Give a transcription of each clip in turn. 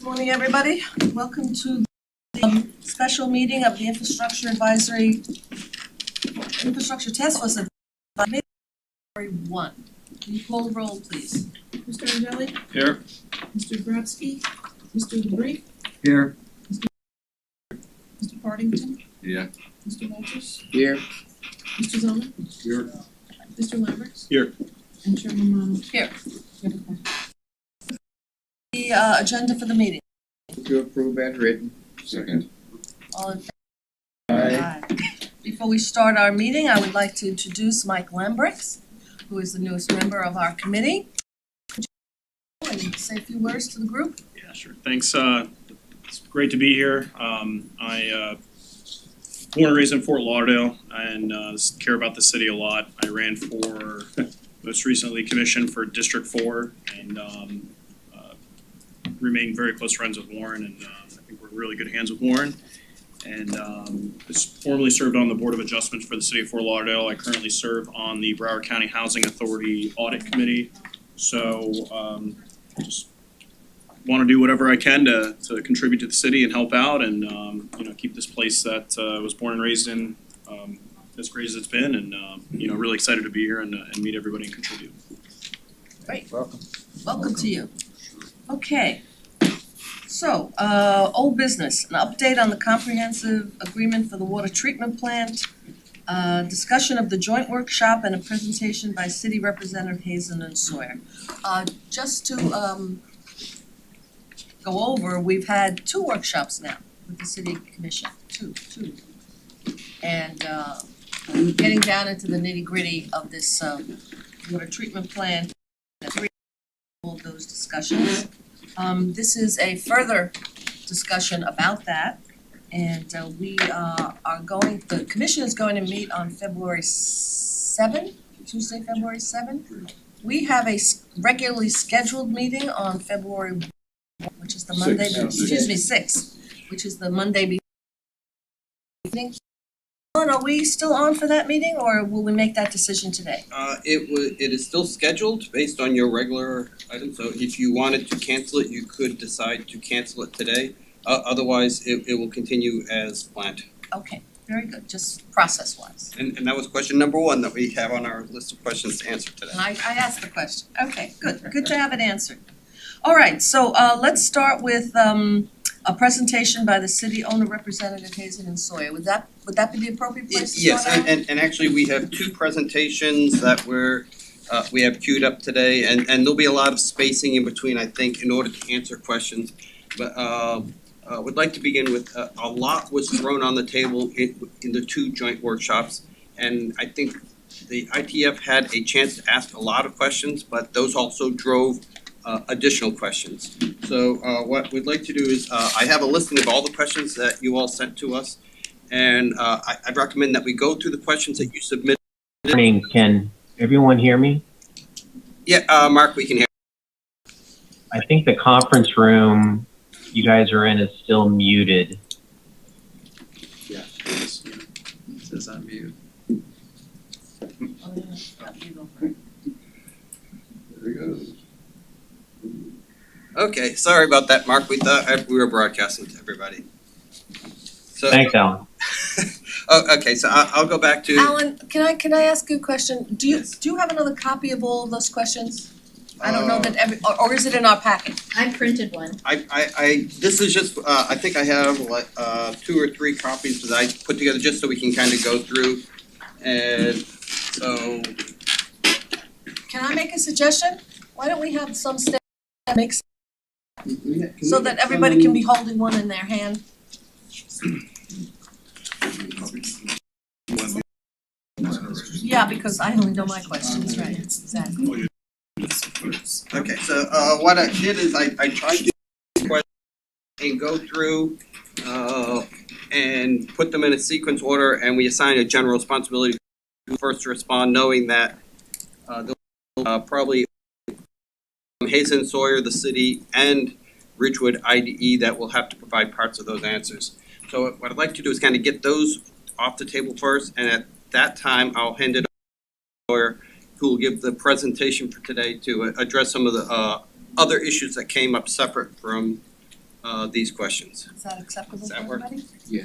Morning, everybody. Welcome to the special meeting of the Infrastructure Task Force Advisory 1. Can you call the roll, please? Mr. Angeli? Here. Mr. Grabsky? Mr. DeBree? Here. Mr. Partington? Yeah. Mr. Walters? Here. Mr. Zelman? Here. Mr. Lamberts? Here. And Chairman Manu. Here. The agenda for the meeting. To approve as written. Second. All in favor? Aye. Before we start our meeting, I would like to introduce Mike Lambrix, who is the newest member of our committee. Could you say a few words to the group? Yeah, sure. Thanks. It's great to be here. I born and raised in Fort Lauderdale and care about the city a lot. I ran for, most recently, commission for District 4 and remain very close friends with Warren, and I think we're in really good hands with Warren. And formerly served on the Board of Adjustment for the city of Fort Lauderdale. I currently serve on the Broward County Housing Authority Audit Committee. So just want to do whatever I can to contribute to the city and help out and keep this place that I was born and raised in as great as it's been, and really excited to be here and meet everybody and contribute. Great. Welcome. Welcome to you. Okay. So, old business, an update on the comprehensive agreement for the water treatment plant, discussion of the joint workshop, and a presentation by City Representative Hazen and Sawyer. Just to go over, we've had 2 workshops now with the City Commission, two. And getting down into the nitty-gritty of this water treatment plant, all of those discussions. This is a further discussion about that, and the commission is going to meet on February 7, Tuesday, February 7. We have a regularly scheduled meeting on February 1, which is the Monday, 6, which is the Monday meeting. Are we still on for that meeting, or will we make that decision today? It is still scheduled based on your regular item, so if you wanted to cancel it, you could decide to cancel it today. Otherwise, it will continue as planned. Okay, very good, just process-wise. And that was question number 1 that we have on our list of questions to answer today. And I asked the question. Okay, good to have it answered. All right, so let's start with a presentation by the city owner representative Hazen and Sawyer. Would that be the appropriate place to Yes, start out? and actually we have 2 presentations that we have queued up today, and there'll be a lot of spacing in between, I think, in order to answer questions. But would like to begin with a lot was thrown on the table in the 2 joint workshops, and I think the ITF had a chance to ask a lot of questions, but those also drove additional questions. So what we'd like to do is, I have a listing of all the questions that you all sent to us, and I'd recommend that we go through the questions that you submitted. Morning, can everyone hear me? Yeah, Mark, we can hear. I think the conference room you guys are in is still muted. Yeah. It says on mute. Oh, yeah, you go first. There he goes. Okay, sorry about that, Mark. We thought we were broadcasting to everybody. So, Thanks, Alan. okay, so I'll go back to. Alan, can I ask you a question? Do you have another copy of all of those questions? I don't know that or is it in our packet? I printed one. This is just, I think I have like 2 or 3 copies that I put together just so we can kind of go through. And so. Can I make a suggestion? Why don't we have some staff that makes so that everybody can be holding one in their hand? Yeah, because I only know my questions, right? Exactly. Okay, so what I did is I tried to questions and go through and put them in a sequence order, and we assigned a general responsibility to first respond, knowing that probably Hazen, Sawyer, the city, and Ridgewood IDE that will have to provide parts of those answers. So what I'd like to do is kind of get those off the table first, and at that time I'll hand it over to Sawyer, who will give the presentation for today to address some of the other issues that came up separate from these questions. Is that acceptable Does for that work? everybody? Yeah.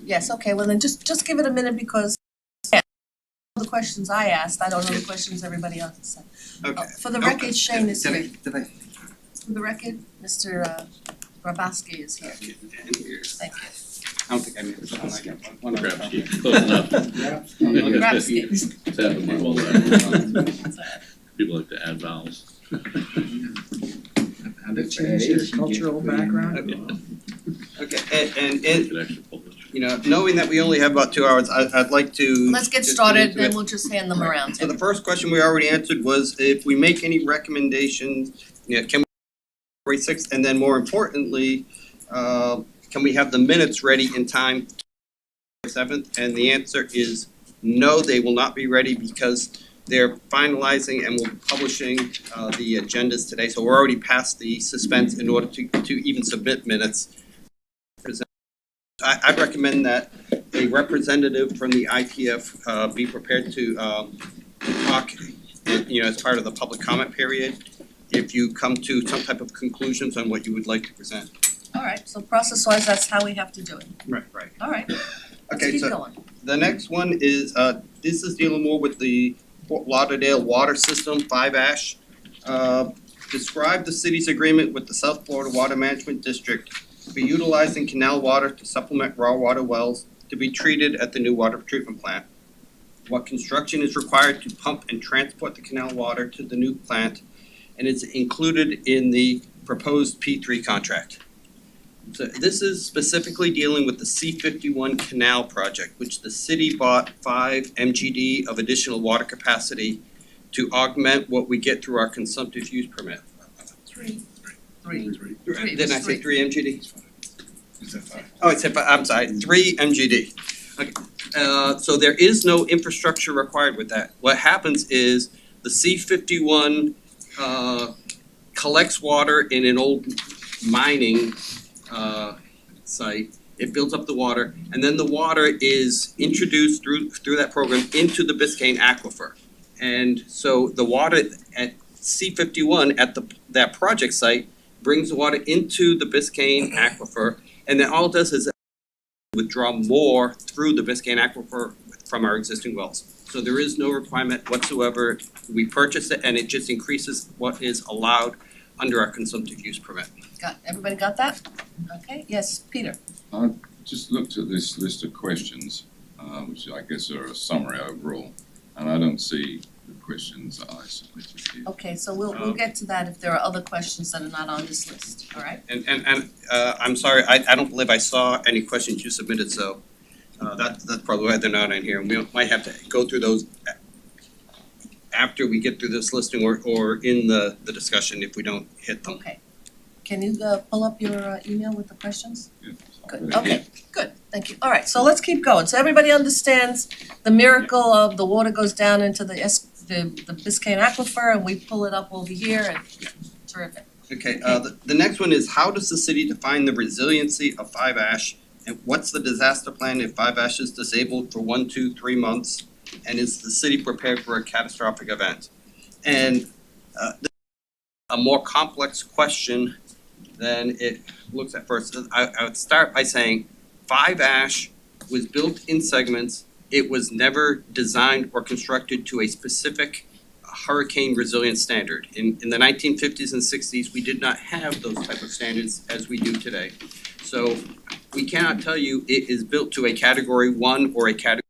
Yes, okay, well then just give it a minute because the questions I asked, I don't know the questions everybody else said. Okay. For the record, Shane is here. Did I? For the record, Mr. Grabowski is here. And here. Thank you. I don't think I made it. I got one other copy. Close enough. Grabowski. It's happened before. People like to add vowels. How to change your cultural background? Okay, and it, Could actually pull this. you know, knowing that we only have about 2 hours, I'd like to. Let's get just started, into then it. we'll just hand them around to So the you. first question we already answered was if we make any recommendations, you know, can we February 6th, and then more importantly, can we have the minutes ready in time for 7th? And the answer is no, they will not be ready because they're finalizing and we're publishing the agendas today. So we're already past the suspense in order to even submit minutes. I'd recommend that a representative from the ITF be prepared to talk, you know, as part of the public comment period, if you come to some type of conclusions on what you would like to present. All right, so process-wise, that's how we have to do it. Right. All right, let's Okay, keep so going. the next one is, this is dealing more with the Fort Lauderdale water system, 5-ash. Describe the city's agreement with the South Florida Water Management District for utilizing canal water to supplement raw water wells to be treated at the new water treatment plant. What construction is required to pump and transport the canal water to the new plant, and it's included in the proposed P3 contract. So this is specifically dealing with the C51 canal project, which the city bought 5 MGD of additional water capacity to augment what we get through our consumptive use permit. Three. Didn't I say 3 MGD? Oh, I said, I'm sorry, 3 MGD. Okay, so there is no infrastructure required with that. What happens is the C51 collects water in an old mining site. It builds up the water, and then the water is introduced through that program into the Biscayne aquifer. And so the water at C51 at that project site brings the water into the Biscayne aquifer, and then all it does is withdraw more through the Biscayne aquifer from our existing wells. So there is no requirement whatsoever. We purchase it, and it just increases what is allowed under our consumptive use permit. Everybody got that? Okay, yes, Peter. I just looked at this list of questions, which I guess are a summary overall, and I don't see the questions that I submitted here. Okay, so we'll get to that if there are other questions that are not on this list, all right? And I'm sorry, I don't believe I saw any questions you submitted, so that's probably why they're not in here. And we might have to go through those after we get through this listing or in the discussion if we don't hit them. Okay. Can you pull up your email with the questions? Yeah, Good, okay, good, thank you. All right, so let's keep going. So everybody understands the miracle of the water goes down into the Biscayne aquifer and we pull it up over here and terrific. Okay, the next one is how does the city define the resiliency of 5-ash? And what's the disaster plan if 5-ash is disabled for 1, 2, 3 months? And is the city prepared for a catastrophic event? And a more complex question than it looks at first. I would start by saying 5-ash was built in segments. It was never designed or constructed to a specific hurricane resilience standard. In the 1950s and 60s, we did not have those type of standards as we do today. So we cannot tell you it is built to a category 1 or a category.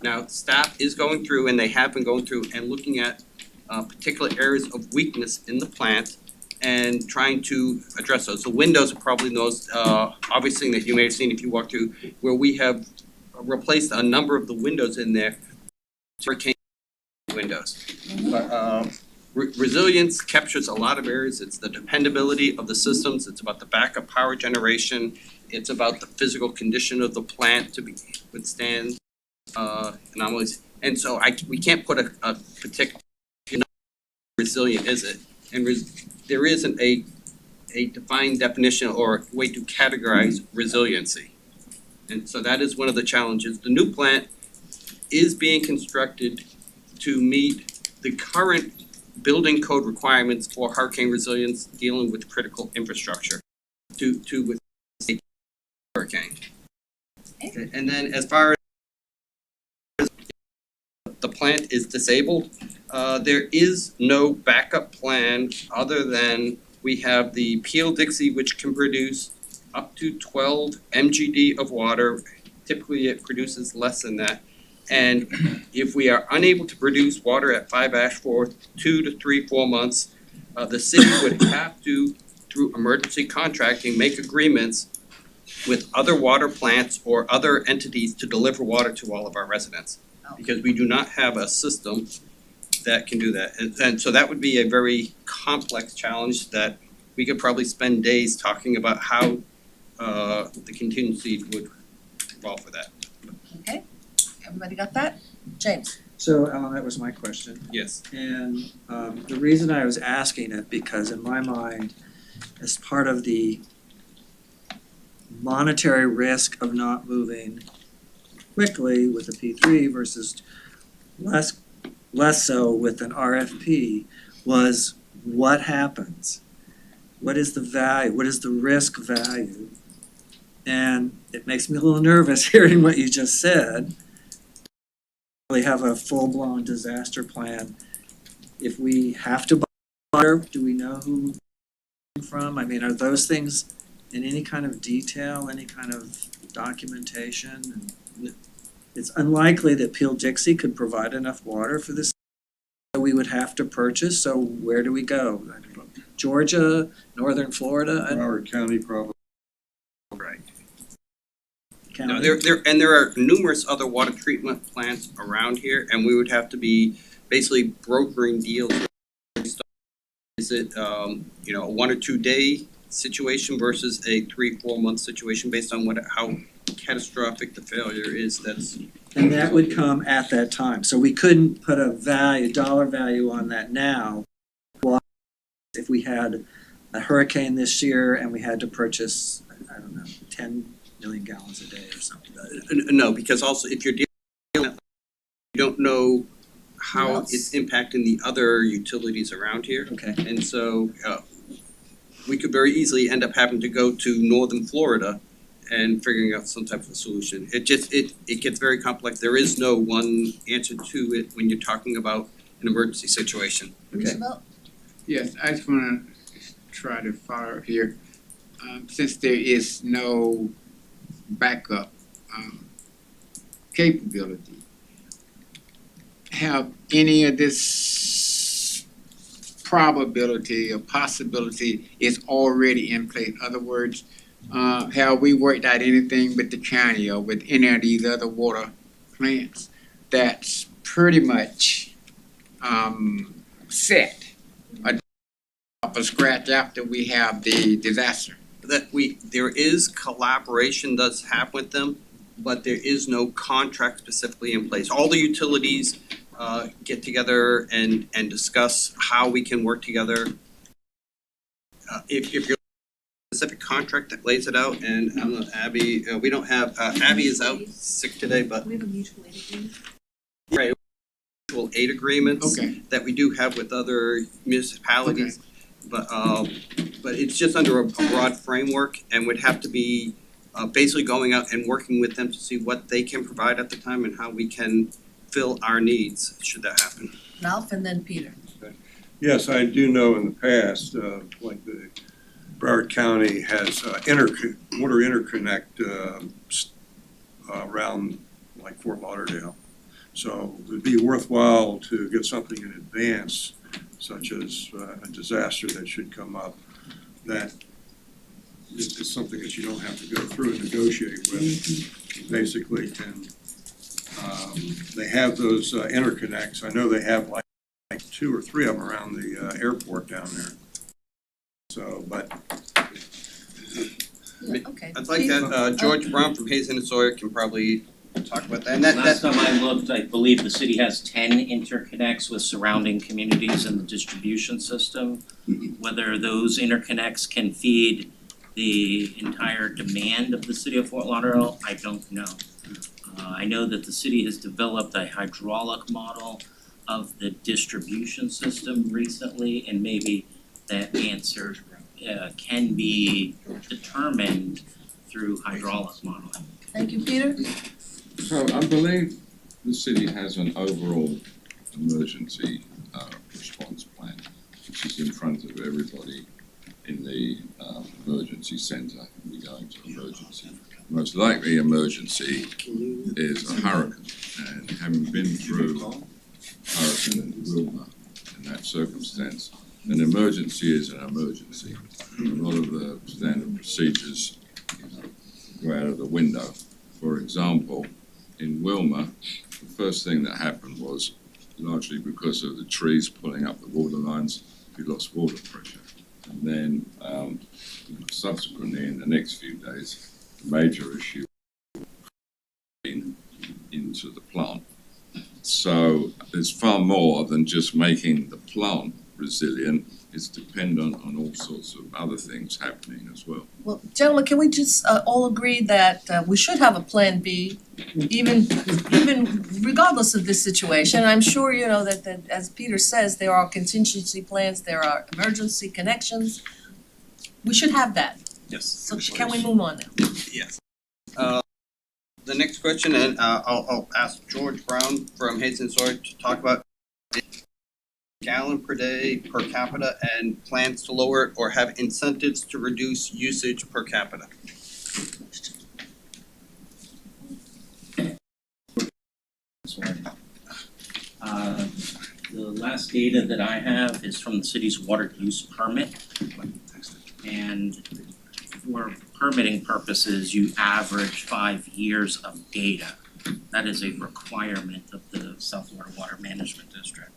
Now, staff is going through, and they have been going through and looking at particular areas of weakness in the plant and trying to address those. The windows are probably the most obvious thing that you may have seen if you walk through, where we have replaced a number of the windows in there, hurricane windows. But resilience captures a lot of areas. It's the dependability of the systems. It's about the backup power generation. It's about the physical condition of the plant to withstand anomalies. And so we can't put a particular resilient is it? And there isn't a defined definition or way to categorize resiliency. And so that is one of the challenges. The new plant is being constructed to meet the current building code requirements for hurricane resilience dealing with critical infrastructure. to with hurricane. Okay, and then as far as the plant is disabled, there is no backup plan other than we have the Peel Dixie, which can produce up to 12 MGD of water. Typically, it produces less than that. And if we are unable to produce water at 5 Ash for 2 to 3, 4 months, the city would have to, through emergency contracting, make agreements with other water plants or other entities to deliver water to all of our residents. Because we do not have a system that can do that. And so that would be a very complex challenge that we could probably spend days talking about how the contingency would evolve for that. Okay, everybody got that? James? So Alan, that was my question. Yes. And the reason I was asking it, because in my mind, as part of the monetary risk of not moving quickly with a P3 versus less so with an RFP, was what happens? What is the value? What is the risk value? And it makes me a little nervous hearing what you just said. We have a full-blown disaster plan. If we have to buy water, do we know who from? I mean, are those things in any kind of detail, any kind of documentation? It's unlikely that Peel Dixie could provide enough water for this. We would have to purchase, so where do we go? Georgia, northern Florida? Broward County probably. Right. County? No, there are numerous other water treatment plants around here, and we would have to be basically brokering deals. Is it a 1 or 2 day situation versus a 3-4 month situation based on how catastrophic the failure is? And that would come at that time. So we couldn't put a dollar value on that now. If we had a hurricane this year and we had to purchase, I don't know, 10 million gallons a day or something. No, because also if you're dealing, you don't know how it's impacting the other utilities around here. Okay. And so we could very easily end up having to go to northern Florida and figuring out some type of a solution. It gets very complex. There is no one answer to it when you're talking about an emergency situation. Okay. Roosevelt? Yes, I just wanna try to follow up here. Since there is no backup capability, have any of this probability or possibility is already in place? In other words, have we worked out anything with the county or with any of these other water plants that's pretty much set up a scratch after we have the disaster? There is collaboration does happen with them, but there is no contract specifically in place. All the utilities get together and discuss how we can work together. If you're specific contract that lays it out, and I don't know, Abby, we don't have, Abby is out sick today, but. We have a mutual aid agreement. Right, mutual aid agreements Okay. that we do have with other municipalities. But it's just under a broad framework and would have to be basically going out and working with them to see what they can provide at the time and how we can fill our needs, should that happen. Ralph and then Peter. Yes, I do know in the past, like the Broward County has water interconnect around like Fort Lauderdale. So it would be worthwhile to get something in advance, such as a disaster that should come up, that is something that you don't have to go through and negotiate with. You basically can, they have those interconnects. I know they have like 2 or 3 of them around the airport down there. So, but. Yeah, okay. I'd like that, George Brown from Hazen and Sawyer can probably talk about that. And Last time I looked, I believe the city has 10 interconnects with surrounding communities in the distribution system. Whether those interconnects can feed the entire demand of the city of Fort Lauderdale, I don't know. I know that the city has developed a hydraulic model of the distribution system recently, and maybe that answers can be determined through hydraulic modeling. Thank you, Peter. So I believe the city has an overall emergency response plan, which is in front of everybody in the emergency centre. We're going to emergency. Most likely emergency is a hurricane, and having been through Hurricane Wilma in that circumstance, an emergency is an emergency. A lot of the standard procedures go out of the window. For example, in Wilma, the first thing that happened was largely because of the trees pulling up the water lines, we lost water pressure. And then subsequently in the next few days, the major issue into the plant. So there's far more than just making the plant resilient. It's dependent on all sorts of other things happening as well. Well, gentlemen, can we just all agree that we should have a plan B, even regardless of this situation? I'm sure, you know, that as Peter says, there are contingency plans, there are emergency connections. We should have that. Yes. So can we move on now? Yes. The next question, and I'll ask George Brown from Hazen Sword to talk about gallon per day per capita and plans to lower it or have incentives to reduce usage per capita. The last data that I have is from the city's water use permit. And for permitting purposes, you average 5 years of data. That is a requirement of the South Florida Water Management District.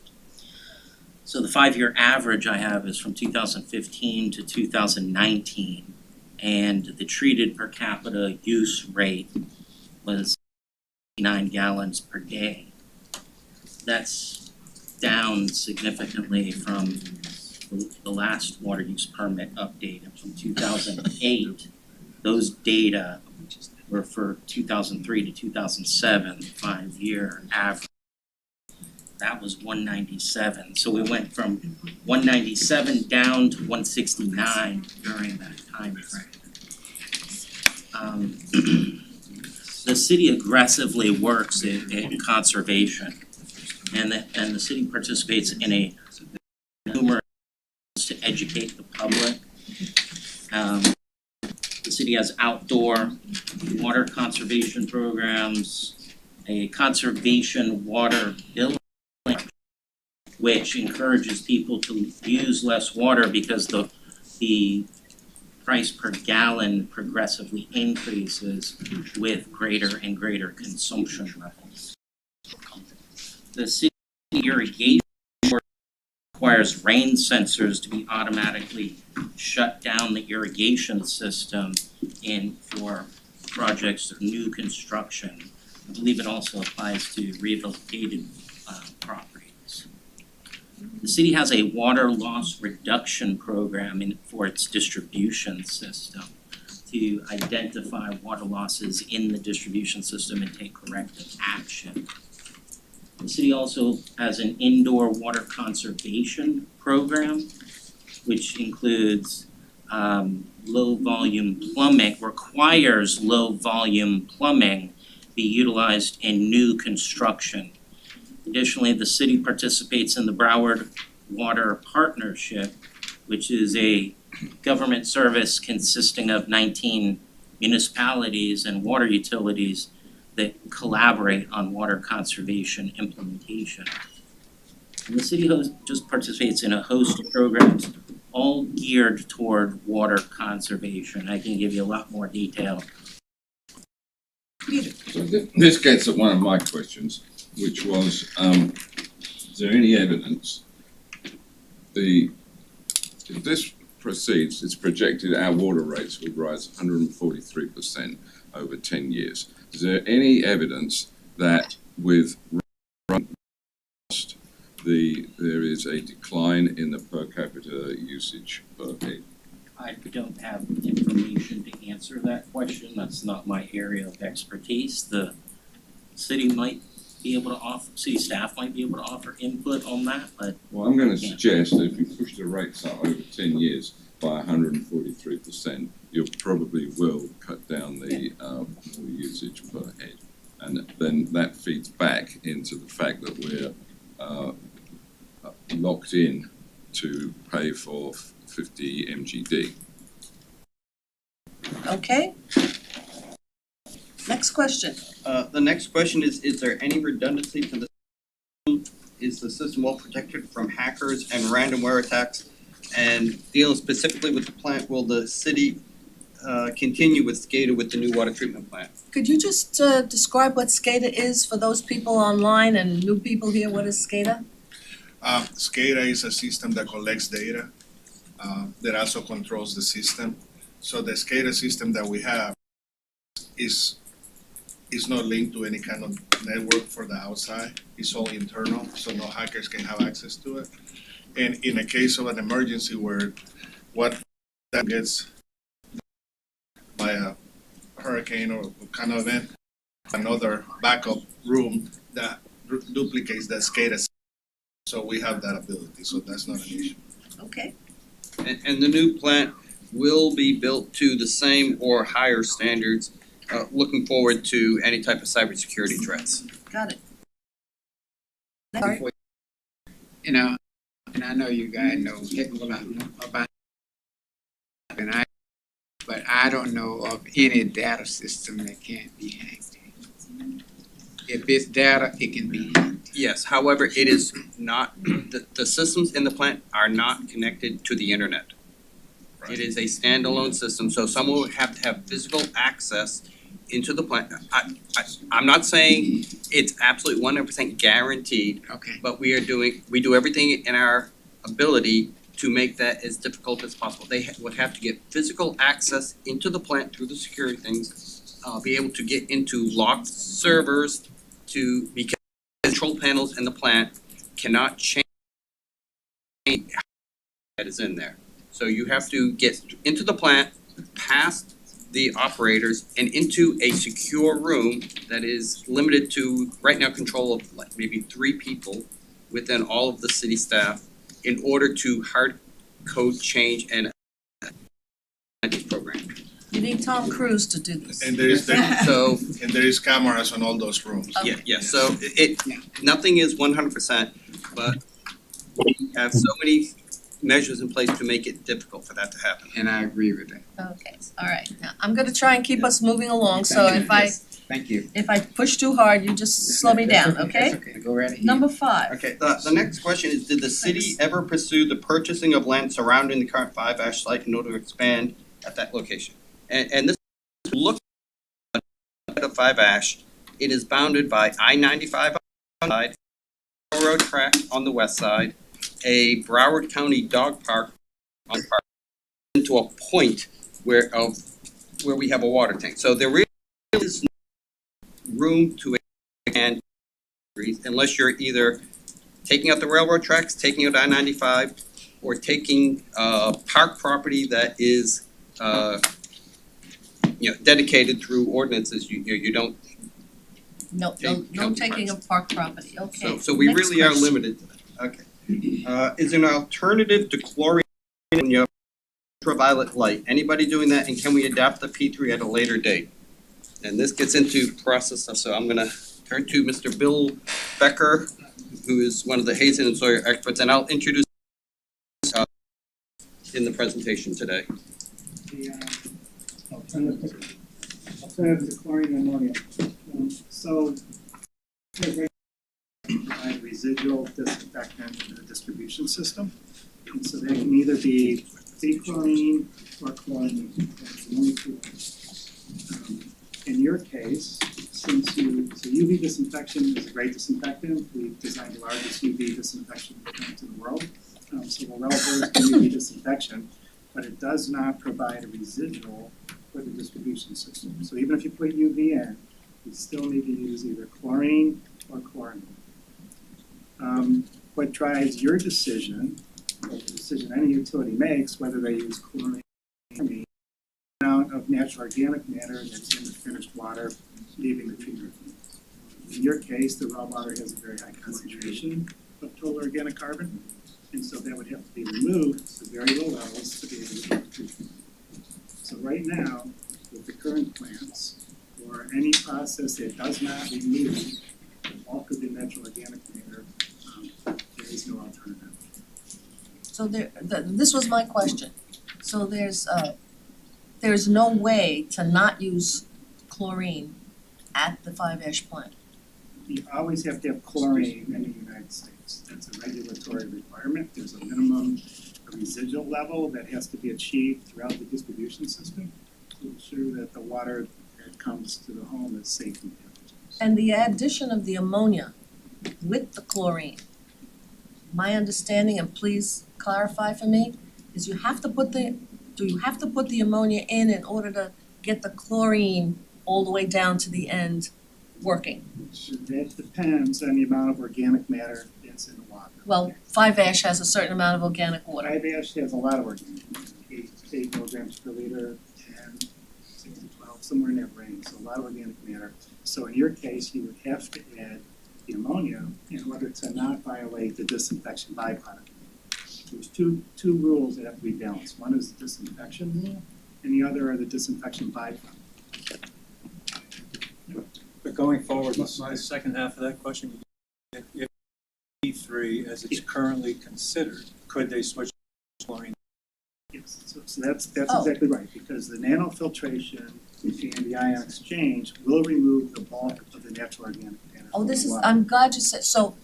So the 5-year average I have is from 2015 to 2019, and the treated per capita use rate was 9 gallons per day. That's down significantly from the last water use permit update from 2008. Those data were for 2003 to 2007, 5-year average. That was 197. So we went from 197 down to 169 during that time frame. The city aggressively works in conservation, and the city participates in a numerous to educate the public. The city has outdoor water conservation programs, a conservation water bill, which encourages people to use less water because the price per gallon progressively increases with greater and greater consumption levels. The city irrigation requires rain sensors to be automatically shut down the irrigation system for projects of new construction. I believe it also applies to rehabilitated properties. The city has a water loss reduction program for its distribution system to identify water losses in the distribution system and take corrective action. The city also has an indoor water conservation program, which includes low volume plumbing, requires low volume plumbing be utilized in new construction. Additionally, the city participates in the Broward Water Partnership, which is a government service consisting of 19 municipalities and water utilities that collaborate on water conservation implementation. And the city just participates in a host of programs all geared toward water conservation. I can give you a lot more detail. So this gets at one of my questions, which was, is there any evidence if this proceeds, it's projected our water rates would rise 143% over 10 years. Is there any evidence that with there is a decline in the per capita usage per head? I don't have information to answer that question. That's not my area of expertise. The city might be able to offer, city staff might be able to offer input on that, but Well, I'm going to suggest that if we push the rates up over 10 years, by 143%, you probably will cut down the water usage per head. And then that feeds back into the fact that we're locked in to pay for 50 MGD. Okay. Next question. The next question is there any redundancy to the system? Is the system well protected from hackers and ransomware attacks? And dealing specifically with the plant, will the city continue with SCADA with the new water treatment plant? Could you just describe what SCADA is for those people online and new people here? What is SCADA? SCADA is a system that collects data that also controls the system. So the SCADA system that we have is not linked to any kind of network for the outside. It's all internal, so no hackers can have access to it. And in a case of an emergency where what that gets by a hurricane or kind of event, another backup room that duplicates that SCADA system. So we have that ability, so that's not an issue. Okay. And the new plant will be built to the same or higher standards, looking forward to any type of cybersecurity threats. Got it. Sorry. You know, and I know you guys know heck of a lot about and but I don't know of any data system that can't be hacked. If it's data, it can be hacked. Yes, however, it is not, the systems in the plant are not connected to the internet. It is a standalone system, so someone would have to have physical access into the plant. I'm not saying it's absolutely 100% guaranteed, Okay. but we do everything in our ability to make that as difficult as possible. They would have to get physical access into the plant through the security things, be able to get into locked servers because control panels in the plant cannot change that is in there. So you have to get into the plant, past the operators, and into a secure room that is limited to, right now, control of like maybe 3 people within all of the city staff in order to hard code change and program. You need Tom Cruise to do this. And there is So, and there is cameras on all those rooms. yeah, so nothing is 100%, but we have so many measures in place to make it difficult for that to happen. And I agree with that. Okay, all right. Now, I'm gonna try and keep us moving along, so Thank you. if I push too hard, you just slow me down, okay? That's okay, go right ahead. Number 5. Okay, the next question is, did the city ever pursue the purchasing of land surrounding the current 5 Ash site in order to expand at that location? And this look at 5 Ash, it is bounded by I-95 on the side, railroad track on the west side, a Broward County dog park on the park, into a point where we have a water tank. So there really is no room to expand unless you're either taking out the railroad tracks, taking out I-95, or taking park property that is dedicated through ordinances. You don't. No taking of park property, okay. So we Next really are question. limited to that. Okay. Is there an alternative to chlorine in your ultraviolet light? Anybody doing that, and can we adapt the P3 at a later date? And this gets into process stuff, so I'm gonna turn to Mr. Bill Becker, who is one of the Hazen and Sawyer experts, and I'll introduce in the presentation today. The alternative to chlorine and ammonia. So provide residual disinfectant in the distribution system. And so they can either be chlorine or chloramine. That's the only two ways. In your case, so UV disinfection is a great disinfectant. We've designed the largest UV disinfection plant in the world. So we're well versed in UV disinfection, but it does not provide a residual for the distribution system. So even if you put UV in, you still need to use either chlorine or chloramine. What drives your decision, or the decision any utility makes, whether they use chlorine or chloramine, the amount of natural organic matter that's in the finished water leaving the treatment. In your case, the raw water has a very high concentration of total organic carbon. And so that would have to be removed to very low levels to be able to do the treatment. So right now, with the current plants, or any process that does not remove the bulk of the natural organic matter, there is no alternative. So this was my question. So there's no way to not use chlorine at the 5-ash plant. You always have to have chlorine in the United States. That's a regulatory requirement. There's a minimum residual level that has to be achieved throughout the distribution system to ensure that the water that comes to the home is safe and pathogens. And the addition of the ammonia with the chlorine, my understanding, and please clarify for me, is do you have to put the ammonia in order to get the chlorine all the way down to the end working? That depends on the amount of organic matter that's in the water. Well, 5-ash has a certain amount of organic water. 5-ash has a lot of organic matter, 8 milligrams per liter, 10, 6 to 12, somewhere in that range, so a lot of organic matter. So in your case, you would have to add the ammonia in order to not violate the disinfection byproduct. There's two rules that have to be balanced. One is the disinfection rule, and the other are the disinfection byproduct. But going forward, the second half of that question, if P3 as it's currently considered, could they switch to chlorine? Yes, so that's exactly right, because the nanofiltration and the ion exchange will remove the bulk of the natural organic matter. Oh, from the water. I'm glad you said, so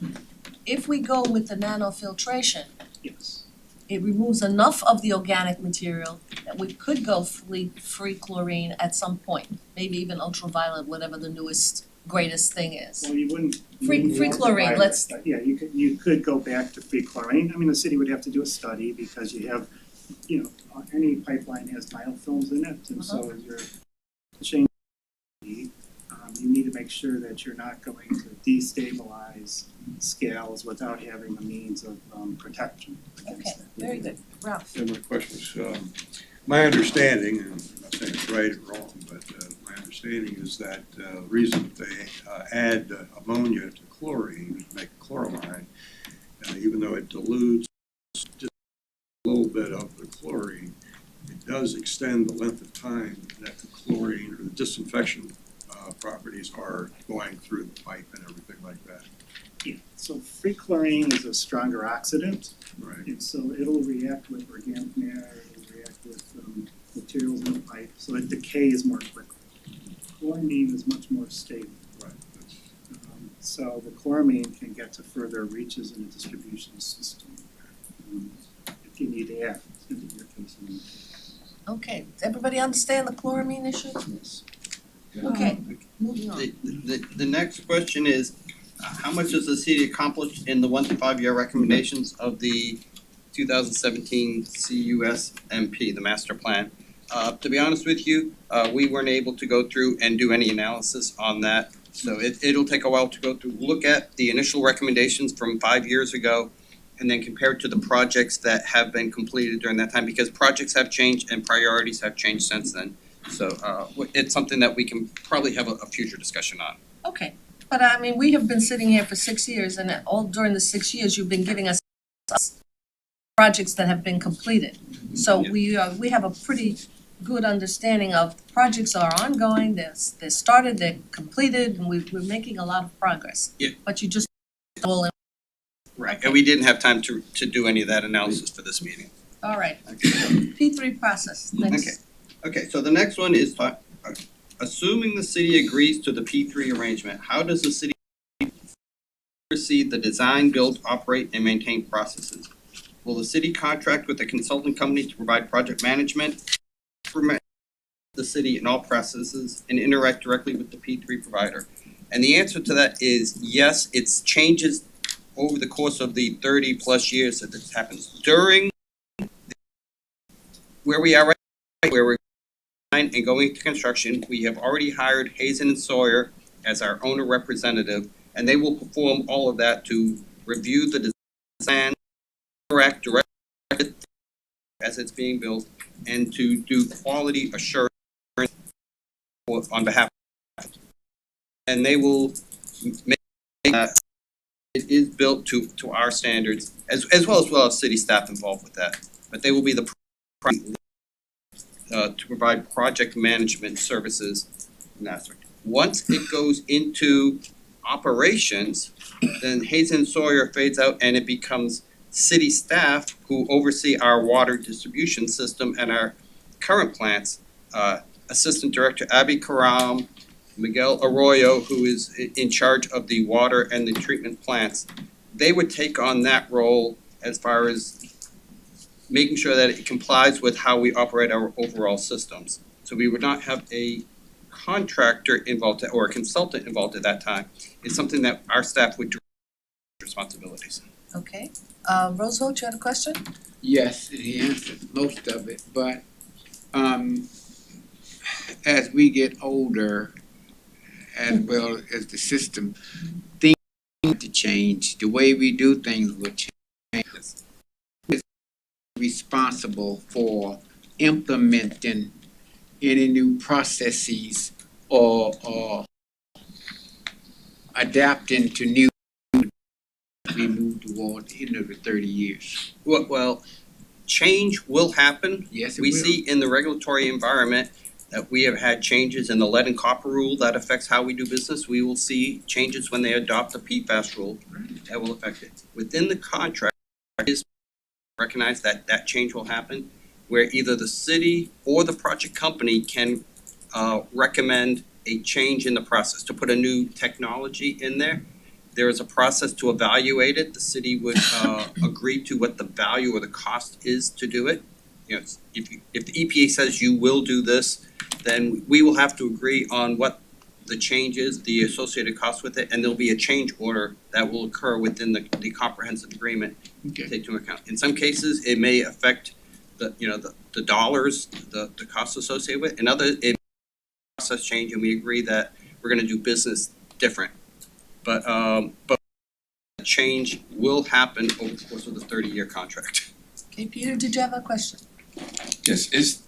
if we go with the nanofiltration, Yes. it removes enough of the organic material that we could go free chlorine at some point, maybe even ultraviolet, whatever the newest, greatest thing is. Well, you wouldn't. Free chlorine, let's, Yeah, you could go back to free chlorine. I mean, the city would have to do a study because you have, any pipeline has biofilms in it, and so as you're changing, you need to make sure that you're not going to destabilize scales without having a means of protection against okay, that. very good. Ralph? And my question is, my understanding, and I'm not saying it's right or wrong, but my understanding is that the reason that they add ammonia to chlorine, make chloramine, even though it dilutes just a little bit of the chlorine, it does extend the length of time that the chlorine or the disinfection properties are going through the pipe and everything like that. Yeah, so free chlorine is a stronger oxidant, Right. and so it'll react with organic matter, it'll react with materials in the pipe, so it decays more quickly. Chloramine is much more stable. Right. So the chloramine can get to further reaches in the distribution system. If you need air, in your case, you need air. Okay, does everybody understand the chloramine issue? Yes. Okay, moving on. The next question is, how much has the city accomplished in the 1 to 5 year recommendations of the 2017 CUSMP, the master plan? To be honest with you, we weren't able to go through and do any analysis on that. So it'll take a while to go through, look at the initial recommendations from 5 years ago, and then compare it to the projects that have been completed during that time, because projects have changed and priorities have changed since then. So it's something that we can probably have a future discussion on. Okay, but I mean, we have been sitting here for 6 years, and all during the 6 years, you've been giving us projects that have been completed. So we have a pretty good understanding of projects are ongoing, they're started, they're completed, and we're making a lot of progress. Yeah. But you just all in. Right. And we didn't have time to do any of that analysis for this meeting. All right, P3 process, next. Okay, so the next one is, assuming the city agrees to the P3 arrangement, how does the city oversee the design, build, operate, and maintain processes? Will the city contract with a consulting company to provide project management, the city in all processes, and interact directly with the P3 provider? And the answer to that is yes, it's changes over the course of the 30 plus years that this happens. During where we are right now, where we're and going to construction, we have already hired Hazen and Sawyer as our owner representative, and they will perform all of that to review the design, interact directly as it's being built, and to do quality assurance on behalf of, and they will make it is built to our standards, as well as we'll have city staff involved with that. But they will be the to provide project management services in that aspect. Once it goes into operations, then Hazen and Sawyer fades out and it becomes city staff who oversee our water distribution system and our current plants. Assistant Director Abby Karam, Miguel Arroyo, who is in charge of the water and the treatment plants, they would take on that role as far as making sure that it complies with how we operate our overall systems. So we would not have a contractor involved or a consultant involved at that time. It's something that our staff would do responsibilities. Okay, Roosevelt, you had a question? Yes, he answered most of it, but as we get older, as well as the system, things need to change. The way we do things will change. Is responsible for implementing any new processes or adapting to new we move toward the end of the 30 years. Well, change will happen. Yes, it We will. see in the regulatory environment that we have had changes in the lead and copper rule that affects how we do business. We will see changes when they adopt the PFAS rule that will affect it. Within the contract is recognize that that change will happen, where either the city or the project company can recommend a change in the process, to put a new technology in there. There is a process to evaluate it. The city would agree to what the value or the cost is to do it. You know, if the EPA says you will do this, then we will have to agree on what the change is, the associated cost with it, and there'll be a change order that will occur within the comprehensive agreement to take into account. In some cases, it may affect the dollars, the costs associated with it. In others, it may process change, and we agree that we're gonna do business different. But change will happen over the course of the 30-year contract. Okay, Peter, did you have a question? Yes, is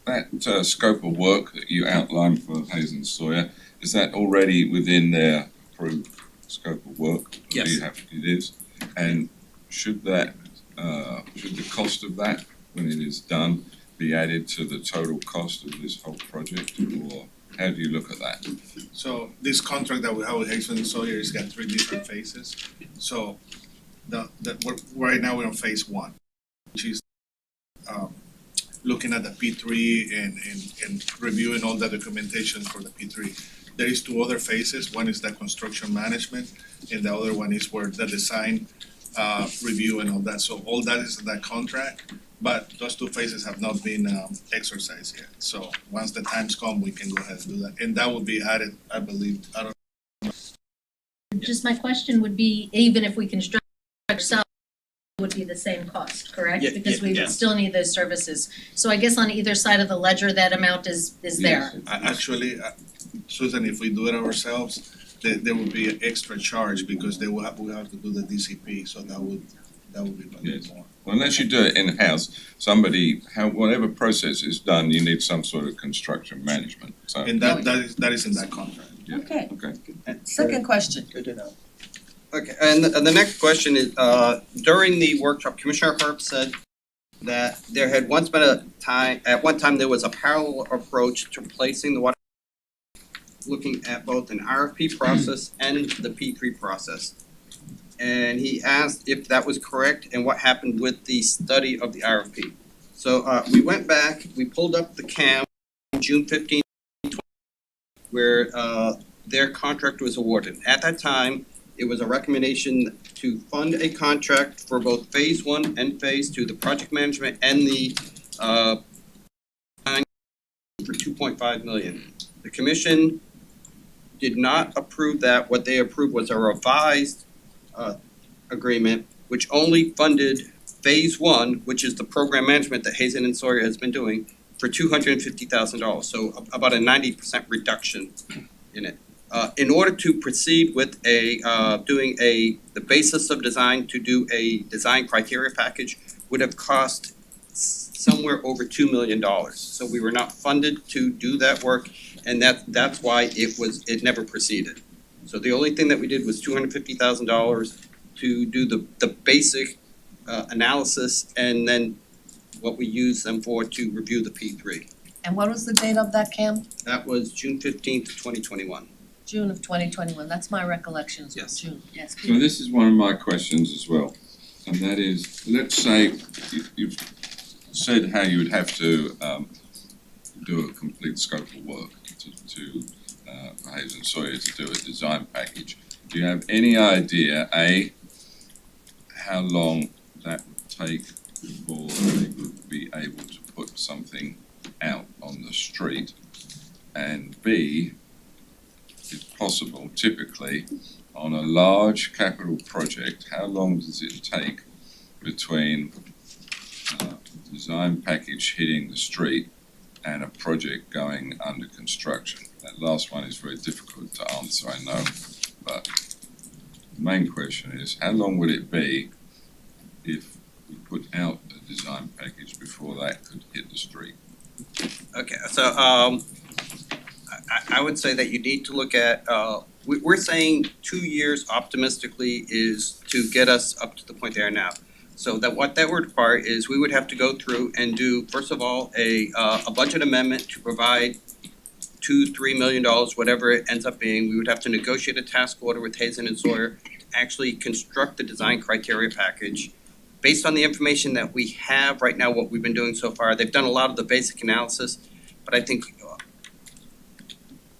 that scope of work that you outlined for Hazen Sawyer, is that already within their approved scope of work? Yes. It is, and should the cost of that, when it is done, be added to the total cost of this whole project, or how do you look at that? So this contract that we have with Hazen and Sawyer has got 3 different phases. So right now we're on phase 1, which is looking at the P3 and reviewing all the documentation for the P3. There is 2 other phases. One is the construction management, and the other one is where the design review and all that. So all that is in that contract, but those 2 phases have not been exercised yet. So once the times come, we can go ahead and do that. And that will be added, I believe, I don't know. Just my question would be, even if we construct ourselves, it would be the same cost, correct? Yeah, Because we yeah. would still need those services. So I guess on either side of the ledger, that amount is there. Actually, Susan, if we do it ourselves, there will be an extra charge because we have to do the DCP, so that would be Yes. more. Well, unless you do it in-house, whatever process is done, you need some sort of construction management, so. And that is in that contract. Yeah. Okay, Okay. second question. Good to know. Okay, and the next question is, during the workshop, Commissioner Herb said that there had once been at one time there was a parallel approach to placing the water, looking at both an RFP process and the P3 process. And he asked if that was correct and what happened with the study of the RFP. So we went back, we pulled up the CAM June 15th, where their contract was awarded. At that time, it was a recommendation to fund a contract for both phase 1 and phase 2, the project management and the for $2.5 million. The commission did not approve that. What they approved was a revised agreement, which only funded phase 1, which is the program management that Hazen and Sawyer has been doing, for $250,000. So about a 90% reduction in it. In order to proceed with the basis of design to do a design criteria package would have cost somewhere over $2 million. So we were not funded to do that work, and that's why it never proceeded. So the only thing that we did was $250,000 to do the basic analysis, and then what we use them for to review the P3. And what was the date of that, Cam? That was June 15th, 2021. June of 2021, that's my recollections of Yes. June, yes. So this is one of my questions as well, and that is, let's say you've said how you would have to do a complete scope of work for Hayes and Sawyer to do a design package. Do you have any idea, A, how long that would take before they would be able to put something out on the street? And B, if possible, typically on a large capital project, how long does it take between design package hitting the street and a project going under construction? That last one is very difficult to answer, I know, but the main question is, how long would it be if we put out a design package before that could hit the street? Okay, so I would say that you need to look at, we're saying 2 years optimistically is to get us up to the point they are now. So that what that would require is we would have to go through and do, first of all, a budget amendment to provide $2-3 million, whatever it ends up being. We would have to negotiate a task order with Hazen and Sawyer to actually construct the design criteria package. Based on the information that we have right now, what we've been doing so far, they've done a lot of the basic analysis, but I think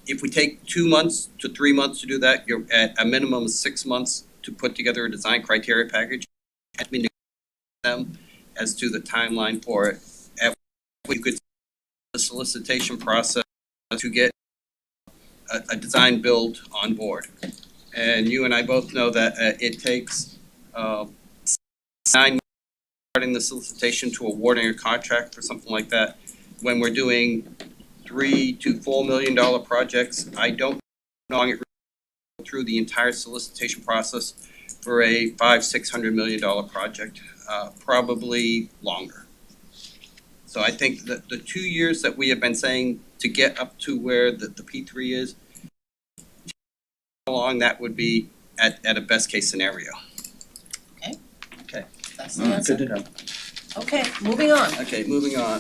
if we take 2 months to 3 months to do that, you're at a minimum of 6 months to put together a design criteria package. And we negotiate them as to the timeline for it. We could the solicitation process to get a design build on board. And you and I both know that it takes 9 months starting the solicitation to awarding a contract for something like that. When we're doing $3 to $4 million projects, I don't know how long it will go through the entire solicitation process for a $500-600 million project, probably longer. So I think that the 2 years that we have been saying to get up to where the P3 is, how long that would be at a best case scenario. That's the answer. Good to know. Okay, moving on. Okay, moving on.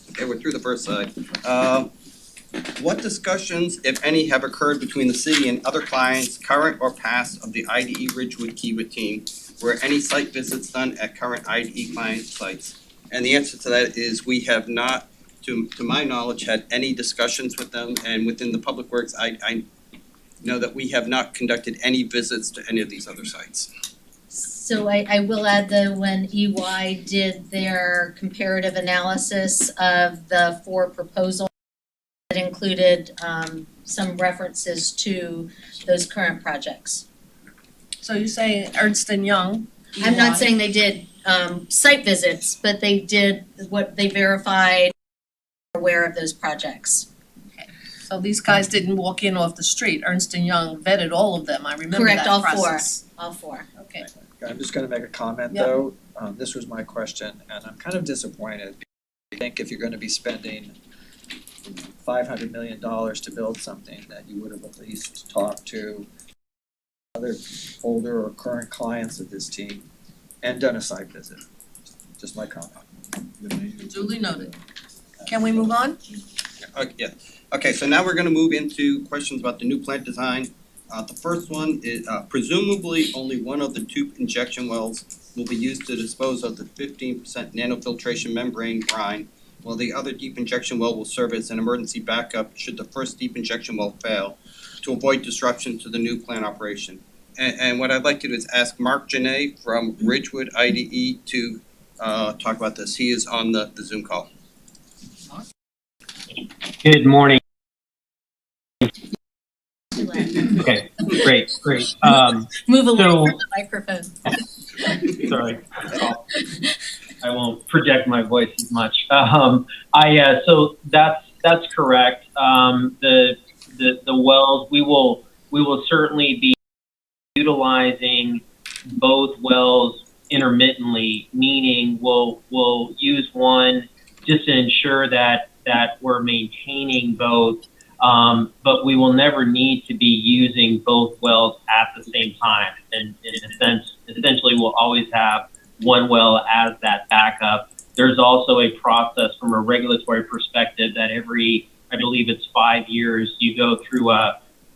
Okay, we're through the first side. What discussions, if any, have occurred between the city and other clients, current or past, of the IDE Ridgewood Kiewit team? Were any site visits done at current IDE client sites? And the answer to that is we have not, to my knowledge, had any discussions with them. And within the Public Works, I know that we have not conducted any visits to any of these other sites. So I will add that when EY did their comparative analysis of the 4 proposals, it included some references to those current projects. So you're saying Ernst & Young? I'm EY? not saying they did site visits, but they did what they verified, aware of those projects. So these guys didn't walk in off the street. Ernst & Young vetted all of them. I remember Correct, that all process. all four. Okay. I'm just gonna make a comment Yep. though. This was my question, and I'm kind of disappointed. I think if you're gonna be spending $500 million to build something, that you would have at least talked to other older or current clients of this team and done a site visit. Just my comment. Duly noted. Can we move on? Okay, yeah. Okay, so now we're gonna move into questions about the new plant design. The first one is presumably only one of the 2 injection wells will be used to dispose of the 15% nanofiltration membrane brine, while the other deep injection well will serve as an emergency backup should the first deep injection well fail, to avoid disruption to the new plant operation. And what I'd like to do is ask Mark Janae from Ridgewood IDE to talk about this. He is on the Zoom call. Good morning. Okay, great. Move away So- from the microphone. Sorry, I won't project my voice as much. So that's correct. The wells, we will certainly be utilizing both wells intermittently, meaning we'll use one just to ensure that we're maintaining both but we will never need to be using both wells at the same time. And in a sense, essentially we'll always have one well as that backup. There's also a process from a regulatory perspective that every, I believe it's 5 years, you go through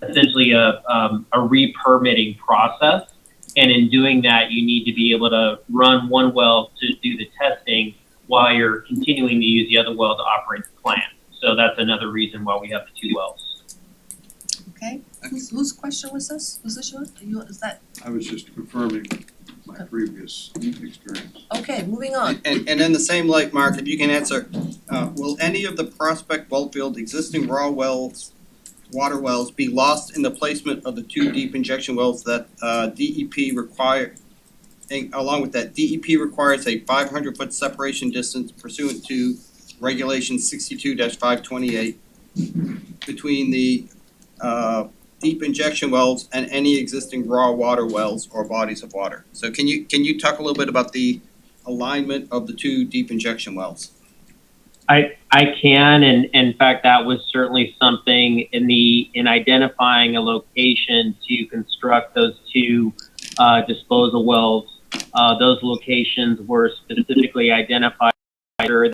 essentially a re-permitting process. And in doing that, you need to be able to run one well to do the testing while you're continuing to use the other well to operate the plant. So that's another reason why we have the 2 wells. Okay, whose question was this? Was this yours? Is that, I was just confirming my previous experience. okay, moving on. And in the same light, Mark, if you can answer, will any of the Prospect Wellfield existing raw wells, water wells, be lost in the placement of the 2 deep injection wells that DEP require? And along with that, DEP requires a 500-foot separation distance pursuant to Regulation 62-528 between the deep injection wells and any existing raw water wells or bodies of water. So can you talk a little bit about the alignment of the 2 deep injection wells? I can, and in fact, that was certainly something in identifying a location to construct those 2 disposal wells. Those locations were specifically identified that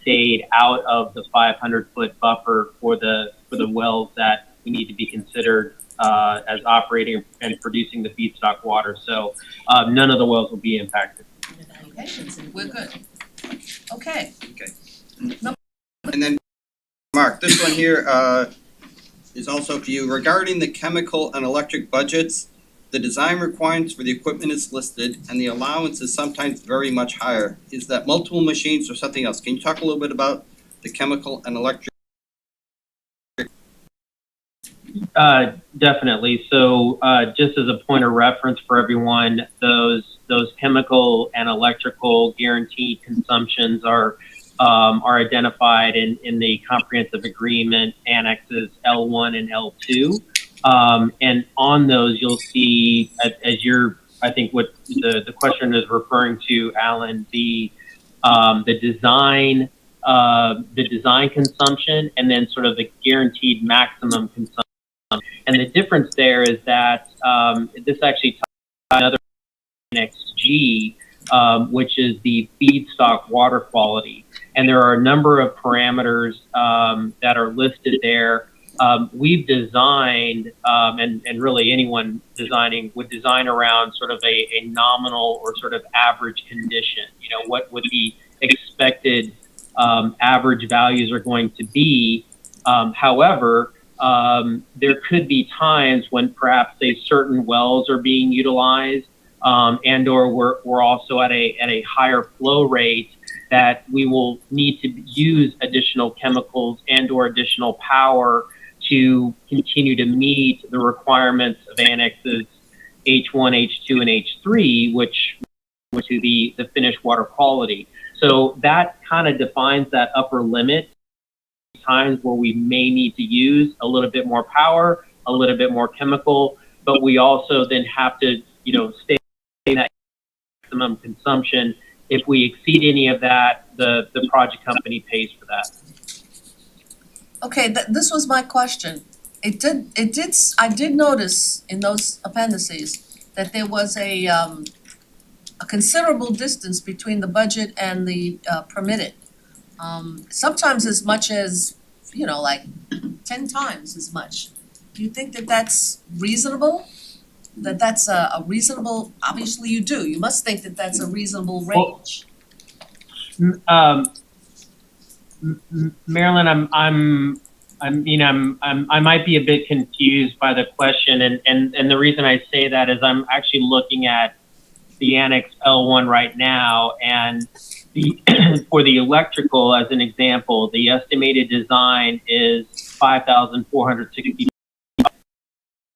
stayed out of the 500-foot buffer for the wells that we need to be considered as operating and producing the feedstock water. So none of the wells will be impacted. We're good. Okay. And then, Mark, this one here is also for you. Regarding the chemical and electric budgets, the design requirements for the equipment is listed and the allowance is sometimes very much higher. Is that multiple machines or something else? Can you talk a little bit about the chemical and electric? Definitely. So just as a point of reference for everyone, those chemical and electrical guaranteed consumptions are identified in the comprehensive agreement annexes L1 and L2. And on those, you'll see, as I think what the question is referring to, Alan, the design consumption and then sort of the guaranteed maximum consumption. And the difference there is that this actually ties another Annex G, which is the feedstock water quality. And there are a number of parameters that are listed there. We've designed, and really anyone designing would design around sort of a nominal or sort of average condition. You know, what the expected average values are going to be. However, there could be times when perhaps certain wells are being utilized, and or we're also at a higher flow rate that we will need to use additional chemicals and or additional power to continue to meet the requirements of annexes H1, H2, and H3, which to the finished water quality. So that kind of defines that upper limit. Times where we may need to use a little bit more power, a little bit more chemical, but we also then have to, stay in that maximum consumption. If we exceed any of that, the project company pays for that. Okay, this was my question. I did notice in those appendices that there was a considerable distance between the budget and the permitted. Sometimes as much as, like 10 times as much. Do you think that that's reasonable? That that's a reasonable, obviously you do. You must think that that's a reasonable range. Marilyn, I might be a bit confused by the question, and the reason I say that is I'm actually looking at the Annex L1 right now, and for the electrical, as an example, the estimated design is 5,460.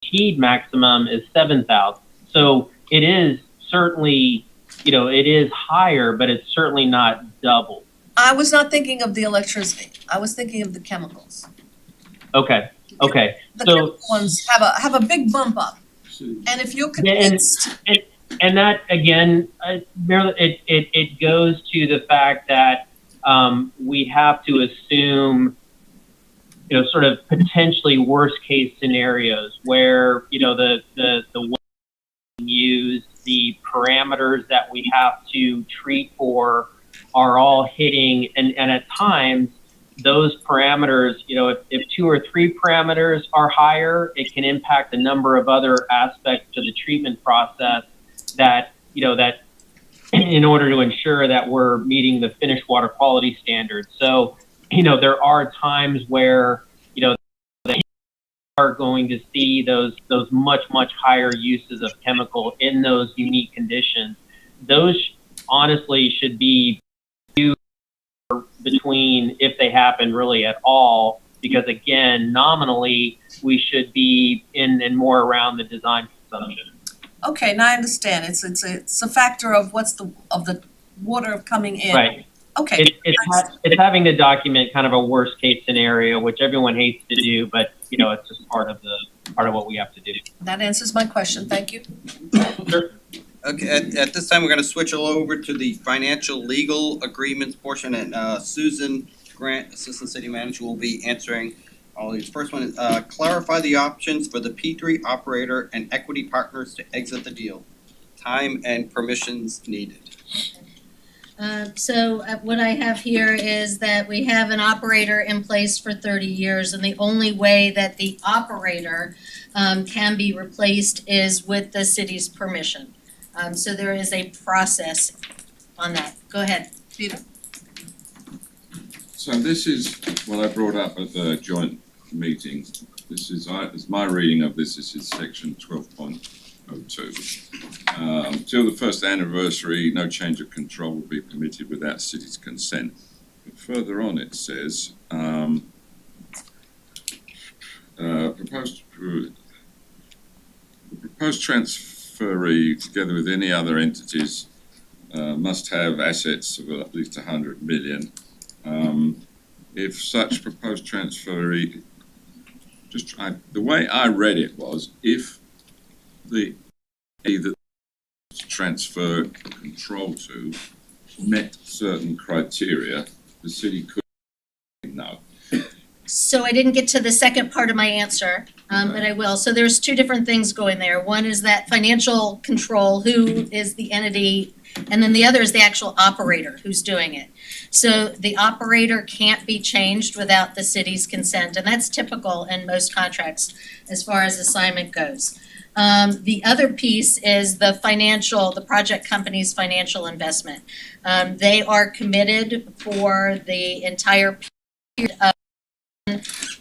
Heat maximum is 7,000. So it is certainly, it is higher, but it's certainly not double. I was not thinking of the electricity. I was thinking of the chemicals. Okay. The chemical ones have a big bump up. And if you're convinced. And that, again, Marilyn, it goes to the fact that we have to assume sort of potentially worst case scenarios where, the way we use the parameters that we have to treat for are all hitting, and at times those parameters, if 2 or 3 parameters are higher, it can impact a number of other aspects to the treatment process that, that in order to ensure that we're meeting the finished water quality standards. So, there are times where, they are going to see those much higher uses of chemical in those unique conditions. Those honestly should be viewed between, if they happen really at all, because again, nominally, we should be in more around the design consumption. Okay, now I understand. It's a factor of the water coming in. Right. Okay. It's having to document kind of a worst case scenario, which everyone hates to do, but it's just part of what we have to do. That answers my question. Thank you. Sure. Okay, at this time, we're gonna switch over to the financial legal agreements portion, and Susan Grant, Assistant City Manager, will be answering all these. First one is clarify the options for the P3 operator and equity partners to exit the deal. Time and permissions needed. So what I have here is that we have an operator in place for 30 years, and the only way that the operator can be replaced is with the city's permission. So there is a process on that. Go ahead, Peter. So this is what I brought up at the joint meeting. This is my reading of this. This is section 12.02. Till the first anniversary, no change of control will be permitted without city's consent. But further on, it says proposed transferee, together with any other entities, must have assets of at least 100 million. If such proposed transferee, the way I read it was, if the either transfer control to met certain criteria, the city could no. So I didn't get to the second part of my answer, but I will. So there's 2 different things going there. One is that financial control, who is the entity, and then the other is the actual operator who's doing it. So the operator can't be changed without the city's consent, and that's typical in most contracts as far as assignment goes. The other piece is the project company's financial investment. They are committed for the entire period of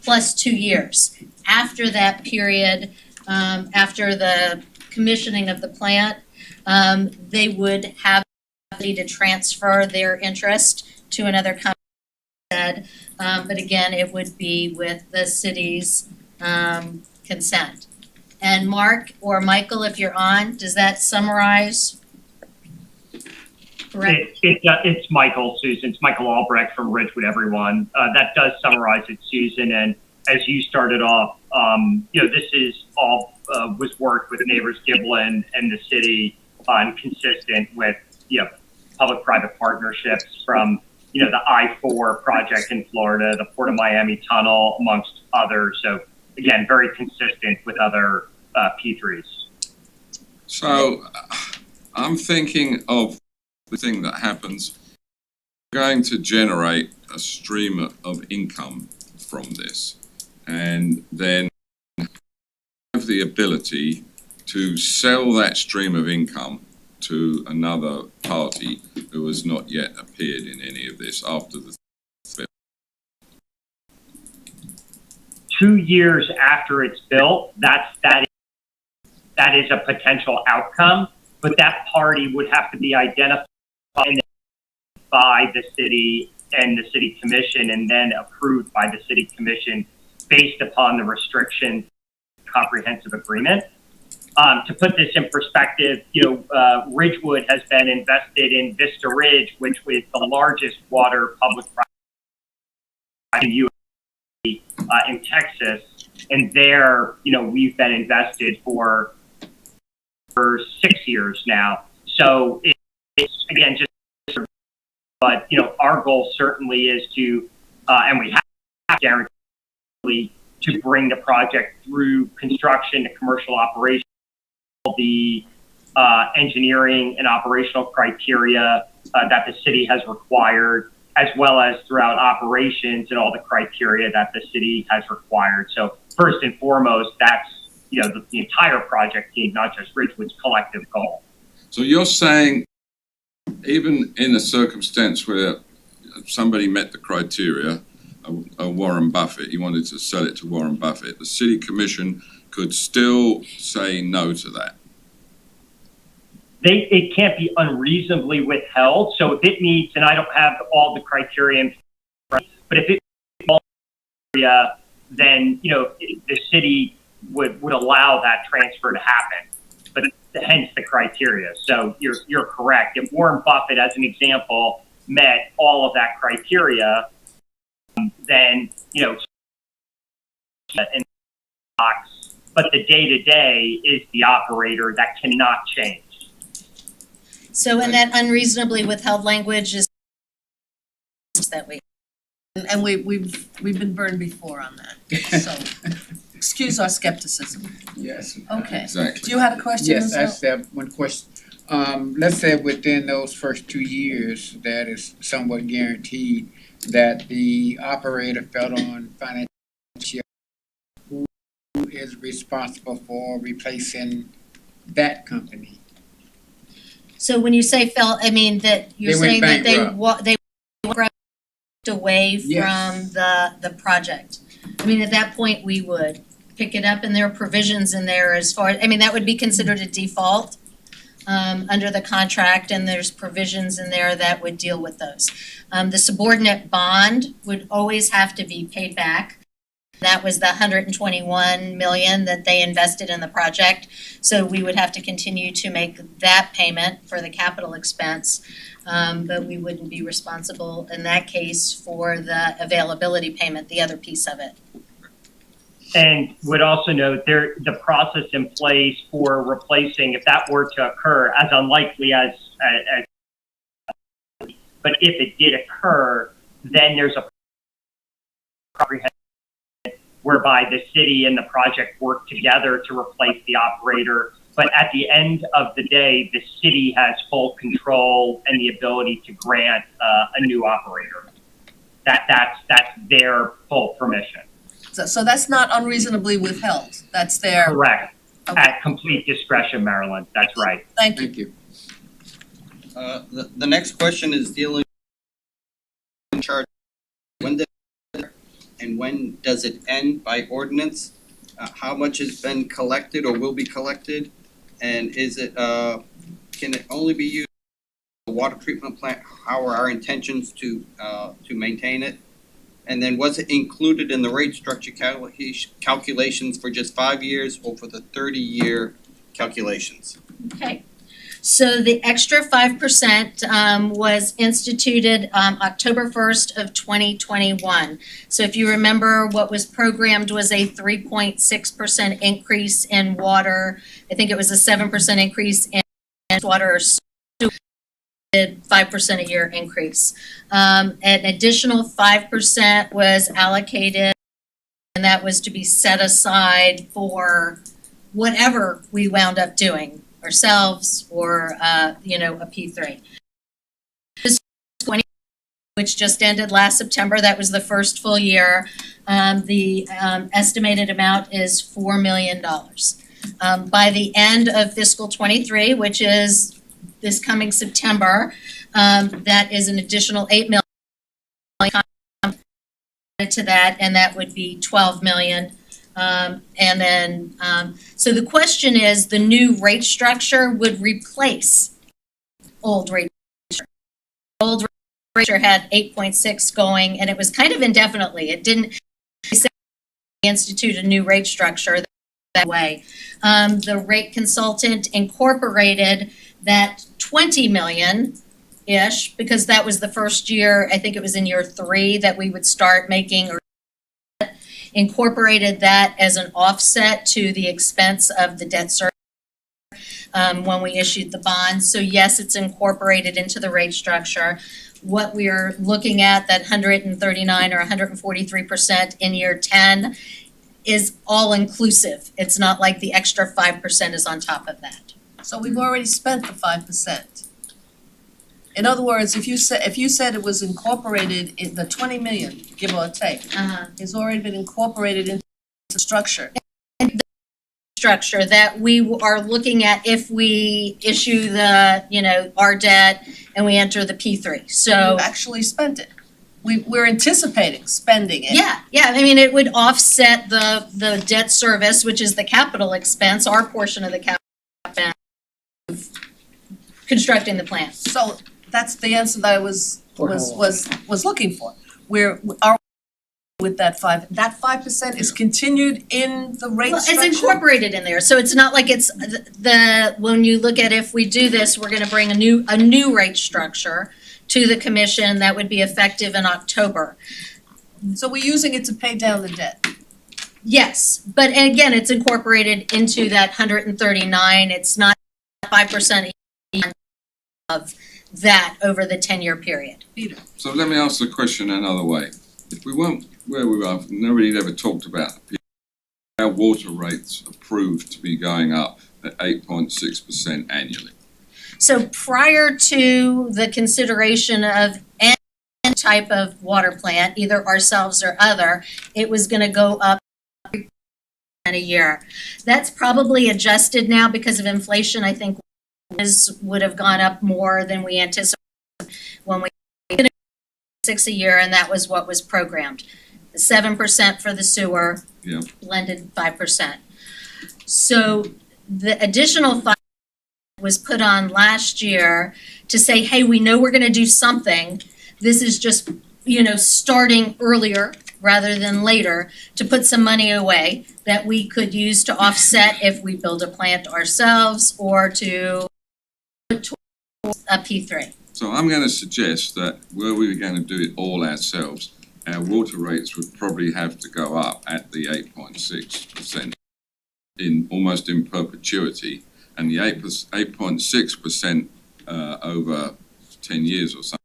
plus 2 years. After that period, after the commissioning of the plant, they would have the ability to transfer their interest to another company. But again, it would be with the city's consent. And Mark or Michael, if you're on, does that summarize? Correct. It's Michael, Susan. It's Michael Albrecht from Ridgewood, everyone. That does summarize it, Susan. And as you started off, this is all was worked with Neighbors Giblin and the city on consistent with, public-private partnerships from, the I-4 project in Florida, the Port of Miami tunnel, amongst others. So again, very consistent with other P3s. So I'm thinking of the thing that happens. We're going to generate a stream of income from this, and then have the ability to sell that stream of income to another party who has not yet appeared in any of this after the 2 years after it's built, that is a potential outcome, but that party would have to be identified by the city and the city commission, and then approved by the city commission based upon the restriction comprehensive agreement. To put this in perspective, Ridgewood has been invested in Vista Ridge, which is the largest water public-private in Texas, and there, we've been invested for 6 years now. So it's again but our goal certainly is to, and we have to guarantee to bring the project through construction to commercial operation, the engineering and operational criteria that the city has required, as well as throughout operations and all the criteria that the city has required. So first and foremost, that's the entire project team, not just Ridgewood's collective goal. So you're saying even in a circumstance where somebody met the criteria, a Warren Buffett, he wanted to sell it to Warren Buffett, the city commission could still say no to that? It can't be unreasonably withheld. So if it meets, and I don't have all the criteria, but if it meets, then the city would allow that transfer to happen. But hence the criteria. So you're correct. If Warren Buffett, as an example, met all of that criteria, then in box. But the day-to-day is the operator that cannot change. So, and that unreasonably withheld language is that we. And we've been burned before on that, so excuse our skepticism. Yes. Okay. Exactly. Do you have a question? Yes, Ms. I just have one question. Let's say within those first 2 years, that is somewhat guaranteed that the operator fell on financial, who is responsible for replacing that company? So when you say fell, I mean that you're They went saying that bankrupt. they walked away Yes. from the project. I mean, at that point, we would pick it up, and there are provisions in there as far, I mean, that would be considered a default under the contract, and there's provisions in there that would deal with those. The subordinate bond would always have to be paid back. That was the $121 million that they invested in the project. So we would have to continue to make that payment for the capital expense. But we wouldn't be responsible in that case for the availability payment, the other piece of it. And would also note the process in place for replacing, if that were to occur, as unlikely as but if it did occur, then there's a comprehensive whereby the city and the project work together to replace the operator. But at the end of the day, the city has full control and the ability to grant a new operator. That's their full permission. So that's not unreasonably withheld. That's their. Correct. Okay. At complete discretion, Maryland. That's right. Thank you. Thank you. The next question is dealing with charge. When did and when does it end by ordinance? How much has been collected or will be collected? And is it, can it only be used for the water treatment plant? How are our intentions to maintain it? And then was it included in the rate structure calculations for just 5 years or for the 30-year calculations? Okay. So the extra 5% was instituted October 1st of 2021. So if you remember, what was programmed was a 3.6% increase in water. I think it was a 7% increase in water, 5% a year increase. An additional 5% was allocated, and that was to be set aside for whatever we wound up doing ourselves or a P3. This 20, which just ended last September, that was the first full year. The estimated amount is $4 million. By the end of fiscal 23, which is this coming September, that is an additional $8 million to that, and that would be $12 million. And then, so the question is, the new rate structure would replace old rate structure. Old rate structure had 8.6 going, and it was kind of indefinitely. It didn't institute a new rate structure that way. The rate consultant incorporated that 20 million-ish, because that was the first year, I think it was in year 3, that we would start making or incorporated that as an offset to the expense of the debt service. when we issued the bond. So yes, it's incorporated into the rate structure. What we are looking at, that 139 or 143% in year 10, is all inclusive. It's not like the extra 5% is on top of that. So we've already spent the 5%. In other words, if you said it was incorporated in the 20 million, give or take, it's already been incorporated into the structure. Structure that we are looking at if we issue the, our debt and we enter the P3. So We've actually spent it. We're anticipating spending it. yeah, I mean, it would offset the debt service, which is the capital expense, our portion of the capital expense of constructing the plant. So that's the answer that I was looking for. We're with that 5% is continued in the rate structure? It's incorporated in there, so it's not like it's when you look at if we do this, we're gonna bring a new rate structure to the commission that would be effective in October. So we're using it to pay down the debt? Yes, but again, it's incorporated into that 139, it's not 5% of that over the 10-year period. Peter? So let me ask the question another way. If we weren't where we are, nobody ever talked about our water rates approved to be going up at 8.6% annually. So prior to the consideration of any type of water plant, either ourselves or other, it was gonna go up a year. That's probably adjusted now because of inflation. I think would have gone up more than we anticipated when we did 6 a year, and that was what was programmed. 7% for the sewer, Yeah. blended 5%. So the additional 5 was put on last year to say, hey, we know we're gonna do something. This is just, starting earlier rather than later to put some money away that we could use to offset if we build a plant ourselves or to put towards a P3. So I'm going to suggest that were we going to do it all ourselves, our water rates would probably have to go up at the 8.6% almost in perpetuity, and the 8.6% over 10 years or something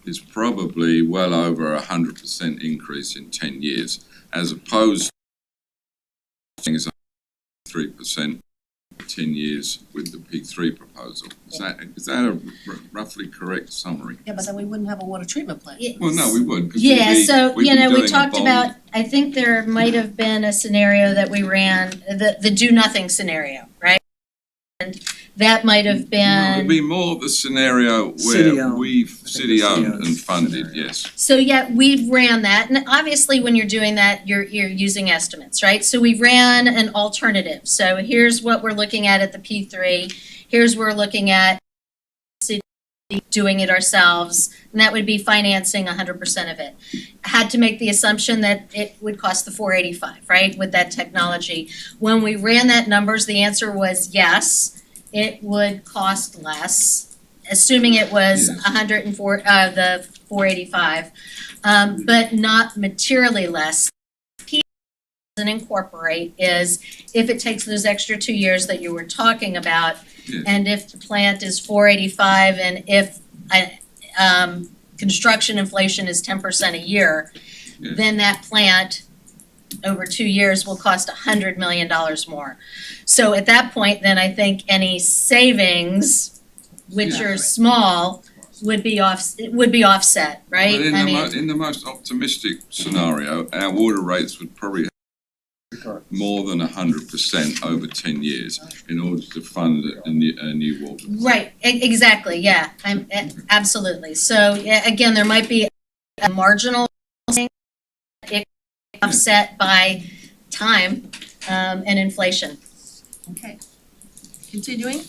is probably well over 100% increase in 10 years, as opposed to 3% 10 years with the P3 proposal. Is that a roughly correct summary? Yeah, but then we wouldn't have a water treatment plant. Well, no, we would, because we talked about, I think there might have been a scenario that we ran, the do nothing scenario, right? And that might have been. It'd be more of the scenario where city-owned and funded, yes. So yeah, we've ran that, and obviously when you're doing that, you're using estimates, right? So we ran an alternative. So here's what we're looking at the P3. Here's where we're looking at city doing it ourselves, and that would be financing 100% of it. Had to make the assumption that it would cost the $485, right, with that technology. When we ran that numbers, the answer was yes. It would cost less, assuming it was 104, the 485, but not materially less. P doesn't incorporate is if it takes those extra 2 years that you were talking about, and if the plant is 485, and if construction inflation is 10% a year, then that plant over 2 years will cost $100 million more. So at that point, then I think any savings, which are small, would be offset, right? But in the most optimistic scenario, our water rates would probably have more than 100% over 10 years in order to fund a new water. Right, exactly, yeah, absolutely. So again, there might be a marginal thing offset by time and inflation. Okay. Continuing?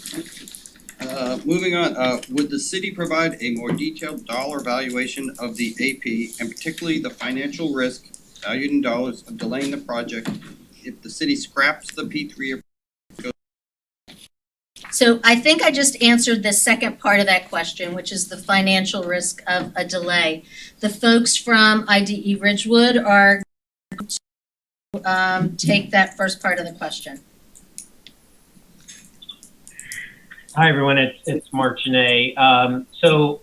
Moving on, would the city provide a more detailed dollar valuation of the AP and particularly the financial risk valued in dollars of delaying the project if the city scraps the P3 or So I think I just answered the second part of that question, which is the financial risk of a delay. The folks from IDE Ridgewood are take that first part of the question. Hi, everyone. It's Mark Janae. So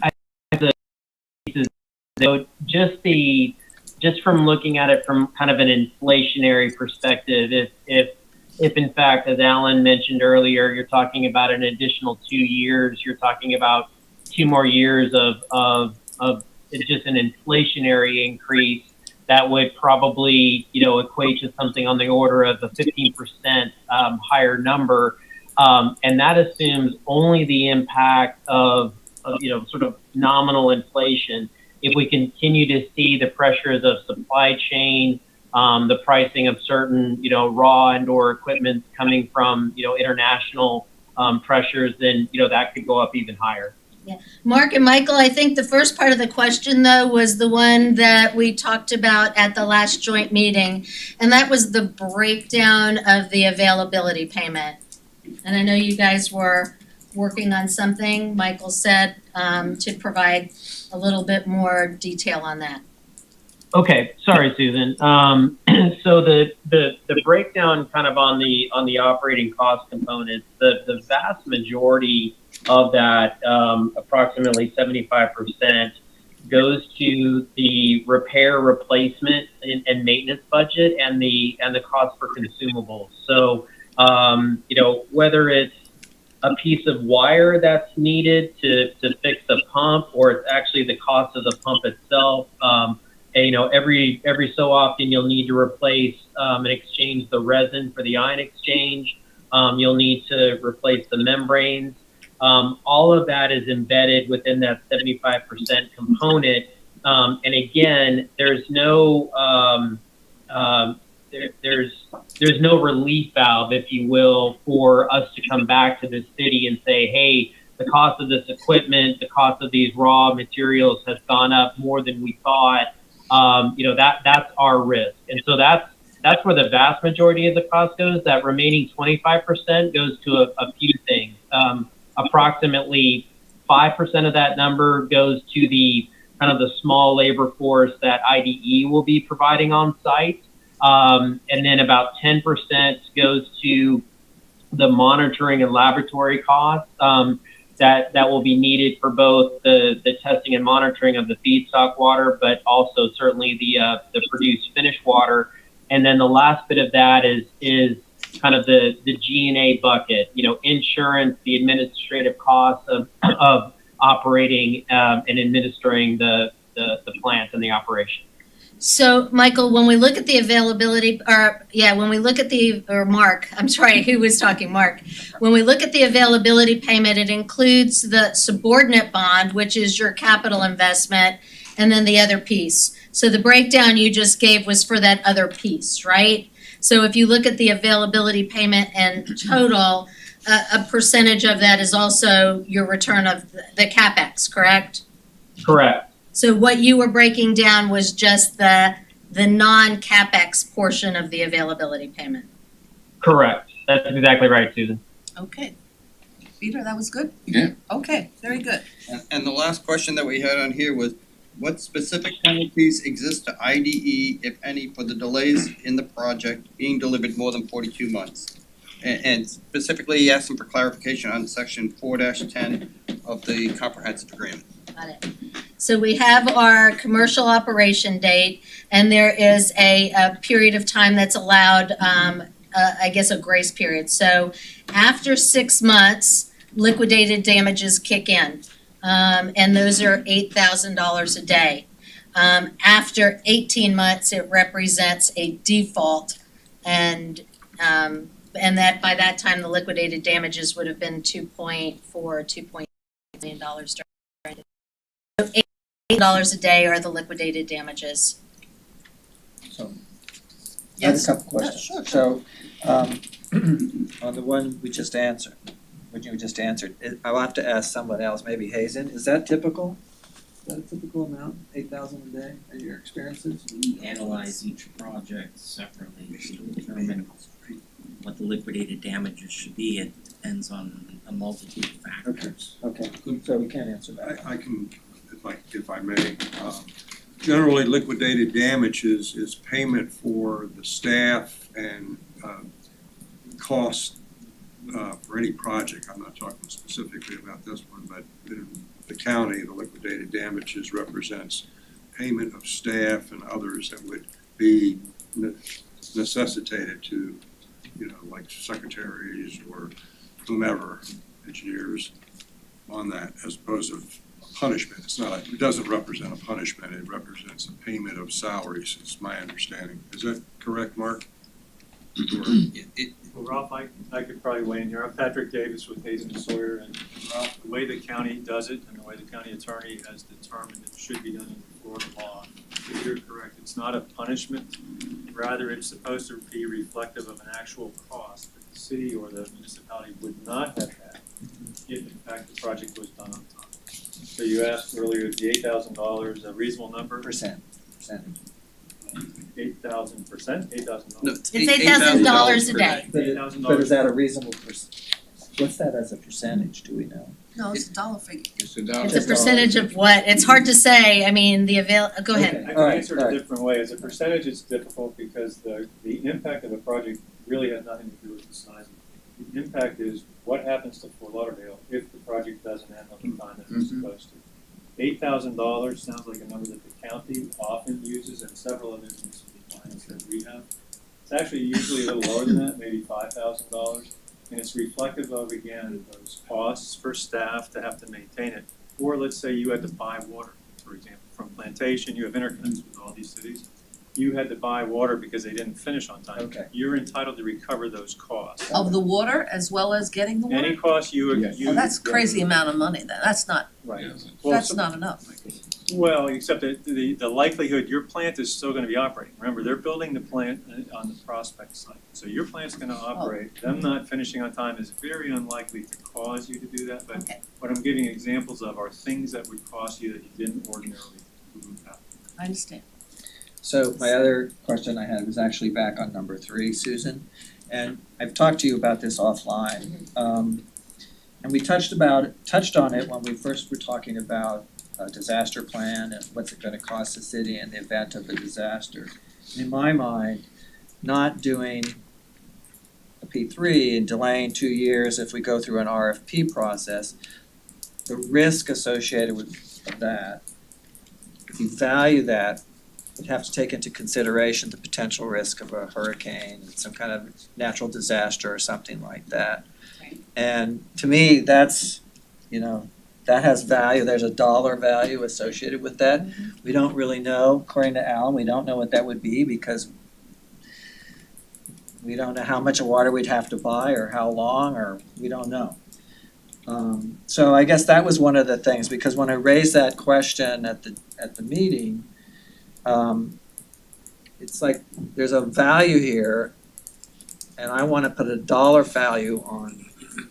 I just from looking at it from kind of an inflationary perspective, if in fact, as Alan mentioned earlier, you're talking about an additional 2 years, you're talking about 2 more years of just an inflationary increase that would probably, equate to something on the order of a 15% higher number. And that assumes only the impact of sort of nominal inflation. If we continue to see the pressures of supply chain, the pricing of certain, raw and or equipment coming from, international pressures, then, that could go up even higher. Yeah. Mark and Michael, I think the first part of the question, though, was the one that we talked about at the last joint meeting, and that was the breakdown of the availability payment. And I know you guys were working on something, Michael said, to provide a little bit more detail on that. Okay, sorry, Susan. So the breakdown kind of on the operating cost components, the vast majority of that, approximately 75%, goes to the repair, replacement, and maintenance budget, and the cost for consumables. So whether it's a piece of wire that's needed to fix the pump, or it's actually the cost of the pump itself. Every so often you'll need to replace and exchange the resin for the ion exchange. You'll need to replace the membranes. All of that is embedded within that 75% component. And again, there's no there's no relief valve, if you will, for us to come back to the city and say, hey, the cost of this equipment, the cost of these raw materials has gone up more than we thought. That's our risk. And so that's where the vast majority of the cost goes. That remaining 25% goes to a few things. Approximately 5% of that number goes to the kind of the small labor force that IDE will be providing on site. And then about 10% goes to the monitoring and laboratory costs that will be needed for both the testing and monitoring of the feedstock water, but also certainly the produced finished water. And then the last bit of that is kind of the G&A bucket, insurance, the administrative costs of operating and administering the plant and the operation. So, Michael, when we look at the availability, Mark, I'm sorry, who was talking? Mark. When we look at the availability payment, it includes the subordinate bond, which is your capital investment, and then the other piece. So the breakdown you just gave was for that other piece, right? So if you look at the availability payment and total, a percentage of that is also your return of the CapEx, correct? Correct. So what you were breaking down was just the non-CapEx portion of the availability payment. Correct. That's exactly right, Susan. Okay. Peter, that was good? Yeah. Okay, very good. And the last question that we had on here was, what specific penalties exist to IDE, if any, for the delays in the project being delivered more than 42 months? And specifically asking for clarification on section 4-10 of the comprehensive agreement. Got it. So we have our commercial operation date, and there is a period of time that's allowed, I guess a grace period. So after 6 months, liquidated damages kick in, and those are $8,000 a day. After 18 months, it represents a default, and that by that time, the liquidated damages would have been $2.8 million. So $8 a day are the liquidated damages. So, I have a Yes. couple questions. Sure. So, on the one what you just answered, I'll have to ask someone else, maybe Hazen, is that typical? Is that a typical amount, 8,000 a day, in your experiences? We analyze each project separately to determine what the liquidated damages should be. It depends on a multitude of factors. Okay, so we can't answer that. I can, if I may, generally liquidated damages is payment for the staff and costs for any project, I'm not talking specifically about this one, but in the county, the liquidated damages represents payment of staff and others that would be necessitated to, like secretaries or whomever, engineers, on that, as opposed to punishment. It doesn't represent a punishment, it represents a payment of salaries, is my understanding. Is that correct, Mark? Well, Ralph, I could probably weigh in here. I'm Patrick Davis with Hazen and Sawyer, and Ralph, the way the county does it and the way the county attorney has determined it should be done in Florida law, you're correct, it's not a punishment. Rather, it's supposed to be reflective of an actual cost that the city or the municipality would not have had if in fact the project was done on time. So you asked earlier, the $8,000 a reasonable number? Percentage. 8,000%, $8,000? No, It's $8,000 a day. $8,000. But is that a reasonable what's that as a percentage, do we know? No, it's a dollar figure. It's a dollar. It's a percentage of what? It's hard to say. I mean, go ahead. Okay. I can All right, answer it all a right. different way. As a percentage, it's difficult because the impact of a project really has nothing to do with the size of it. The impact is what happens to Fort Lauderdale if the project doesn't end on the time that it's supposed to. $8,000 sounds like a number that the county often uses and several other municipal clients that we have. It's actually usually a little lower than that, maybe $5,000. And it's reflective of, again, those costs for staff to have to maintain it. Or let's say you had to buy water, for example, from Plantation, you have interconnects with all these cities. You had to buy water because they didn't finish on time. Okay. You're entitled to recover those costs. Of the water as well as getting the water? Any cost you. Oh, that's crazy amount of money then. That's not, Right. that's not enough. Well, except that the likelihood your plant is still gonna be operating. Remember, they're building the plant on the prospect site. So your plant's gonna operate. Them not finishing on time is very unlikely to cause you to do that. But Okay. what I'm giving examples of are things that would cost you that you didn't ordinarily have. I understand. So my other question I had was actually back on number 3, Susan, and I've talked to you about this offline. And we touched on it when we first were talking about a disaster plan and what's it gonna cost the city in the event of a disaster. In my mind, not doing a P3 and delaying 2 years if we go through an RFP process, the risk associated with that, if you value that, you'd have to take into consideration the potential risk of a hurricane, some kind of natural disaster or something like that. Right. And to me, that's, that has value, there's a dollar value associated with that. We don't really know, according to Alan, we don't know what that would be because we don't know how much water we'd have to buy or how long, or we don't know. So I guess that was one of the things, because when I raised that question at the meeting, it's like there's a value here, and I want to put a dollar value on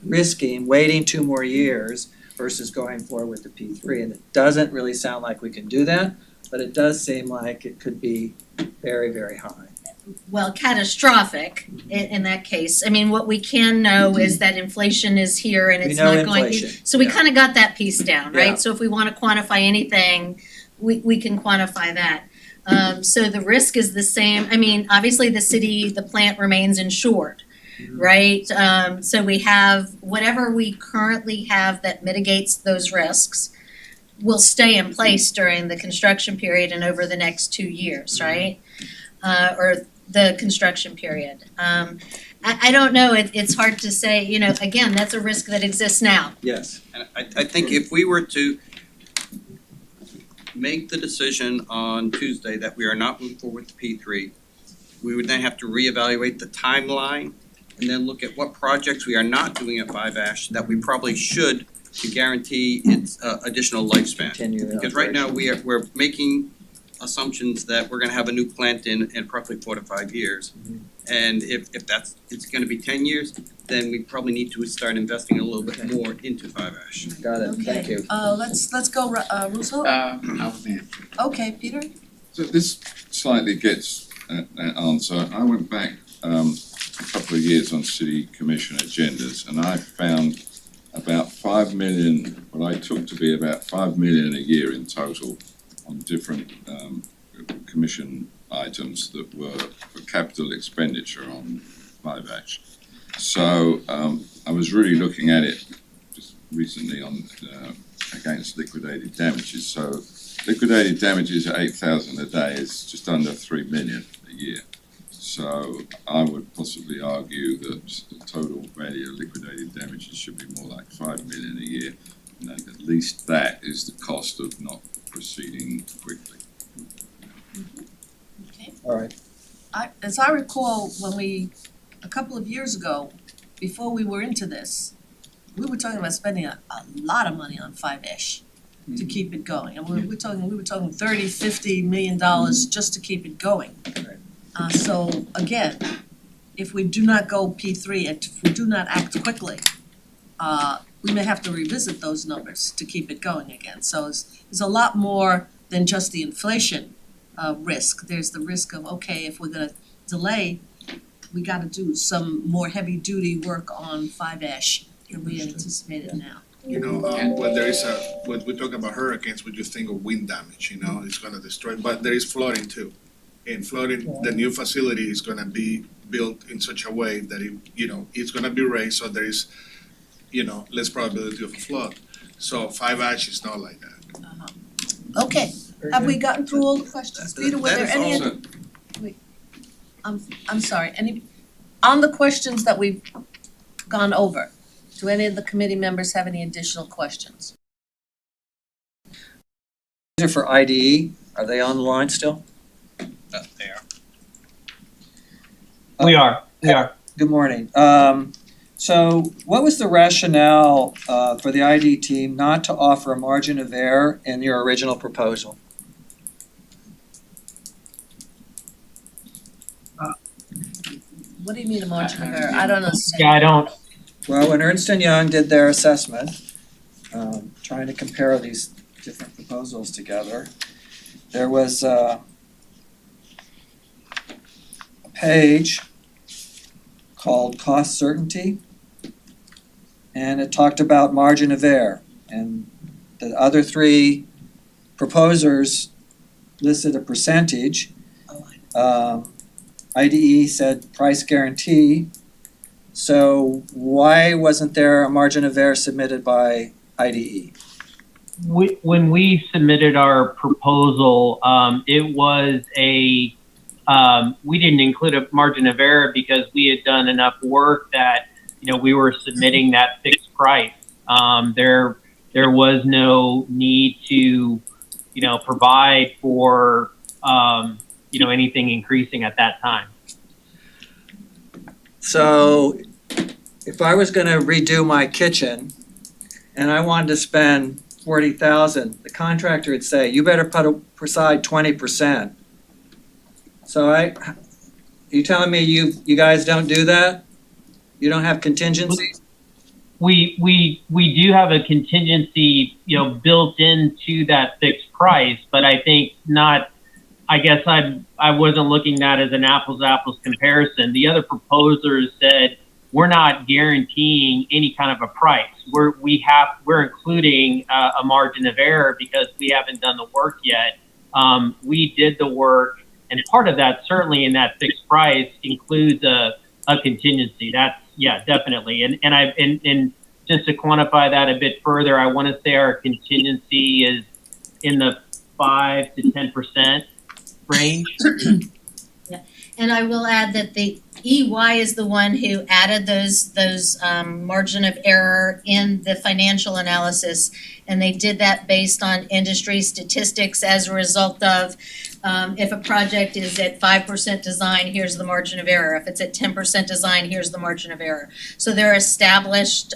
waiting 2 more years versus going forward with the P3. And it doesn't really sound like we can do that, but it does seem like it could be very, very high. Well, catastrophic in that case. I mean, what we can know is that inflation is here and We it's know not going to. inflation, So we yeah. kind of got that piece down, right? Yeah. So if we want to quantify anything, we can quantify that. So the risk is the same. I mean, obviously the plant remains insured, right? So we have whatever we currently have that mitigates those risks will stay in place during the construction period and over the next 2 years, right? Or the construction period. I don't know, it's hard to say, again, that's a risk that exists now. Yes. And I think if we were to make the decision on Tuesday that we are not moving forward with P3, we would then have to reevaluate the timeline and then look at what projects we are not doing at 5 Ash that we probably should to guarantee its additional lifespan. Because right now we're making assumptions that we're gonna have a new plant in roughly 4 to 5 years. And if it's gonna be 10 years, then we probably need to start investing a little bit more into 5 Ash. Got it, thank you. Let's go, Russo. I was in. Okay, Peter? So this slightly gets at that answer. I went back a couple of years on city commission agendas, and I found about 5 million, what I took to be about 5 million a year in total on different commission items that were for capital expenditure on 5 Ash. So I was really looking at it just recently on against liquidated damages. So liquidated damages at 8,000 a day is just under 3 million a year. So I would possibly argue that the total value of liquidated damages should be more like 5 million a year. And at least that is the cost of not proceeding quickly. Okay. All right. As I recall, a couple of years ago, before we were into this, we were talking about spending a lot of money on 5-ish to keep it going. And we were talking $30, $50 million just to keep it going. So again, if we do not go P3 and if we do not act quickly, we may have to revisit those numbers to keep it going again. So it's a lot more than just the inflation risk. There's the risk of, okay, if we're gonna delay, we gotta do some more heavy duty work on 5-ish than we anticipated now. You know, when when we talk about hurricanes, we just think of wind damage, you know, it's gonna destroy, but there is flooding too. In flooding, the new facility is gonna be built in such a way that it's gonna be raised, so there is, less probability of a flood. So 5-ash is not like that. Okay, have we gotten through all the questions? Peter, were That there is any? also- I'm sorry, on the questions that we've gone over, do any of the committee members have any additional questions? These are for IDE. Are they on the line still? There. We are. Good morning. So what was the rationale for the ID team not to offer a margin of error in your original proposal? What do you mean a margin of error? I don't understand. Yeah, I don't. Well, when Ernst & Young did their assessment, trying to compare these different proposals together, there was a page called cost certainty, and it talked about margin of error. And the other three proposers listed a percentage. IDE said price guarantee. So why wasn't there a margin of error submitted by IDE? When we submitted our proposal, it was we didn't include a margin of error because we had done enough work that, we were submitting that fixed price. There was no need to, provide for, anything increasing at that time. So if I was gonna redo my kitchen and I wanted to spend 40,000, the contractor would say, you better put aside 20%. So are you telling me you guys don't do that? You don't have contingencies? We do have a contingency, built into that fixed price, but I think not. I guess I wasn't looking at it as an apples to apples comparison. The other proposers said we're not guaranteeing any kind of a price. We're including a margin of error because we haven't done the work yet. We did the work, and part of that, certainly in that fixed price, includes a contingency. That's, yeah, definitely. And just to quantify that a bit further, I want to say our contingency is in the 5 to 10% range. Yeah, and I will add that the EY is the one who added those margin of error in the financial analysis, and they did that based on industry statistics as a result of if a project is at 5% design, here's the margin of error. If it's at 10% design, here's the margin of error. So they're established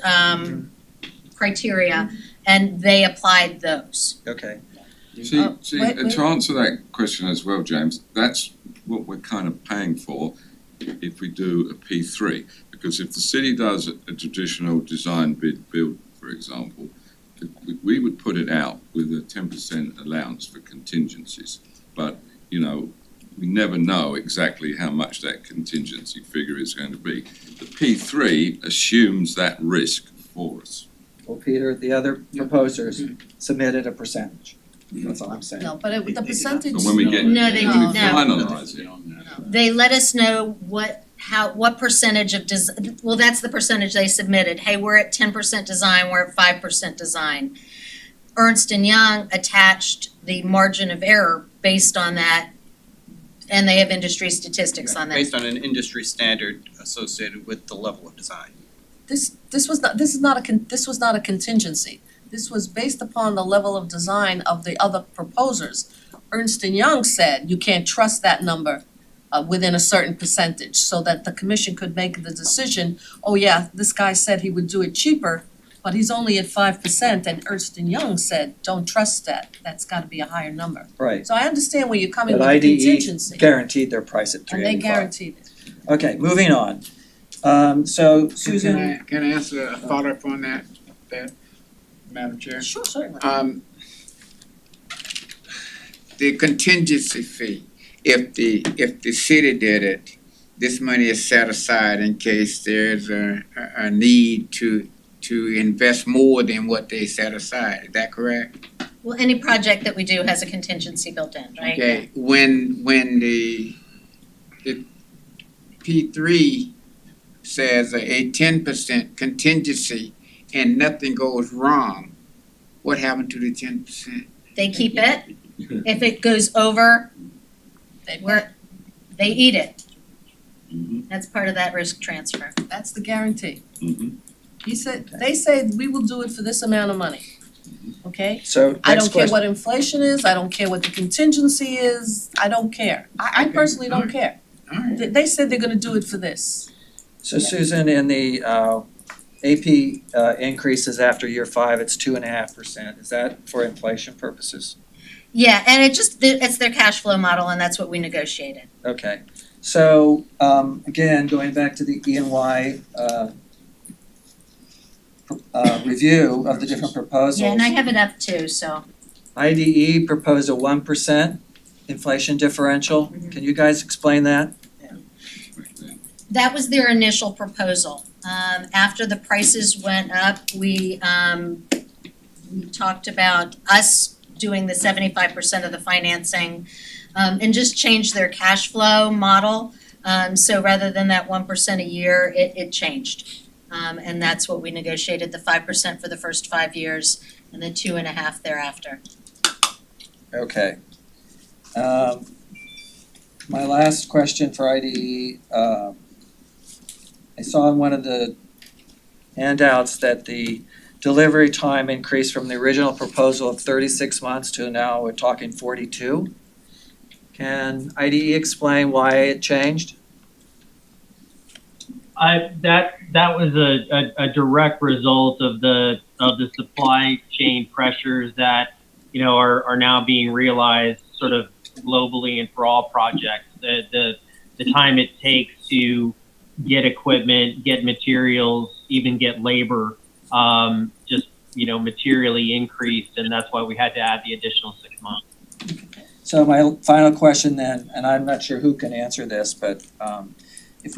criteria, and they applied those. Okay. See, to answer that question as well, James, that's what we're kind of paying for if we do a P3. Because if the city does a traditional design bid build, for example, we would put it out with a 10% allowance for contingencies. But, we never know exactly how much that contingency figure is going to be. The P3 assumes that risk for us. Well, Peter, the other proposers submitted a percentage. That's all I'm saying. No, but the percentage. But when we get, No, they when we didn't. No. finalize it, They let us know what percentage of well, that's the percentage they submitted. Hey, we're at 10% design, we're at 5% design. Ernst & Young attached the margin of error based on that, and they have industry statistics on that. Based on an industry standard associated with the level of design. This was not a contingency. This was based upon the level of design of the other proposers. Ernst & Young said you can't trust that number within a certain percentage, so that the commission could make the decision, oh yeah, this guy said he would do it cheaper, but he's only at 5%, and Ernst & Young said, don't trust that, that's gotta be a higher number. Right. So I understand where you're coming But with the IDE contingency, guaranteed their price at and they $385. guaranteed it. Okay, moving on. So Susan, Can I answer a follow-up on that, Madam Chair? Sure, certainly. The contingency fee, if the city did it, this money is set aside in case there's a need to invest more than what they set aside, is that correct? Well, any project that we do has a contingency built in, right? Okay, when the P3 says a 10% contingency and nothing goes wrong, what happened to the 10%? They keep it. If it goes over, they eat it. That's part of that risk transfer. That's the guarantee. Mhm. He said, they say we will do it for this amount of money, okay? so I next don't care question. what inflation is, I don't care what the contingency is, I don't care. I personally don't care. They said they're gonna do it for this. So Susan, in the AP increases after year 5, it's 2.5%. Is that for inflation purposes? Yeah, and it's their cash flow model, and that's what we negotiated. Okay. So again, going back to the E&Y review of the different proposals. Yeah, and I have it up too, so. IDE proposed a 1% inflation differential. Can you guys explain that? That was their initial proposal. After the prices went up, we talked about us doing the 75% of the financing, and just changed their cash flow model. So rather than that 1% a year, it changed. And that's what we negotiated, the 5% for the first 5 years and the 2.5% thereafter. Okay. My last question for IDE, I saw in one of the handouts that the delivery time increased from the original proposal of 36 months to now we're talking 42. Can IDE explain why it changed? That was a direct result of the supply chain pressures that are now being realized sort of globally and for all projects. The time it takes to get equipment, get materials, even get labor, just materially increased, and that's why we had to add the additional 6 months. So my final question then, and I'm not sure who can answer this, but if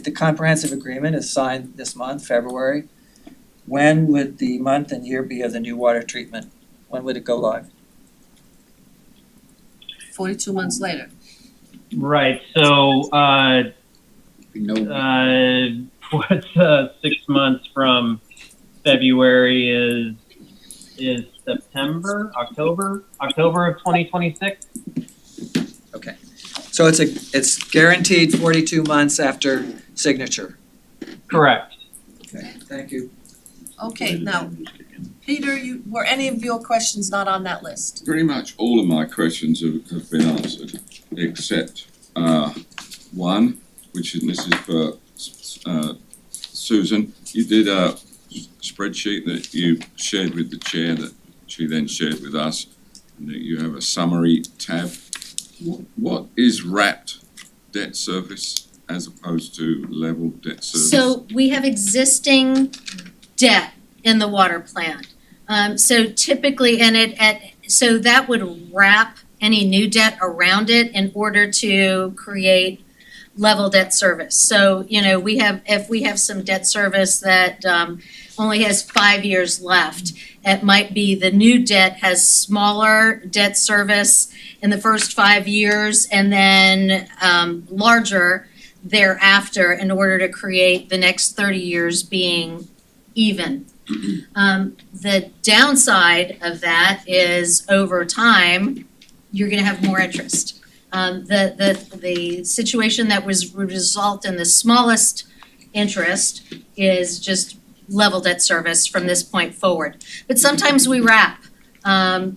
the comprehensive agreement is signed this month, February, when would the month and year be of the new water treatment? When would it go live? 42 months later. Right. So what's 6 months from February is September, October of 2026. Okay. So it's guaranteed 42 months after signature. Correct. Okay, thank you. Okay, now, Peter, were any of your questions not on that list? Pretty much all of my questions have been answered, except one, which is, this is for Susan. You did a spreadsheet that you shared with the chair that she then shared with us, and that you have a summary tab. What is wrapped debt service as opposed to level debt service? So we have existing debt in the water plant. So typically, so that would wrap any new debt around it in order to create level debt service. So, if we have some debt service that only has 5 years left, it might be the new debt has smaller debt service in the first 5 years and then larger thereafter in order to create the next 30 years being even. The downside of that is over time, you're gonna have more interest. The situation that would result in the smallest interest is just level debt service from this point forward. But sometimes we wrap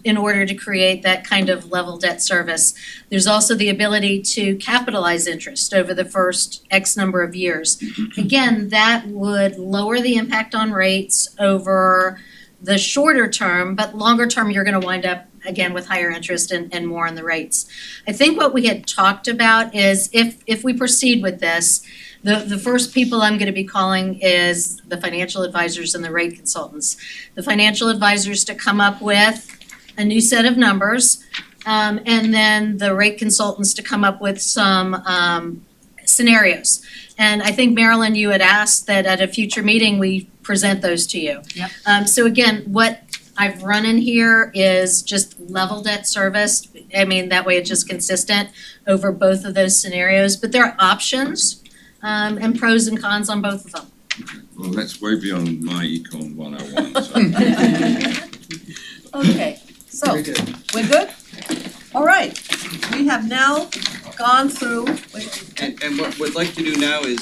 in order to create that kind of level debt service. There's also the ability to capitalize interest over the first X number of years. Again, that would lower the impact on rates over the shorter term, but longer term, you're gonna wind up again with higher interest and more on the rates. I think what we had talked about is if we proceed with this, the first people I'm gonna be calling is the financial advisors and the rate consultants. The financial advisors to come up with a new set of numbers, and then the rate consultants to come up with some scenarios. And I think, Marilyn, you had asked that at a future meeting, we present those to you. Yep. So again, what I've run in here is just level debt service. I mean, that way it's just consistent over both of those scenarios, but there are options and pros and cons on both of them. Well, that's way beyond my Econ 101, so. Okay, so, Very good. we're good? All right, we have now gone through, And what we'd like to do now is,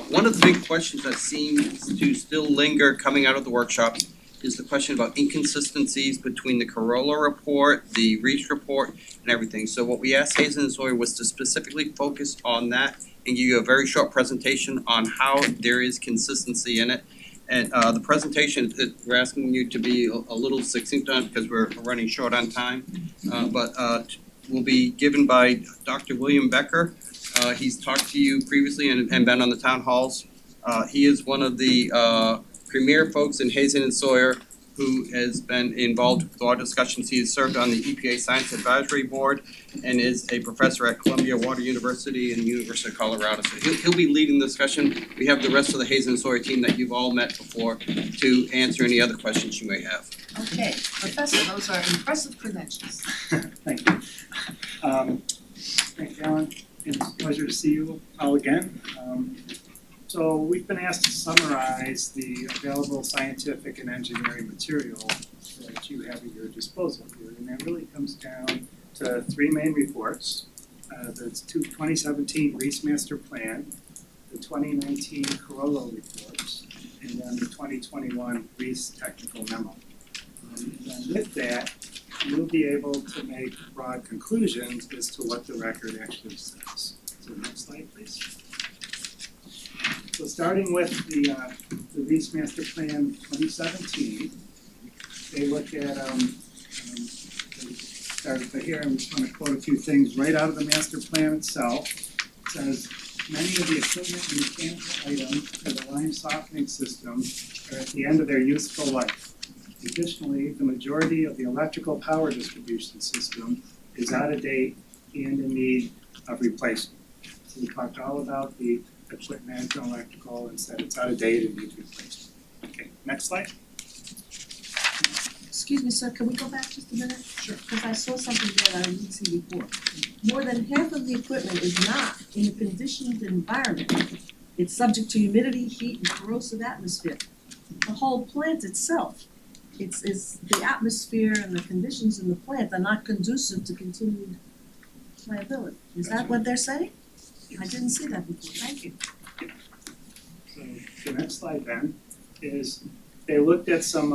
one of the big questions that seems to still linger coming out of the workshop is the question about inconsistencies between the Corolla report, the Reach report, and everything. So what we asked Hazen and Sawyer was to specifically focus on that and give you a very short presentation on how there is consistency in it. And the presentation, we're asking you to be a little succinct on because we're running short on time. But will be given by Dr. William Becker. He's talked to you previously and been on the town halls. He is one of the premier folks in Hazen and Sawyer who has been involved with our discussions. He has served on the EPA Science Advisory Board and is a professor at Columbia Water University and the University of Colorado. So he'll be leading the discussion. We have the rest of the Hazen and Sawyer team that you've all met before to answer any other questions you may have. okay, Professor, those are impressive credentials. Thank you. Thank you, Alan. It's a pleasure to see you all again. So we've been asked to summarize the available scientific and engineering material that you have at your disposal here. And that really comes down to three main reports. The 2017 Reese Master Plan, the 2019 Corolla reports, and then the 2021 Reese Technical Memo. And then with that, you'll be able to make broad conclusions as to what the record actually says. So next slide, please. So starting with the Reese Master Plan 2017, they look at, started here, I'm just gonna quote a few things right out of the master plan itself. It says, many of the equipment and mechanical items for the lime softening system are at the end of their useful life. Additionally, the majority of the electrical power distribution system is out of date and in need of replacement. So we talked all about the equipment and electrical and said it's out of date and needs replacement. Okay, next slide. Excuse me, sir, can we go back just a minute? Sure. Because I saw something that I didn't see before. More than half of the equipment is not in a conditioned environment. It's subject to humidity, heat, and corrosive atmosphere. The whole plant itself, it's the atmosphere and the conditions in the plant are not conducive to continued viability. Is that what they're saying? I didn't see that before, thank you. So the next slide then is they looked at some,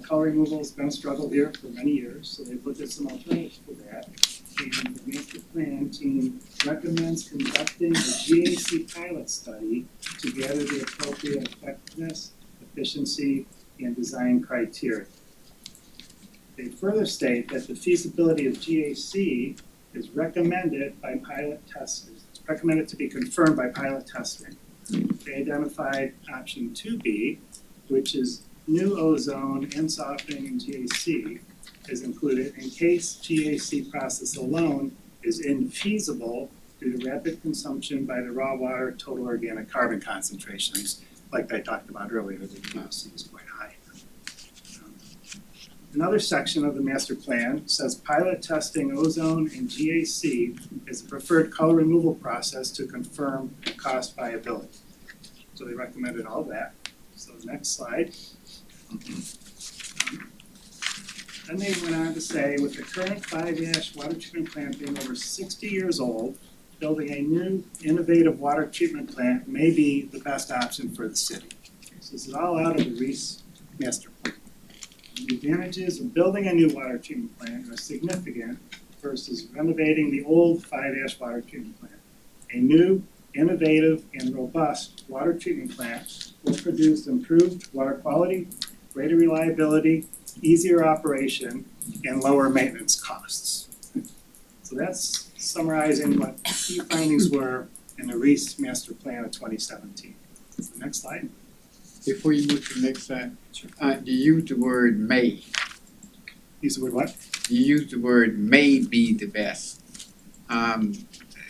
color removal has been a struggle here for many years, so they've looked at some alternatives for that. And the master plan team recommends conducting a GAC pilot study to gather the appropriate effectiveness, efficiency, and design criteria. They further state that the feasibility of GAC is recommended by pilot testers. Recommended to be confirmed by pilot testing. They identified option 2B, which is new ozone and softening in GAC is included in case GAC process alone is infeasible due to rapid consumption by the raw water total organic carbon concentrations, like I talked about earlier, the GAC is quite high. Another section of the master plan says pilot testing ozone and GAC is the preferred color removal process to confirm cost viability. So they recommended all that. So next slide. Then they went on to say, with the current fly ash water treatment plant being over 60 years old, building a new innovative water treatment plant may be the best option for the city. So this is all out of the Reese master plan. The advantages of building a new water treatment plant are significant versus renovating the old fly ash water treatment plant. A new, innovative, and robust water treatment plant will produce improved water quality, greater reliability, easier operation, and lower maintenance costs. So that's summarizing what key findings were in the Reese Master Plan of 2017. Next slide. Before you move to the next slide, you use the word may. Use the word what? You use the word may be the best.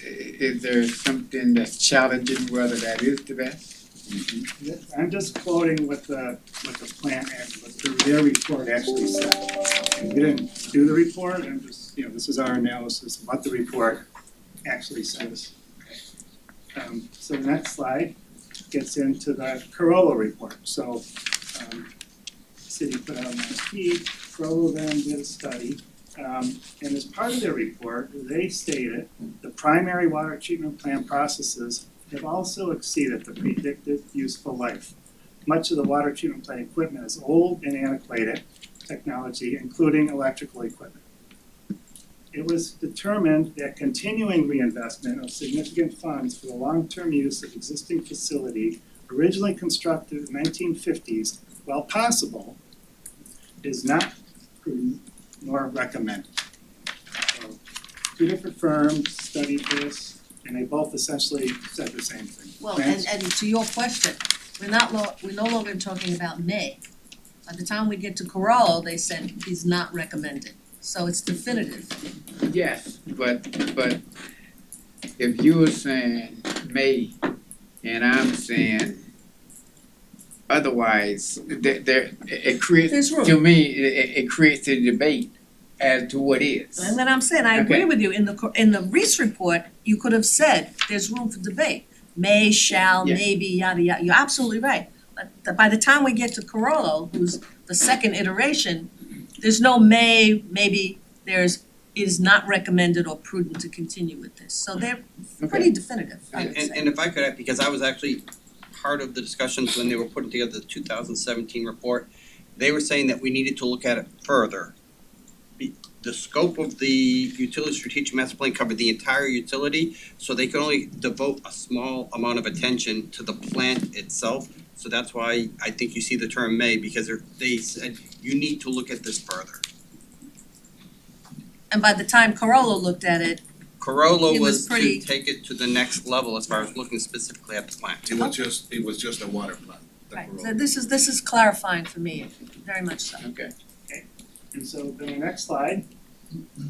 Is there something that's challenging whether that is the best? I'm just quoting what the plant, what their report actually said. And we didn't do the report, I'm just, this is our analysis of what the report actually says. So the next slide gets into the Corolla report. So, the city put out an RFP, Corolla then did a study, and as part of their report, they stated the primary water treatment plant processes have also exceeded the predicted useful life. Much of the water treatment plant equipment is old and antiquated technology, including electrical equipment. It was determined that continuing reinvestment of significant funds for the long-term use of existing facility originally constructed in the 1950s, while possible, is not prudent nor recommended. So, two different firms studied this, and they both essentially said the same thing. Well, and to your question, we're no longer talking about may. By the time we get to Corolla, they said he's not recommended, so it's definitive. Yes, but if you were saying may and I'm saying otherwise, it creates, There's room. to me, it creates a debate as to what is. And then I'm saying, I agree Okay. with you, in the Reese report, you could have said, there's room for debate. May, shall, Yeah. maybe, yada, yada, you're absolutely right. But by the time we get to Corolla, who's the second iteration, there's no may, maybe, there's, is not recommended or prudent to continue with this. So they're pretty definitive, I would say. And if I could add, because I was actually part of the discussions when they were putting together the 2017 report, they were saying that we needed to look at it further. The scope of the utility strategic master plan covered the entire utility, so they could only devote a small amount of attention to the plant itself. So that's why I think you see the term may, because they said you need to look at this further. And by the time Corolla looked at it, Corolla It was was pretty- to take it to the next level as far as looking specifically at the plant. It was just a water plant. right, so this is clarifying for me, very much so. Okay. And so then the next slide.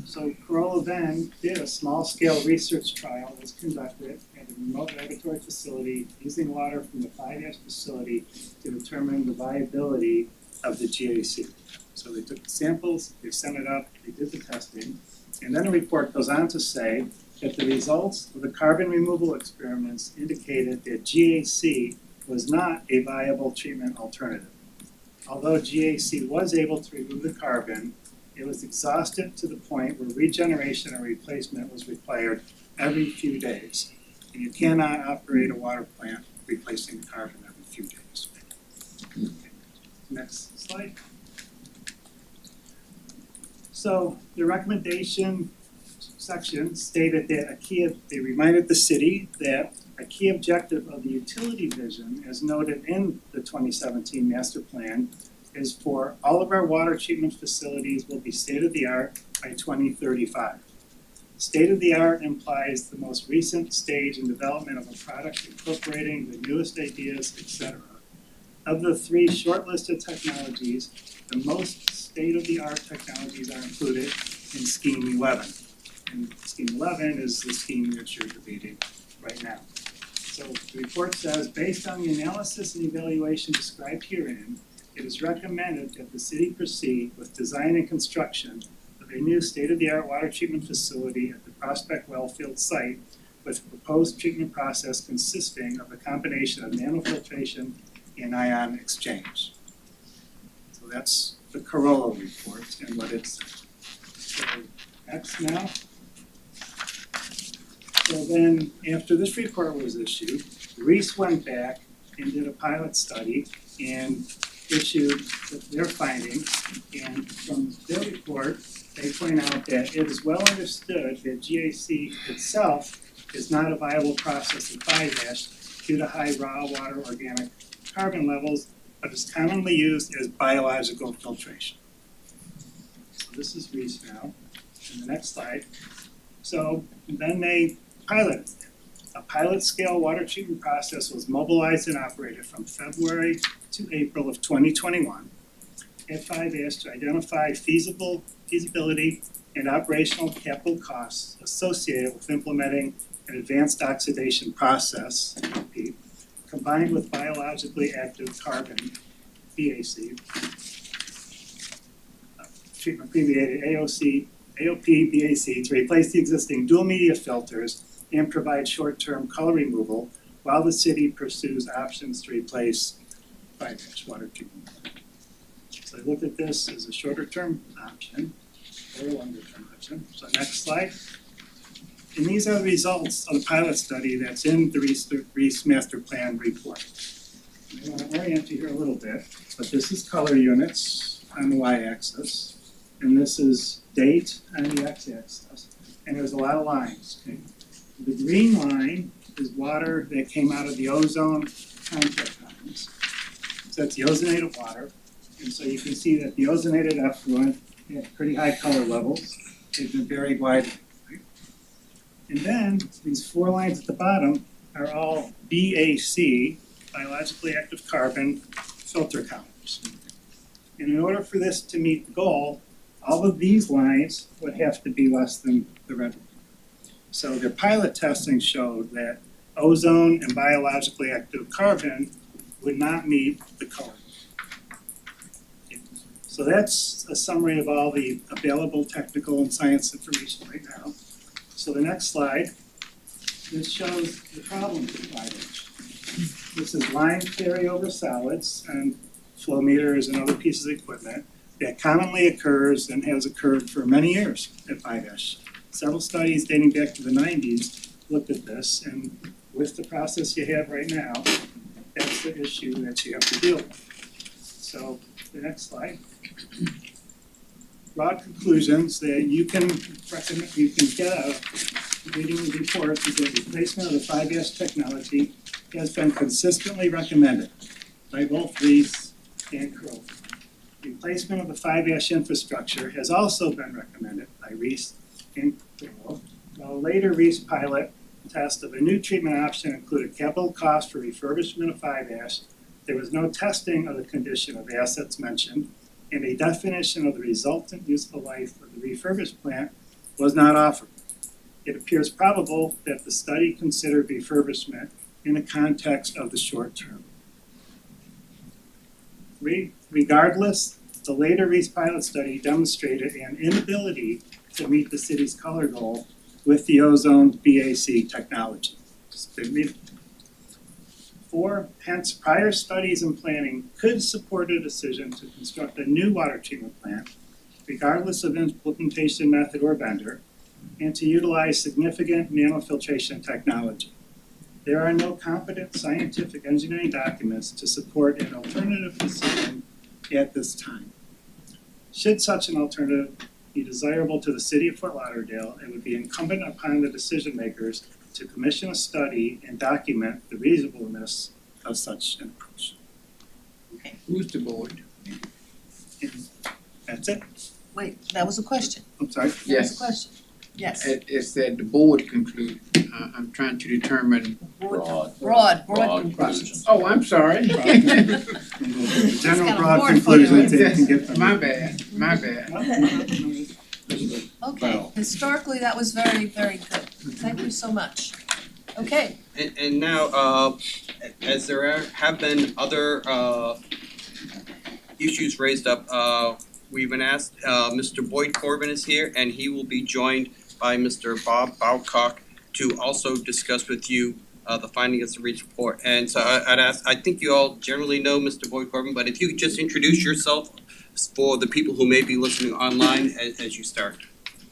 So Corolla then did a small-scale research trial that was conducted at a remote laboratory facility using water from the fly ash facility to determine the viability of the GAC. So they took the samples, they sent it up, they did the testing, and then the report goes on to say that the results of the carbon removal experiments indicated that GAC was not a viable treatment alternative. Although GAC was able to remove the carbon, it was exhausted to the point where regeneration or replacement was required every few days. And you cannot operate a water plant replacing the carbon every few days. Okay. Next slide. So the recommendation section stated that they reminded the city that a key objective of the utility vision, as noted in the 2017 master plan, is for all of our water treatment facilities will be state-of-the-art by 2035. State-of-the-art implies the most recent stage in development of a product incorporating the newest ideas, etc. Of the three shortlisted technologies, the most state-of-the-art technologies are included in Scheme 11. And Scheme 11 is the scheme that you're debating right now. So the report says, based on the analysis and evaluation described herein, it is recommended that the city proceed with design and construction of a new state-of-the-art water treatment facility at the Prospect Wellfield site with a proposed treatment process consisting of a combination of nanofiltration and ion exchange. So that's the Corolla report and what it said. So next now. So then, after this report was issued, Reese went back and did a pilot study and issued their findings. And from their report, they point out that it is well understood that GAC itself is not a viable process of fly ash due to high raw water organic carbon levels, but is commonly used as biological filtration. So this is Reese now. In the next slide. So then they piloted it. A pilot scale water treatment process was mobilized and operated from February to April of 2021 at 5S to identify feasibility and operational capital costs associated with implementing an advanced oxidation process, AOP, combined with biologically active carbon, BAC, treatment abbreviated AOP BAC to replace the existing dual media filters and provide short-term color removal while the city pursues options to replace 5-ash water treatment. So I look at this as a shorter-term option or a longer-term option. So next slide. And these are the results of the pilot study that's in the Reese Master Plan report. I want to orient you here a little bit, but this is color units on the y-axis, and this is date on the x-axis, and there's a lot of lines. Okay? The green line is water that came out of the ozone contact lines. So that's the ozonated water, and so you can see that the ozonated effluent had pretty high color levels. They've been buried widely. Right? And then these four lines at the bottom are all BAC, biologically active carbon, filter counters. And in order for this to meet the goal, all of these lines would have to be less than the red one. So their pilot testing showed that ozone and biologically active carbon would not meet the color. So that's a summary of all the available technical and science information right now. So the next slide, this shows the problem with 5-inch. This is line carryover solids and flow meters and other pieces of equipment that commonly occurs and has occurred for many years at 5-ash. Several studies dating back to the 90s looked at this, and with the process you have right now, that's the issue that you have to deal with. So the next slide. Broad conclusions that you can recommend, you can get out of reading the report is that replacement of the 5-ash technology has been consistently recommended by both Reese and Crow. Replacement of the 5-ash infrastructure has also been recommended by Reese and Crow. While a later Reese pilot test of a new treatment option included capital cost for refurbishment of 5-ash, there was no testing of the condition of assets mentioned, and a definition of the resultant useful life of the refurbished plant was not offered. It appears probable that the study considered refurbishment in the context of the short term. Regardless, the later Reese pilot study demonstrated an inability to meet the city's color goal with the ozone BAC technology. Hence, prior studies and planning could support a decision to construct a new water treatment plant, regardless of implementation method or vendor, and to utilize significant nanofiltration technology. There are no competent scientific engineering documents to support an alternative decision at this time. Should such an alternative be desirable to the city of Fort Lauderdale, it would be incumbent upon the decision makers to commission a study and document the reasonableness of such an approach. Who's the board? And that's it. Wait, that was a question. I'm sorry. That was Yes. a question. Yes. It said the board concluded. I'm trying to determine. Broad conclusions. conclusions. Oh, I'm sorry. General got a broad board for you. conclusions that you can get from. My bad, my bad. Okay, Well. historically, that was very, very good. Thank you so much. Okay, And now, as there have been other issues raised up. We've been asked, Mr. Boyd Corbin is here, and he will be joined by Mr. Bob Bowcock to also discuss with you the findings of the REACH report. And so I'd ask, I think you all generally know Mr. Boyd Corbin, but if you could just introduce yourself for the people who may be listening online as you start.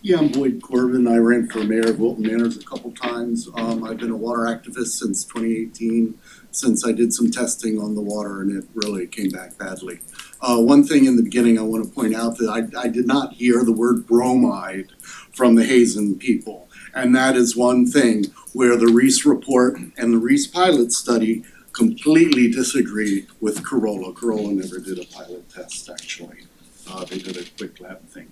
Yeah, I'm Boyd Corbin. I ran for mayor of Wilton Manors a couple times. I've been a water activist since 2018, since I did some testing on the water and it really came back badly. One thing in the beginning I want to point out that I did not hear the word bromide from the Hazen people. And that is one thing where the Reese report and the Reese pilot study completely disagree with Corolla. Corolla never did a pilot test, actually. They did a quick lab thing.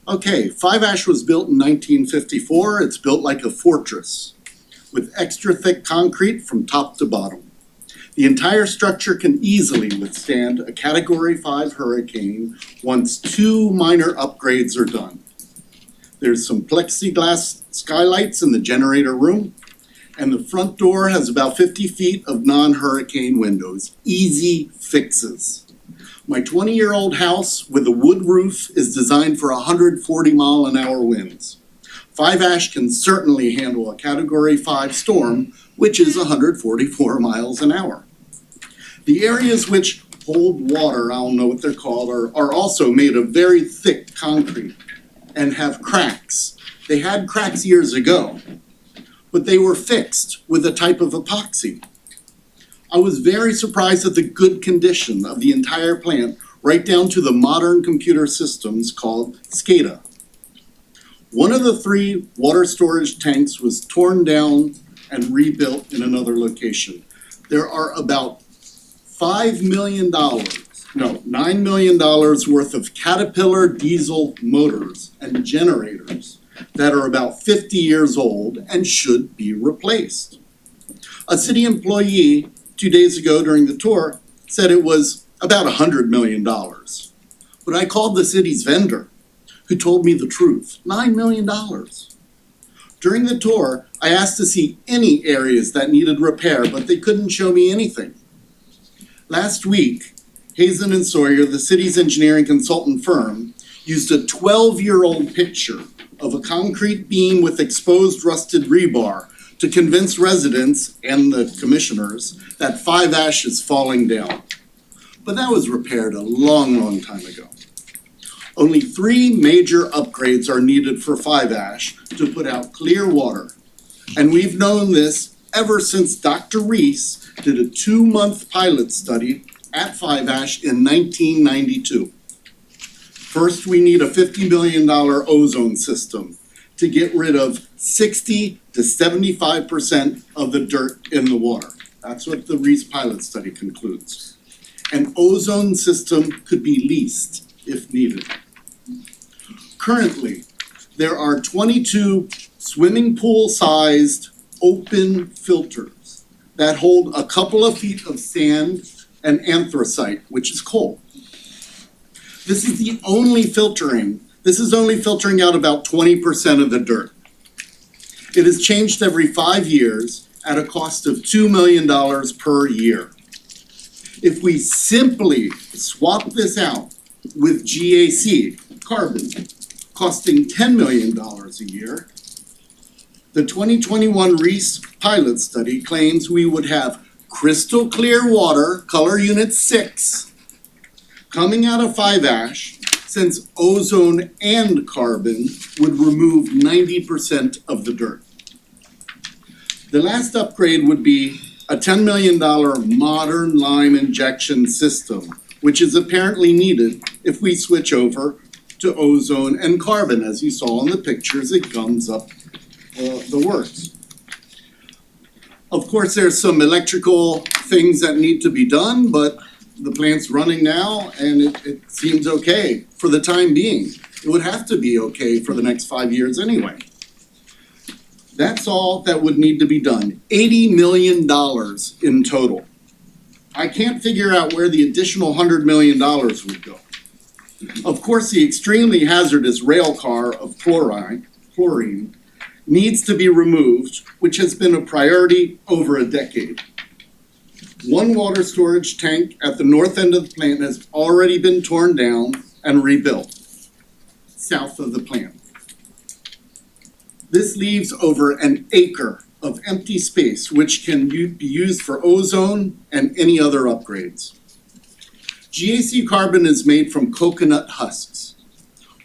Okay, 5-Ash was built in 1954. It's built like a fortress with extra thick concrete from top to bottom. The entire structure can easily withstand a Category 5 hurricane once 2 minor upgrades are done. There's some plexiglass skylights in the generator room, and the front door has about 50 feet of non-hurricane windows. Easy fixes. My 20-year-old house with a wood roof is designed for 140-mile-an-hour winds. 5-Ash can certainly handle a Category 5 storm, which is 144 miles an hour. The areas which hold water, I don't know what they're called, are also made of very thick concrete and have cracks. They had cracks years ago, but they were fixed with a type of epoxy. I was very surprised at the good condition of the entire plant, right down to the modern computer systems called SCADA. One of the 3 water storage tanks was torn down and rebuilt in another location. There are about $9 million worth of Caterpillar diesel motors and generators that are about 50 years old and should be replaced. A city employee 2 days ago during the tour said it was about $100 million. But I called the city's vendor, who told me the truth, $9 million. During the tour, I asked to see any areas that needed repair, but they couldn't show me anything. Last week, Hazen and Sawyer, the city's engineering consultant firm, used a 12-year-old picture of a concrete beam with exposed rusted rebar to convince residents and the commissioners that 5-Ash is falling down. But that was repaired a long time ago. Only 3 major upgrades are needed for 5-Ash to put out clear water. And we've known this ever since Dr. Reese did a 2-month pilot study at 5-Ash in 1992. First, we need a $50 million ozone system to get rid of 60 to 75% of the dirt in the water. That's what the Reese pilot study concludes. An ozone system could be leased if needed. Currently, there are 22 swimming pool-sized open filters that hold a couple of feet of sand and anthracite, which is coal. This is only filtering out about 20% of the dirt. It is changed every 5 years at a cost of $2 million per year. If we simply swap this out with GAC, carbon, costing $10 million a year, the 2021 Reese pilot study claims we would have crystal clear water, color unit 6, coming out of 5-Ash, since ozone and carbon would remove 90% of the dirt. The last upgrade would be a $10 million modern lime injection system, which is apparently needed if we switch over to ozone and carbon. As you saw in the pictures, it gums up the works. Of course, there's some electrical things that need to be done, but the plant's running now and it seems okay for the time being. It would have to be okay for the next 5 years anyway. That's all that would need to be done. $80 million in total. I can't figure out where the additional $100 million would go. Of course, the extremely hazardous rail car of chlorine needs to be removed, which has been a priority over a decade. One water storage tank at the north end of the plant has already been torn down and rebuilt, south of the plant. This leaves over an acre of empty space which can be used for ozone and any other upgrades. GAC carbon is made from coconut husks.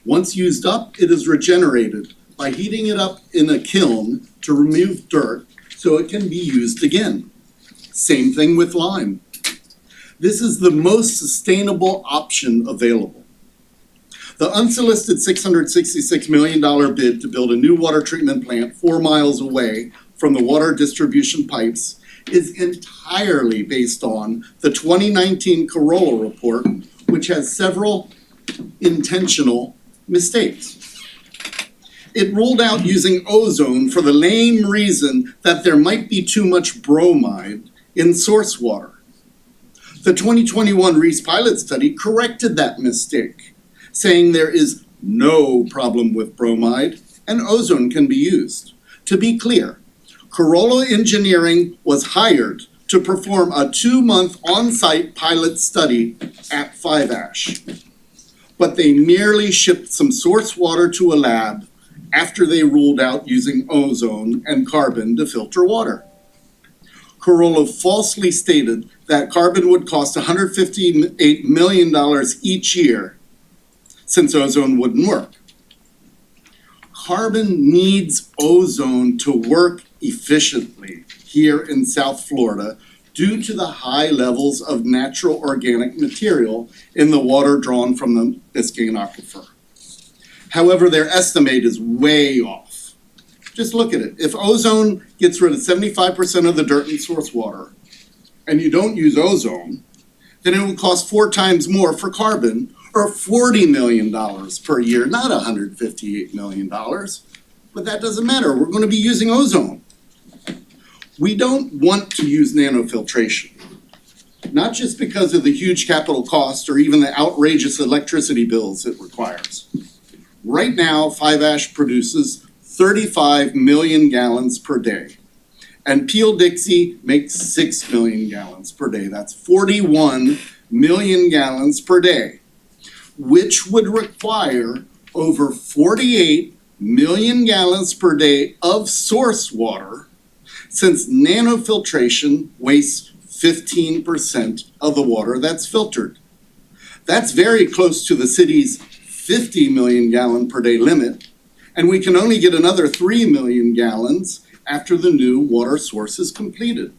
Once used up, it is regenerated by heating it up in a kiln to remove dirt so it can be used again. Same thing with lime. This is the most sustainable option available. The unsolicited $666 million bid to build a new water treatment plant 4 miles away from the water distribution pipes is entirely based on the 2019 Corolla report, which has several intentional mistakes. It ruled out using ozone for the lame reason that there might be too much bromide in source water. The 2021 Reese pilot study corrected that mistake, saying there is no problem with bromide and ozone can be used. To be clear, Corolla Engineering was hired to perform a 2-month on-site pilot study at 5-Ash. But they merely shipped some source water to a lab after they ruled out using ozone and carbon to filter water. Corolla falsely stated that carbon would cost $158 million each year since ozone wouldn't work. Carbon needs ozone to work efficiently here in South Florida due to the high levels of natural organic material in the water drawn from the Biscayne Aquifer. However, their estimate is way off. Just look at it. If ozone gets rid of 75% of the dirt in source water, and you don't use ozone, then it will cost 4 times more for carbon, or $40 million per year, not $158 million. But that doesn't matter. We're going to be using ozone. We don't want to use nanofiltration, not just because of the huge capital cost or even the outrageous electricity bills it requires. Right now, 5-Ash produces 35 million gallons per day, and Peel Dixie makes 6 million gallons per day. That's 41 million gallons per day, which would require over 48 million gallons per day of source water, since nanofiltration wastes 15% of the water that's filtered. That's very close to the city's 50 million gallon per day limit, and we can only get another 3 million gallons after the new water source is completed.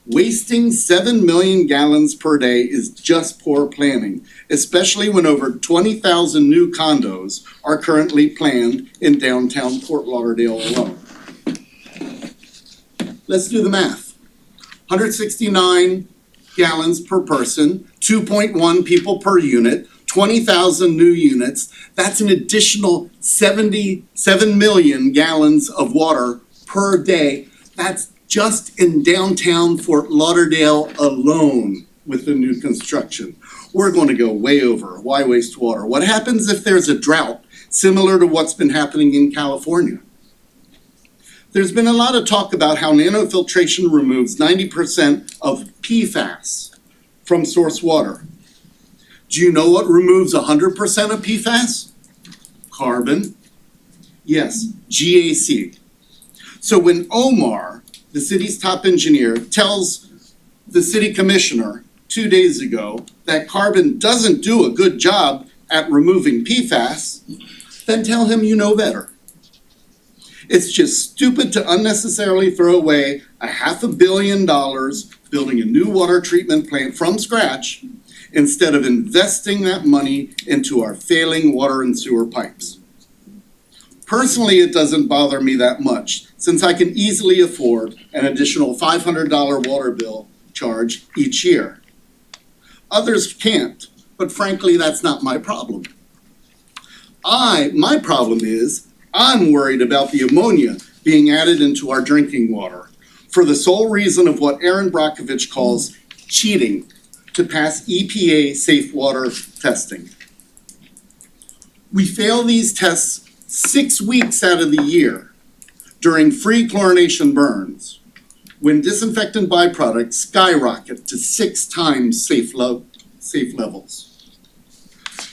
Wasting 7 million gallons per day is just poor planning, especially when over 20,000 new condos are currently planned in downtown Fort Lauderdale alone. Let's do the math. 169 gallons per person, 2.1 people per unit, 20,000 new units. That's an additional 77 million gallons of water per day. That's just in downtown Fort Lauderdale alone with the new construction. We're going to go way over. Why waste water? What happens if there's a drought similar to what's been happening in California? There's been a lot of talk about how nanofiltration removes 90% of PFAS from source water. Do you know what removes 100% of PFAS? Carbon. Yes, GAC. So when Omar, the city's top engineer, tells the city commissioner 2 days ago that carbon doesn't do a good job at removing PFAS, then tell him you know better. It's just stupid to unnecessarily throw away $500 million building a new water treatment plant from scratch instead of investing that money into our failing water and sewer pipes. Personally, it doesn't bother me that much, since I can easily afford an additional $500 water bill charge each year. Others can't, but frankly, that's not my problem. My problem is, I'm worried about the ammonia being added into our drinking water for the sole reason of what Aaron Brockovich calls cheating to pass EPA safe water testing. We fail these tests 6 weeks out of the year during free chlorination burns, when disinfectant byproducts skyrocket to 6 times safe levels.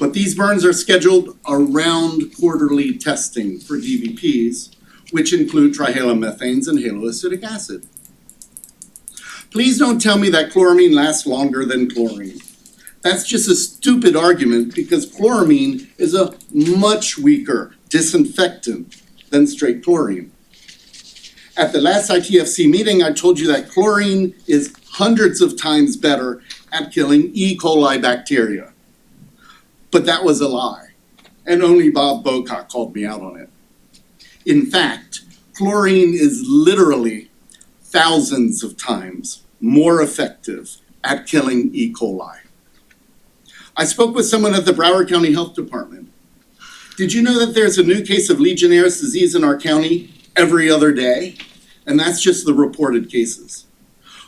But these burns are scheduled around quarterly testing for DBPs, which include trihalomethanes and haloacidic acid. Please don't tell me that chloramine lasts longer than chlorine. That's just a stupid argument because chloramine is a much weaker disinfectant than straight chlorine. At the last ITFC meeting, I told you that chlorine is hundreds of times better at killing E. coli bacteria. But that was a lie, and only Bob Bocock called me out on it. In fact, chlorine is literally thousands of times more effective at killing E. coli. I spoke with someone at the Broward County Health Department. Did you know that there's a new case of Legionnaire's disease in our county every other day? And that's just the reported cases.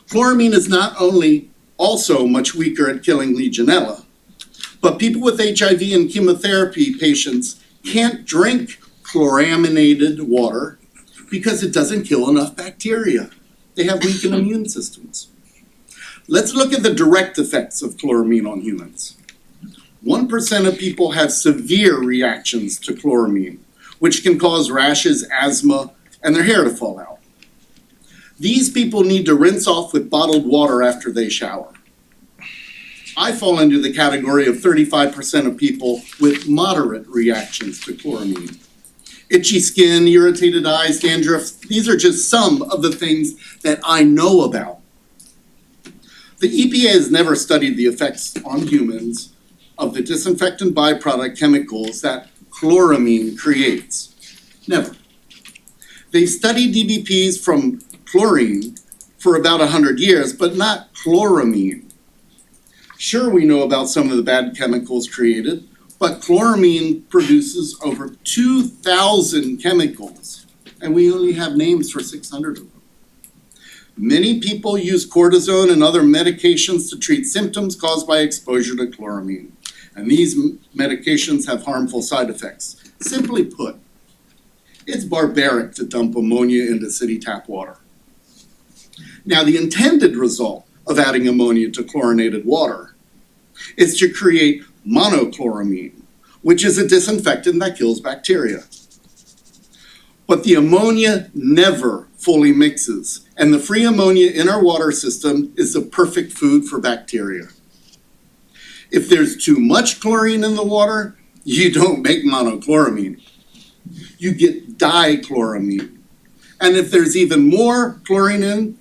Chloramine is not only also much weaker at killing Legionella, but people with HIV and chemotherapy patients can't drink chloraminated water because it doesn't kill enough bacteria. They have weakened immune systems. Let's look at the direct effects of chloramine on humans. 1% of people have severe reactions to chloramine, which can cause rashes, asthma, and their hair to fall out. These people need to rinse off with bottled water after they shower. I fall into the category of 35% of people with moderate reactions to chloramine. Itchy skin, irritated eyes, dandruff, these are just some of the things that I know about. The EPA has never studied the effects on humans of the disinfectant byproduct chemicals that chloramine creates. Never. They've studied DBPs from chlorine for about 100 years, but not chloramine. Sure, we know about some of the bad chemicals created, but chloramine produces over 2,000 chemicals, and we only have names for 600 of them. Many people use cortisone and other medications to treat symptoms caused by exposure to chloramine, and these medications have harmful side effects. Simply put, it's barbaric to dump ammonia into city tap water. Now, the intended result of adding ammonia to chlorinated water is to create monochloramine, which is a disinfectant that kills bacteria. But the ammonia never fully mixes, and the free ammonia in our water system is the perfect food for bacteria. If there's too much chlorine in the water, you don't make monochloramine. You get dichloramine. And if there's even more chlorine in,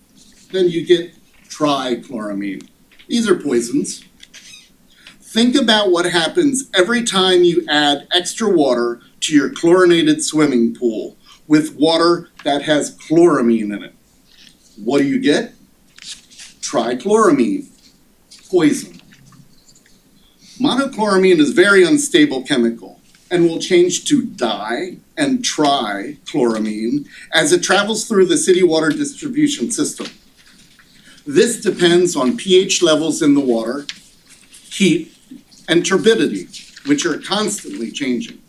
then you get trichloramine. These are poisons. Think about what happens every time you add extra water to your chlorinated swimming pool with water that has chloramine in it. What do you get? Trichloramine, poison. Monochloramine is a very unstable chemical and will change to di and trichloramine as it travels through the city water distribution system. This depends on pH levels in the water, heat, and turbidity, which are constantly changing.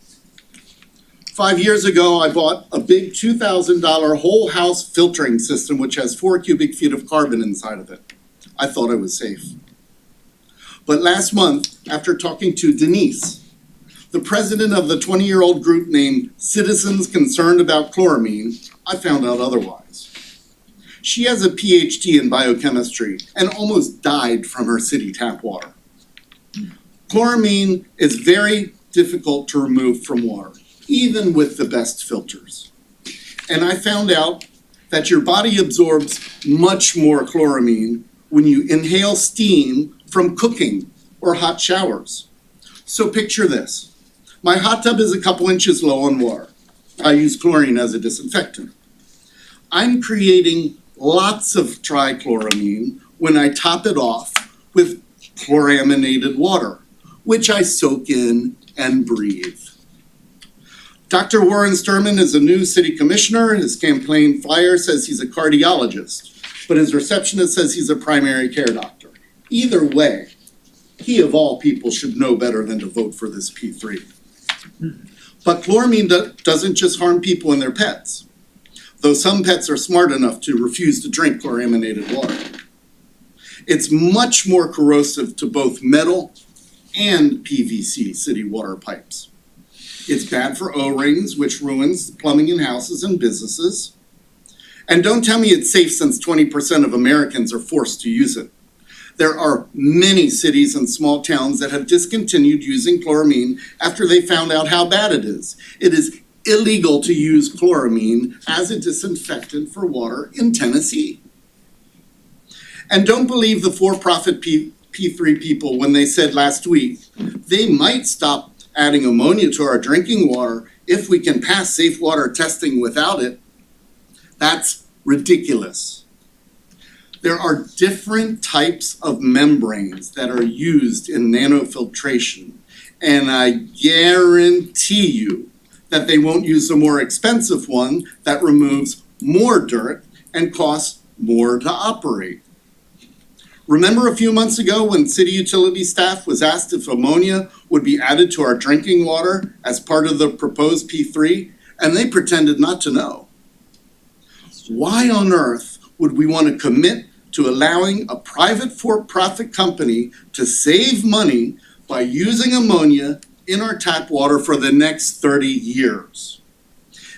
5 years ago, I bought a big $2,000 whole house filtering system which has 4 cubic feet of carbon inside of it. I thought I was safe. But last month, after talking to Denise, the president of the 20-year-old group named Citizens Concerned About Chloramine, I found out otherwise. She has a PhD in biochemistry and almost died from her city tap water. Chloramine is very difficult to remove from water, even with the best filters. And I found out that your body absorbs much more chloramine when you inhale steam from cooking or hot showers. So picture this. My hot tub is a couple inches low on water. I use chlorine as a disinfectant. I'm creating lots of trichloramine when I top it off with chloraminated water, which I soak in and breathe. Dr. Warren Sturman is a new city commissioner. His campaign flyer says he's a cardiologist, but his receptionist says he's a primary care doctor. Either way, he of all people should know better than to vote for this P3. But chloramine doesn't just harm people and their pets. though some pets are smart enough to refuse to drink chlorinated water. It's much more corrosive to both metal and PVC city water pipes. It's bad for O-rings, which ruins plumbing in houses and businesses. And don't tell me it's safe since 20% of Americans are forced to use it. There are many cities and small towns that have discontinued using chloramine after they found out how bad it is. It is illegal to use chloramine as a disinfectant for water in Tennessee. And don't believe the for-profit P3 people when they said last week they might stop adding ammonia to our drinking water if we can pass safe water testing without it. That's ridiculous. There are different types of membranes that are used in nanofiltration, and I guarantee you that they won't use a more expensive one that removes more dirt and costs more to operate. Remember a few months ago when city utility staff was asked if ammonia would be added to our drinking water as part of the proposed P3, and they pretended not to know? Why on earth would we want to commit to allowing a private for-profit company to save money by using ammonia in our tap water for the next 30 years?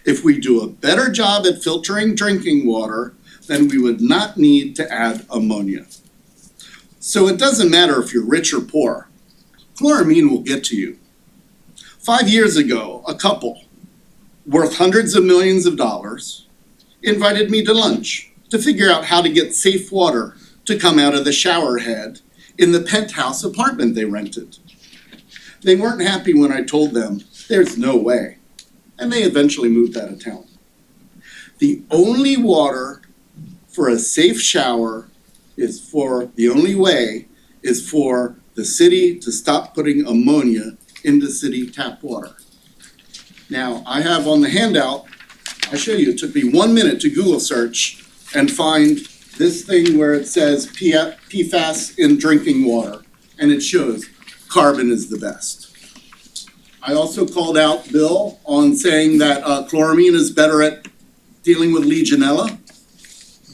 If we do a better job at filtering drinking water, then we would not need to add ammonia. So it doesn't matter if you're rich or poor, chloramine will get to you. 5 years ago, a couple worth hundreds of millions of dollars invited me to lunch to figure out how to get safe water to come out of the shower head in the penthouse apartment they rented. They weren't happy when I told them there's no way, and they eventually moved out of town. The only water for a safe shower is for the city to stop putting ammonia into city tap water. Now, I have on the handout, I show you, it took me 1 minute to Google search and find this thing where it says PFAS in drinking water, and it shows carbon is the best. I also called out Bill on saying that chloramine is better at dealing with Legionella.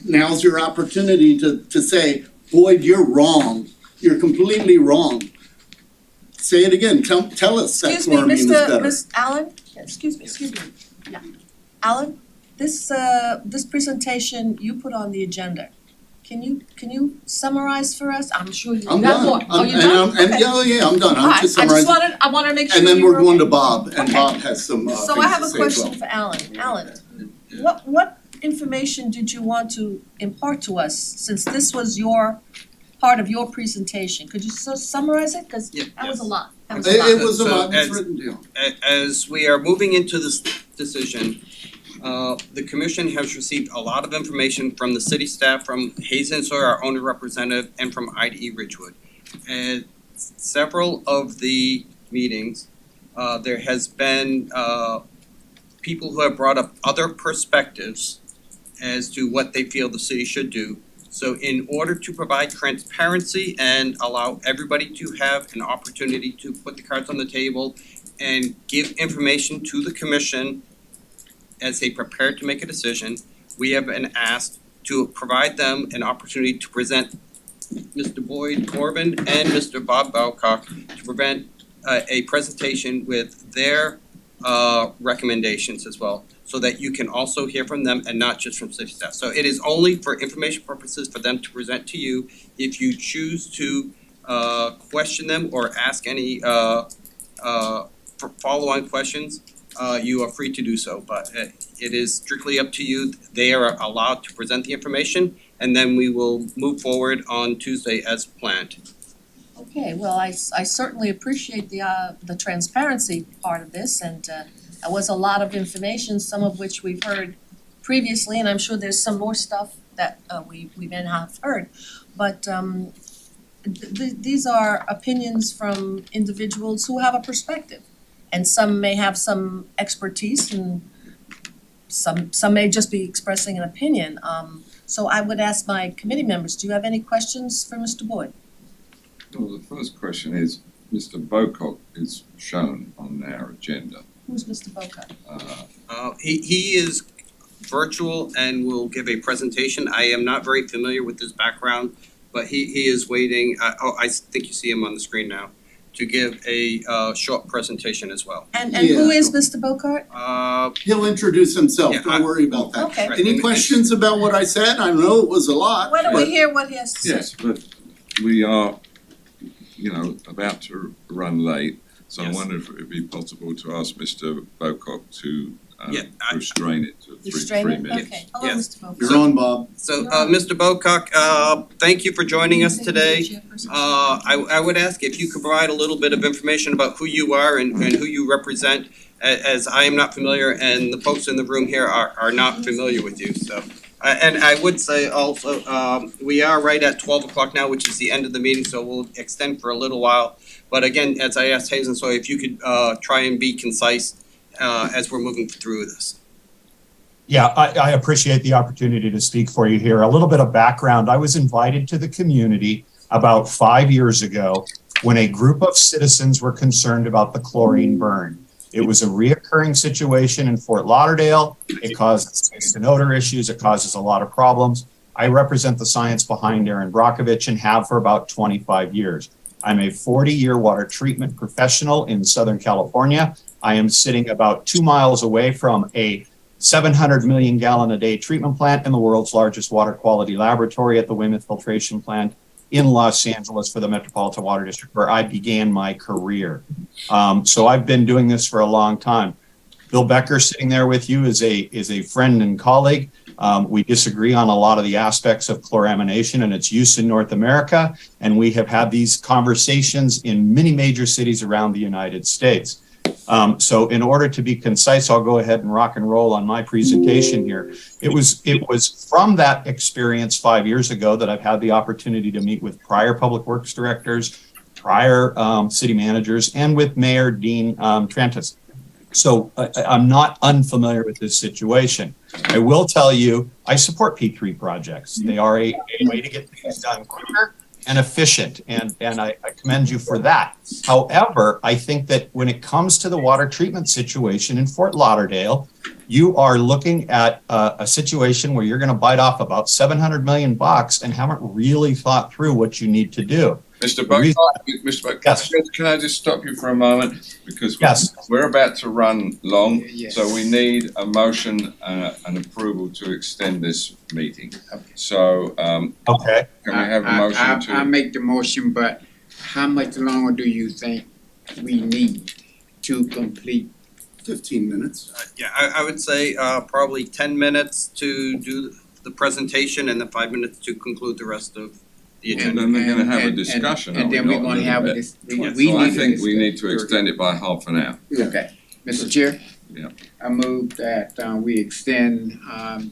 Now's your opportunity to say, Boyd, you're wrong. You're completely wrong. Say it again. Tell us that chloramine is better. Miss Allen, excuse me, yeah. Alan, this presentation you put on the agenda, can you summarize for us? I'm sure you I'm got done. more. Oh, you're done? Okay. Yeah, I'm done. All I'm right, just I summarizing. wanted to make sure And then you we're were going to okay. Bob, and Okay. Bob has some So things I have to a say as question well. for Alan. Alan, what information did you want to impart to us, since this was part of your presentation? Could you summarize it? Because that was a lot. That was a lot. It was a So lot, it's as- written down. As we are moving into this decision, the commission has received a lot of information from the city staff, from Hazen Sawyer, our owner representative, and from IDE Ridgewood. And several of the meetings, there has been people who have brought up other perspectives as to what they feel the city should do. So in order to provide transparency and allow everybody to have an opportunity to put the cards on the table and give information to the commission as they prepare to make a decision, we have been asked to provide them an opportunity to present Mr. Boyd Corbin and Mr. Bob Babcock to prevent a presentation with their recommendations as well, so that you can also hear from them and not just from city staff. So it is only for information purposes for them to present to you. If you choose to question them or ask any follow-on questions, you are free to do so, but it is strictly up to you. They are allowed to present the information, and then we will move forward on Tuesday as planned. Okay, well, I certainly appreciate the transparency part of this, and that was a lot of information, some of which we've heard previously, and I'm sure there's some more stuff that we may not have heard. But these are opinions from individuals who have a perspective, and some may have some expertise, and some may just be expressing an opinion. So I would ask my committee members, do you have any questions for Mr. Boyd? Well, the first question is, Mr. Bocock is shown on our agenda. Who's Mr. Boca? He is virtual and will give a presentation. I am not very familiar with his background, but he is waiting, I think you see him on the screen now, to give a short presentation as well. And who is Mr. Bocart? He'll introduce himself, Yeah, don't worry about that. Okay. Right. Any questions about what I said? I know it was a lot, Why don't we but hear what he has to say? Yes, but we are, about to run late, so I Yes. wonder if it would be possible to ask Mr. Bocock to Yeah, restrain it to Restrain three it? minutes. Okay, hello, Yes. Mr. Bocart. you're on, Bob. So, Mr. Bocock, thank you for joining us today. I would ask if you could provide a little bit of information about who you are and who you represent, as I am not familiar and the folks in the room here are not familiar with you, so. And I would say also, we are right at 12 o'clock now, which is the end of the meeting, so we'll extend for a little while. But again, as I asked Hazen, so if you could try and be concise as we're moving through this. Yeah, I appreciate the opportunity to speak for you here. A little bit of background. I was invited to the community about 5 years ago when a group of citizens were concerned about the chlorine burn. It was a reoccurring situation in Fort Lauderdale. It causes taste and odor issues. It causes a lot of problems. I represent the science behind Aaron Brockovich and have for about 25 years. I'm a 40-year water treatment professional in Southern California. I am sitting about 2 miles away from a 700 million gallon a day treatment plant in the world's largest water quality laboratory at the Weymouth Filtration Plant in Los Angeles for the Metropolitan Water District, where I began my career. So I've been doing this for a long time. Bill Becker sitting there with you is a friend and colleague. We disagree on a lot of the aspects of chloramination and its use in North America, and we have had these conversations in many major cities around the United States. So in order to be concise, I'll go ahead and rock and roll on my presentation here. It was from that experience 5 years ago that I've had the opportunity to meet with prior public works directors, prior city managers, and with Mayor Dean Trantis. So I'm not unfamiliar with this situation. I will tell you, I support P3 projects. They are a way to get things done quicker and efficient, and I commend you for that. However, I think that when it comes to the water treatment situation in Fort Lauderdale, you are looking at a situation where you're going to bite off about $700 million and haven't really thought through what you need to do. Mr. Bocock, Yes. can I just stop you for a moment? Because Yes. we're about to run long, Yes. so we need a motion and approval to extend this meeting. So, Okay. can we have a motion to? I make the motion, but how much longer do you think we need to complete? 15 minutes. Yeah, I would say probably 10 minutes to do the presentation and then 5 minutes to conclude the rest of the And agenda. then we're gonna have a discussion, are And we then we're not, a gonna little have bit? this, So I think we need to extend it by half an hour. Okay, Mr. Chair? Yeah. I move that we extend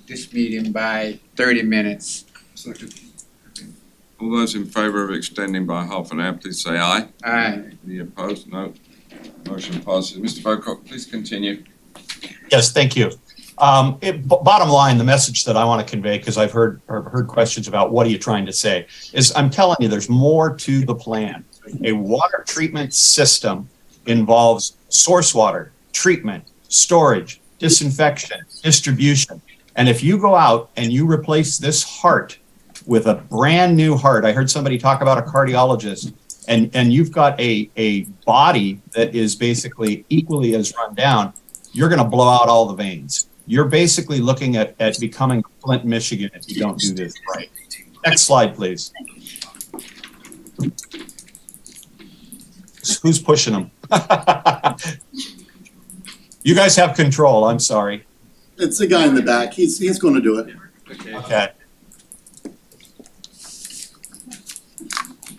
this meeting by 30 minutes. All those in favour of extending by half an hour, please say aye. Aye. Any opposed? No. Motion passes. Mr. Bocock, please continue. Yes, thank you. Bottom line, the message that I want to convey, because I've heard questions about what are you trying to say, is I'm telling you there's more to the plan. A water treatment system involves source water, treatment, storage, disinfection, distribution. And if you go out and you replace this heart with a brand new heart, I heard somebody talk about a cardiologist, and you've got a body that is basically equally as run down, you're going to blow out all the veins. You're basically looking at becoming Flint, Michigan if you don't do this right. Next slide, please. Who's pushing them? You guys have control, I'm sorry. It's the guy in the back. He's going to do it. Okay.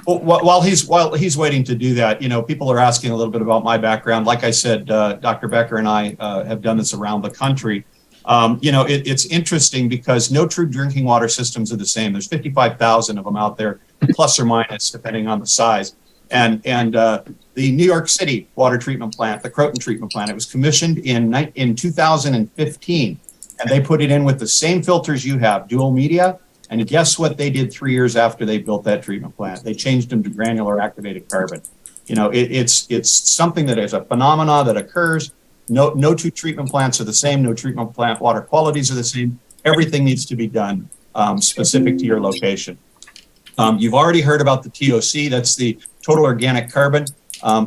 Well, while he's waiting to do that, people are asking a little bit about my background. Like I said, Dr. Becker and I have done this around the country. It's interesting because no true drinking water systems are the same. There's 55,000 of them out there, plus or minus, depending on the size. And the New York City water treatment plant, the Croton treatment plant, it was commissioned in 2015, and they put it in with the same filters you have, dual media. And guess what they did 3 years after they built that treatment plant? They changed them to granular activated carbon. It's something that is a phenomena that occurs. No two treatment plants are the same. No treatment plant water qualities are the same. Everything needs to be done specific to your location. You've already heard about the TOC. That's the total organic carbon.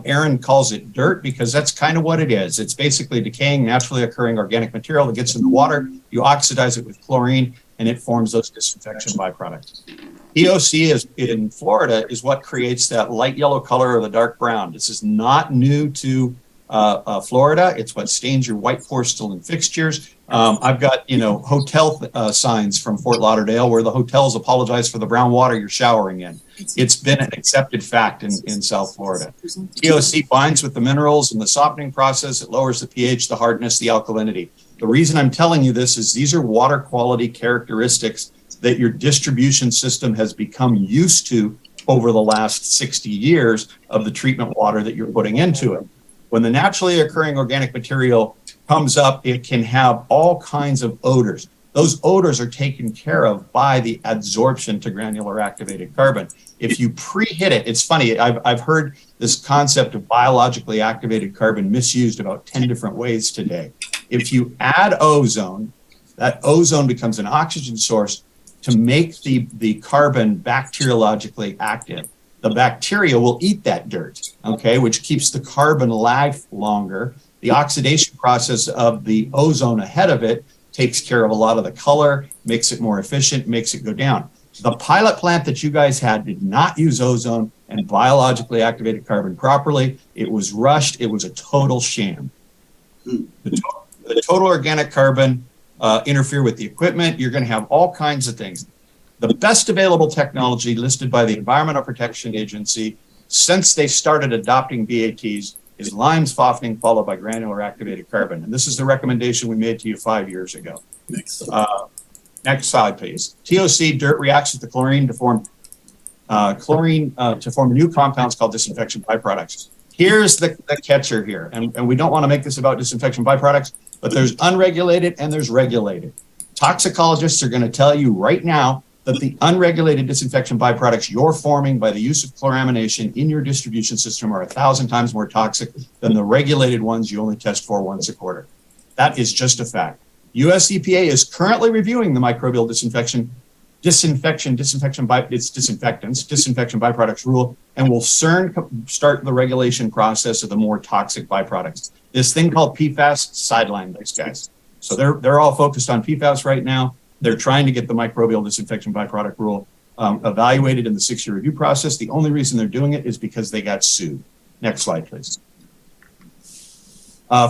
Aaron calls it dirt because that's kind of what it is. It's basically decaying, naturally occurring organic material that gets in the water. You oxidize it with chlorine, and it forms those disinfection byproducts. TOC is in Florida is what creates that light yellow color or the dark brown. This is not new to Florida. It's what stains your white porcelain fixtures. I've got, hotel signs from Fort Lauderdale where the hotels apologize for the brown water you're showering in. It's been an accepted fact in South Florida. TOC binds with the minerals in the softening process. It lowers the pH, the hardness, the alkalinity. The reason I'm telling you this is these are water quality characteristics that your distribution system has become used to over the last 60 years of the treatment water that you're putting into it. When the naturally occurring organic material comes up, it can have all kinds of odors. Those odors are taken care of by the adsorption to granular activated carbon. If you preheat it, it's funny, I've heard this concept of biologically activated carbon misused about 10 different ways today. If you add ozone, that ozone becomes an oxygen source to make the carbon bacteriologically active. The bacteria will eat that dirt, okay, which keeps the carbon alive longer. The oxidation process of the ozone ahead of it takes care of a lot of the color, makes it more efficient, makes it go down. The pilot plant that you guys had did not use ozone and biologically activated carbon properly. It was rushed. It was a total sham. The total organic carbon interfere with the equipment. You're going to have all kinds of things. The best available technology listed by the Environmental Protection Agency since they started adopting BATs is lime softening followed by granular activated carbon. And this is the recommendation we made to you 5 years ago. Next slide, please. TOC dirt reacts with the chlorine to form new compounds called disinfection byproducts. Here's the catcher here, and we don't want to make this about disinfection byproducts, but there's unregulated and there's regulated. Toxicologists are going to tell you right now that the unregulated disinfection byproducts you're forming by the use of chloramination in your distribution system are 1,000 times more toxic than the regulated ones you only test for once a quarter. That is just a fact. US EPA is currently reviewing the microbial disinfection byproducts rule, and will soon start the regulation process of the more toxic byproducts. This thing called PFAS sidelined these guys. So they're all focused on PFAS right now. They're trying to get the microbial disinfection byproduct rule evaluated in the 6-year review process. The only reason they're doing it is because they got sued. Next slide, please.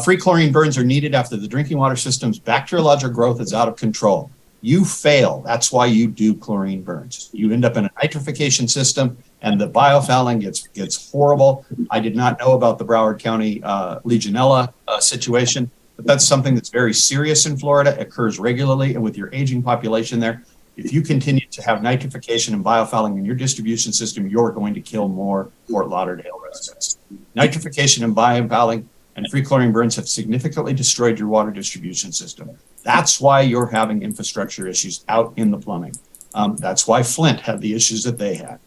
Free chlorine burns are needed after the drinking water system's bacteriological growth is out of control. You fail. That's why you do chlorine burns. You end up in a nitrification system, and the biofouling gets horrible. I did not know about the Broward County Legionella situation. But that's something that's very serious in Florida, occurs regularly, and with your aging population there, if you continue to have nitrification and biofouling in your distribution system, you're going to kill more Fort Lauderdale residents. Nitrification and biofouling and free chlorine burns have significantly destroyed your water distribution system. That's why you're having infrastructure issues out in the plumbing. That's why Flint had the issues that they had.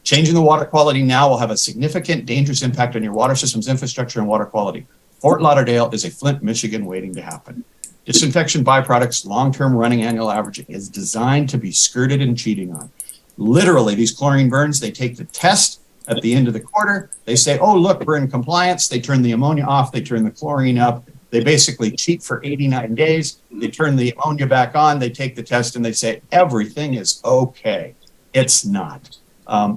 Changing the water quality now will have a significant dangerous impact on your water system's infrastructure and water quality. Fort Lauderdale is a Flint, Michigan waiting to happen. Disinfection byproducts, long-term running annual averaging is designed to be skirted and cheating on. Literally, these chlorine burns, they take the test at the end of the quarter. They say, oh, look, we're in compliance. They turn the ammonia off. They turn the chlorine up. They basically cheat for 89 days. They turn the ammonia back on. They take the test and they say, everything is okay. It's not.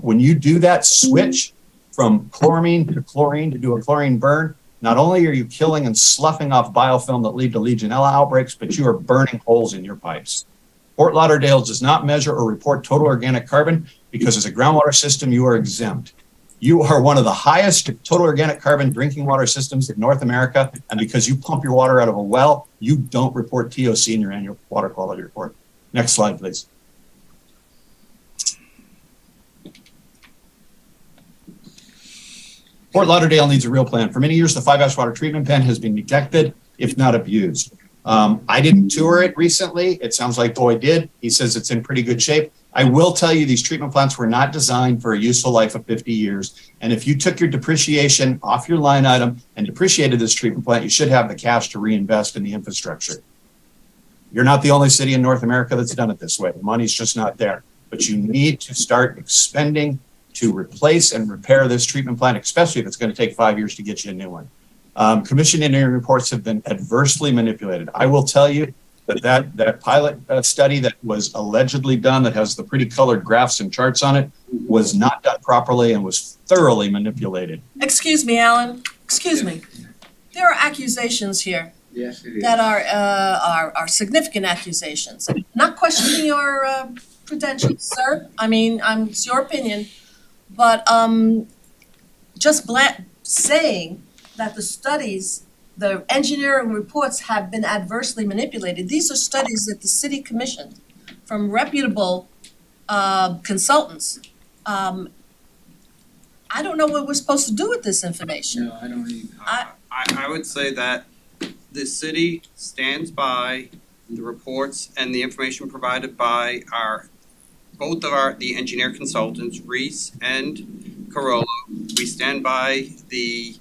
When you do that switch from chloramine to chlorine to do a chlorine burn, not only are you killing and sloughing off biofilm that lead to Legionella outbreaks, but you are burning holes in your pipes. Fort Lauderdale does not measure or report total organic carbon because as a groundwater system, you are exempt. You are one of the highest total organic carbon drinking water systems in North America, and because you pump your water out of a well, you don't report TOC in your annual water quality report. Next slide, please. Fort Lauderdale needs a real plan. For many years, the 5-ash water treatment pen has been neglected, if not abused. I didn't tour it recently. It sounds like Boyd did. He says it's in pretty good shape. I will tell you, these treatment plants were not designed for a useful life of 50 years. And if you took your depreciation off your line item and depreciated this treatment plant, you should have the cash to reinvest in the infrastructure. You're not the only city in North America that's done it this way. The money's just not there. But you need to start expending to replace and repair this treatment plant, especially if it's going to take 5 years to get you a new one. Commission engineering reports have been adversely manipulated. I will tell you that pilot study that was allegedly done, that has the pretty colored graphs and charts on it, was not done properly and was thoroughly manipulated. Excuse me, Alan, excuse me. There are accusations here Yes, it is. that are significant accusations. I'm not questioning your credentials, sir. I mean, it's your opinion, but just saying that the studies, the engineering reports have been adversely manipulated. These are studies that the city commissioned from reputable consultants. I don't know what we're supposed to do with this information. No, I don't even. I would say that the city stands by the reports and the information provided by the engineer consultants, Reese and Carollo. We stand by the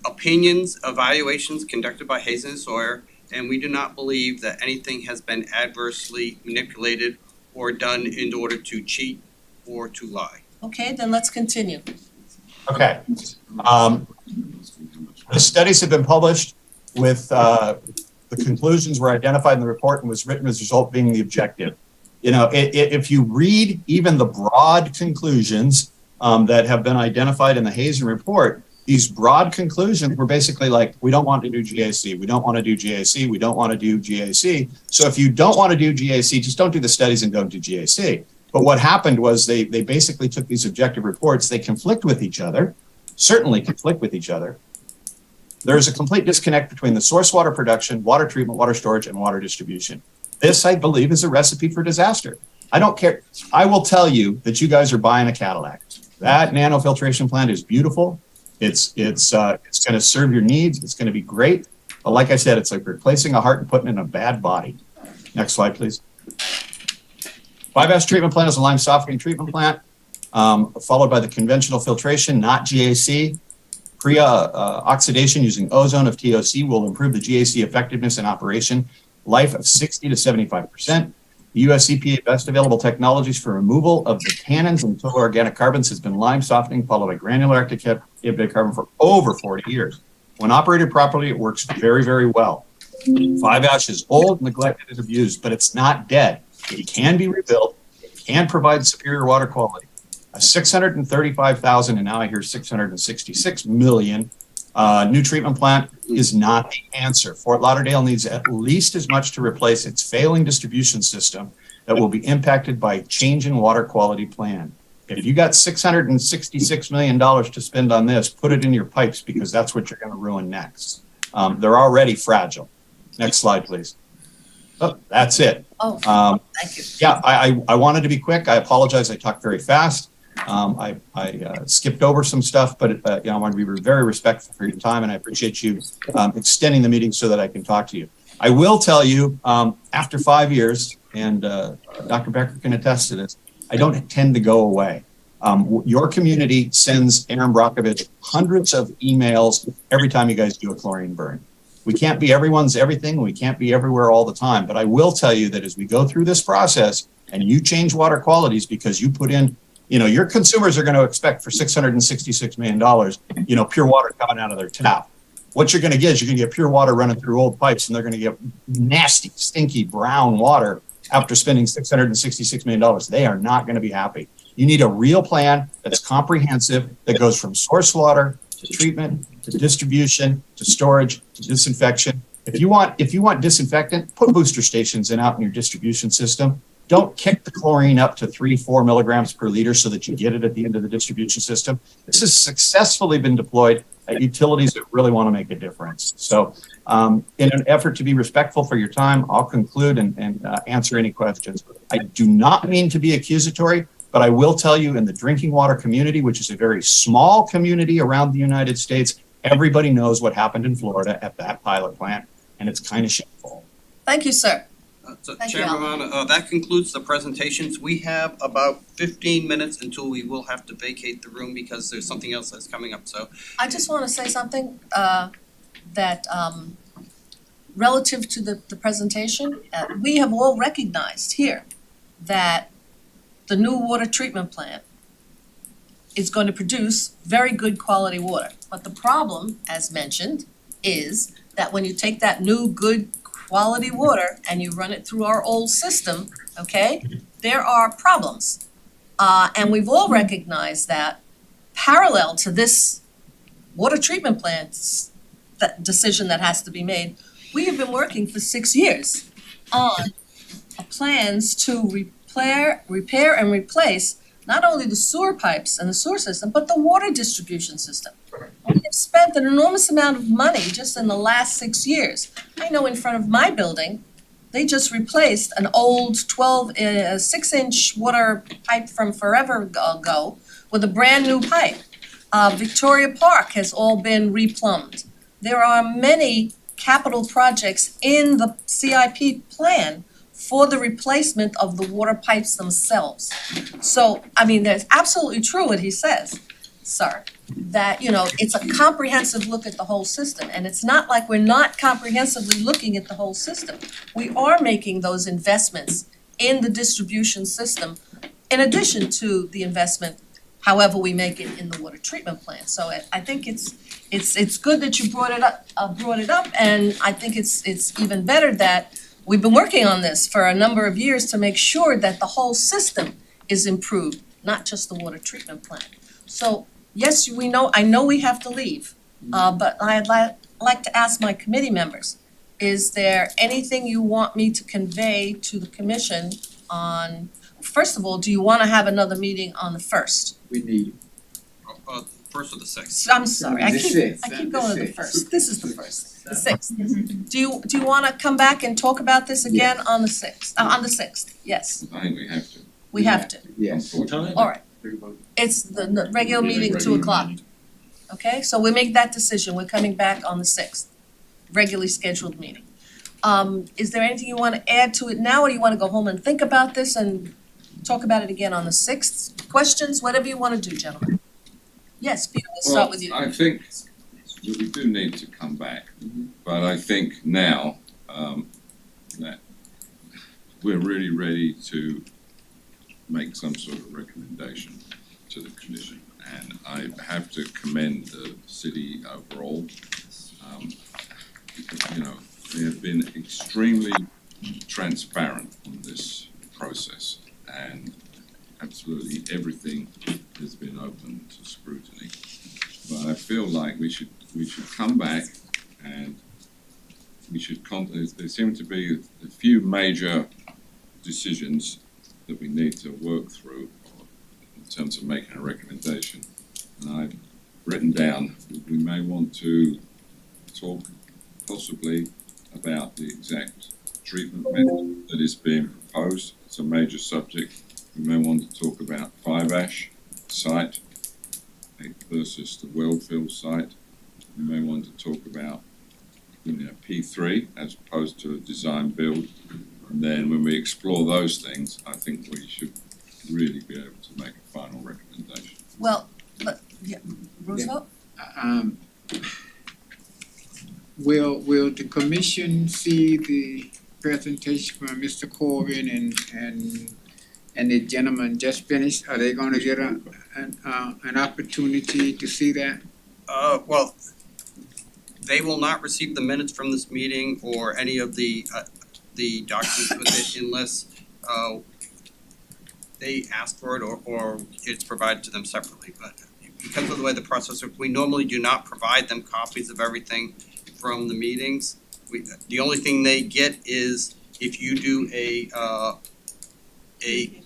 opinions, evaluations conducted by Hazen and Sawyer, and we do not believe that anything has been adversely manipulated or done in order to cheat or to lie. Okay, then let's continue. Okay. The studies have been published with the conclusions were identified in the report and was written as a result being the objective. You know, if you read even the broad conclusions that have been identified in the Hazen report, these broad conclusions were basically like, we don't want to do GAC, we don't want to do GAC, we don't want to do GAC. So if you don't want to do GAC, just don't do the studies and don't do GAC. But what happened was they basically took these objective reports, they conflict with each other, certainly conflict with each other. There's a complete disconnect between the source water production, water treatment, water storage, and water distribution. This, I believe, is a recipe for disaster. I don't care. I will tell you that you guys are buying a Cadillac. That nanofiltration plant is beautiful. It's going to serve your needs. It's going to be great. But like I said, it's like replacing a heart and putting in a bad body. Next slide, please. 5S treatment plant is a lime softening treatment plant, followed by the conventional filtration, not GAC. Pre-oxidation using ozone of TOC will improve the GAC effectiveness and operation life of 60 to 75%. The US EPA best available technologies for removal of the tannins and total organic carbons has been lime softening followed by granular activated carbon for over 40 years. When operated properly, it works very, very well. 5-ash is old, neglected, and abused, but it's not dead. It can be rebuilt. It can provide superior water quality. A 635,000 and now I hear 666 million new treatment plant is not the answer. Fort Lauderdale needs at least as much to replace its failing distribution system that will be impacted by change in water quality plan. If you got $666 million to spend on this, put it in your pipes because that's what you're going to ruin next. They're already fragile. Next slide, please. Oh, that's it. Oh, thank you. Yeah, I wanted to be quick. I apologize. I talked very fast. I skipped over some stuff, but I want to be very respectful for your time, and I appreciate you extending the meeting so that I can talk to you. I will tell you, after 5 years, and Dr. Becker can attest to this, I don't tend to go away. Your community sends Aaron Brockovich hundreds of emails every time you guys do a chlorine burn. We can't be everyone's everything. We can't be everywhere all the time. But I will tell you that as we go through this process and you change water qualities because you put in, your consumers are going to expect for $666 million, pure water coming out of their tap. What you're going to get is you're going to get pure water running through old pipes, and they're going to get nasty, stinky, brown water after spending $666 million. They are not going to be happy. You need a real plan that's comprehensive, that goes from source water to treatment, to distribution, to storage, to disinfection. If you want disinfectant, put booster stations out in your distribution system. Don't kick the chlorine up to 3-4 milligrams per liter so that you get it at the end of the distribution system. This has successfully been deployed at utilities that really want to make a difference. So in an effort to be respectful for your time, I'll conclude and answer any questions. I do not mean to be accusatory, but I will tell you in the drinking water community, which is a very small community around the United States, everybody knows what happened in Florida at that pilot plant, and it's kind of shameful. Thank you, sir. So Thank you, Chairman, that concludes the presentations. We have about 15 minutes until we will have to vacate the room because there's something else that's coming up, so. I just wanna say something, that, relative to the presentation, we have all recognized here that the new water treatment plant is going to produce very good quality water. But the problem, as mentioned, is that when you take that new good quality water and you run it through our old system, okay, there are problems. And we've all recognized that parallel to this water treatment plant's that decision that has to be made, we have been working for 6 years on plans to repair and replace not only the sewer pipes and the sewer system, but the water distribution system. We have spent an enormous amount of money just in the last 6 years. I know in front of my building, they just replaced an old 6-inch water pipe from forever ago with a brand new pipe. Victoria Park has all been replumbed. There are many capital projects in the CIP plan for the replacement of the water pipes themselves. So, I mean, that's absolutely true what he says, sir, that, you know, it's a comprehensive look at the whole system. And it's not like we're not comprehensively looking at the whole system. We are making those investments in the distribution system in addition to the investment, however we make it in the water treatment plant. So I think it's good that you brought it up, and I think it's even better that we've been working on this for a number of years to make sure that the whole system is improved, not just the water treatment plant. So, yes, I know we have to leave, but I'd like to ask my committee members, is there anything you want me to convey to the commission on, first of all, do you wanna have another meeting on the 1st? We need. First or the sixth? I'm sorry, I The keep sixth, going to the the first, this is the first, the 6th. Do you wanna come back and talk about this again on the 6th, on the 6th, yes, I think we have to. we have to, Yes. Unfortunately. alright. It's the regular meeting, 2:00. Okay, so we make that decision, we're coming back on the 6th, regularly scheduled meeting. Is there anything you wanna add to it now, or do you wanna go home and think about this and talk about it again on the 6th? Questions, whatever you wanna do, gentlemen. Yes, Peter, we'll start with you. I think that we do need to come back, but I think now that we're really ready to make some sort of recommendation to the commission. And I have to commend the city overall. You know, they have been extremely transparent on this process, and absolutely everything has been open to scrutiny. But I feel like we should come back and there seem to be a few major decisions that we need to work through in terms of making a recommendation. And I've written down, we may want to talk possibly about the exact treatment method that is being proposed. It's a major subject. We may want to talk about 5-ash site versus the Wellfield site. We may want to talk about P3 as opposed to a design build. And then when we explore those things, I think we should really be able to make a final recommendation. Well, Roosevelt? Will the commission see the presentation from Mr. Corbin and the gentleman just finished? Are they gonna get an opportunity to see that? Well, they will not receive the minutes from this meeting or any of the documents with it unless they ask for it or it's provided to them separately. But because of the way the process works, we normally do not provide them copies of everything from the meetings. The only thing they get is if you do a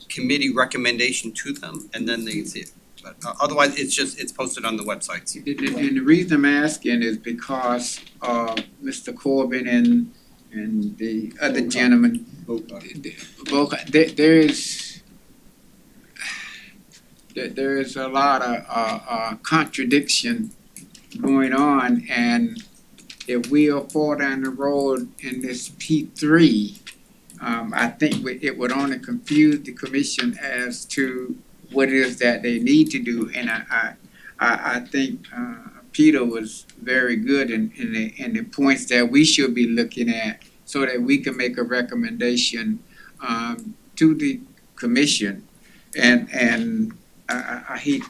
committee recommendation to them, and then they can see it. But otherwise, it's posted on the websites. And the reason I'm asking is because Mr. Corbin and the other gentleman, there is a lot of contradiction going on, and if we are far down the road in this P3, I think it would only confuse the commission as to what it is that they need to do, and I think Peter was very good in the points that we should be looking at so that we can make a recommendation to the commission. And I hate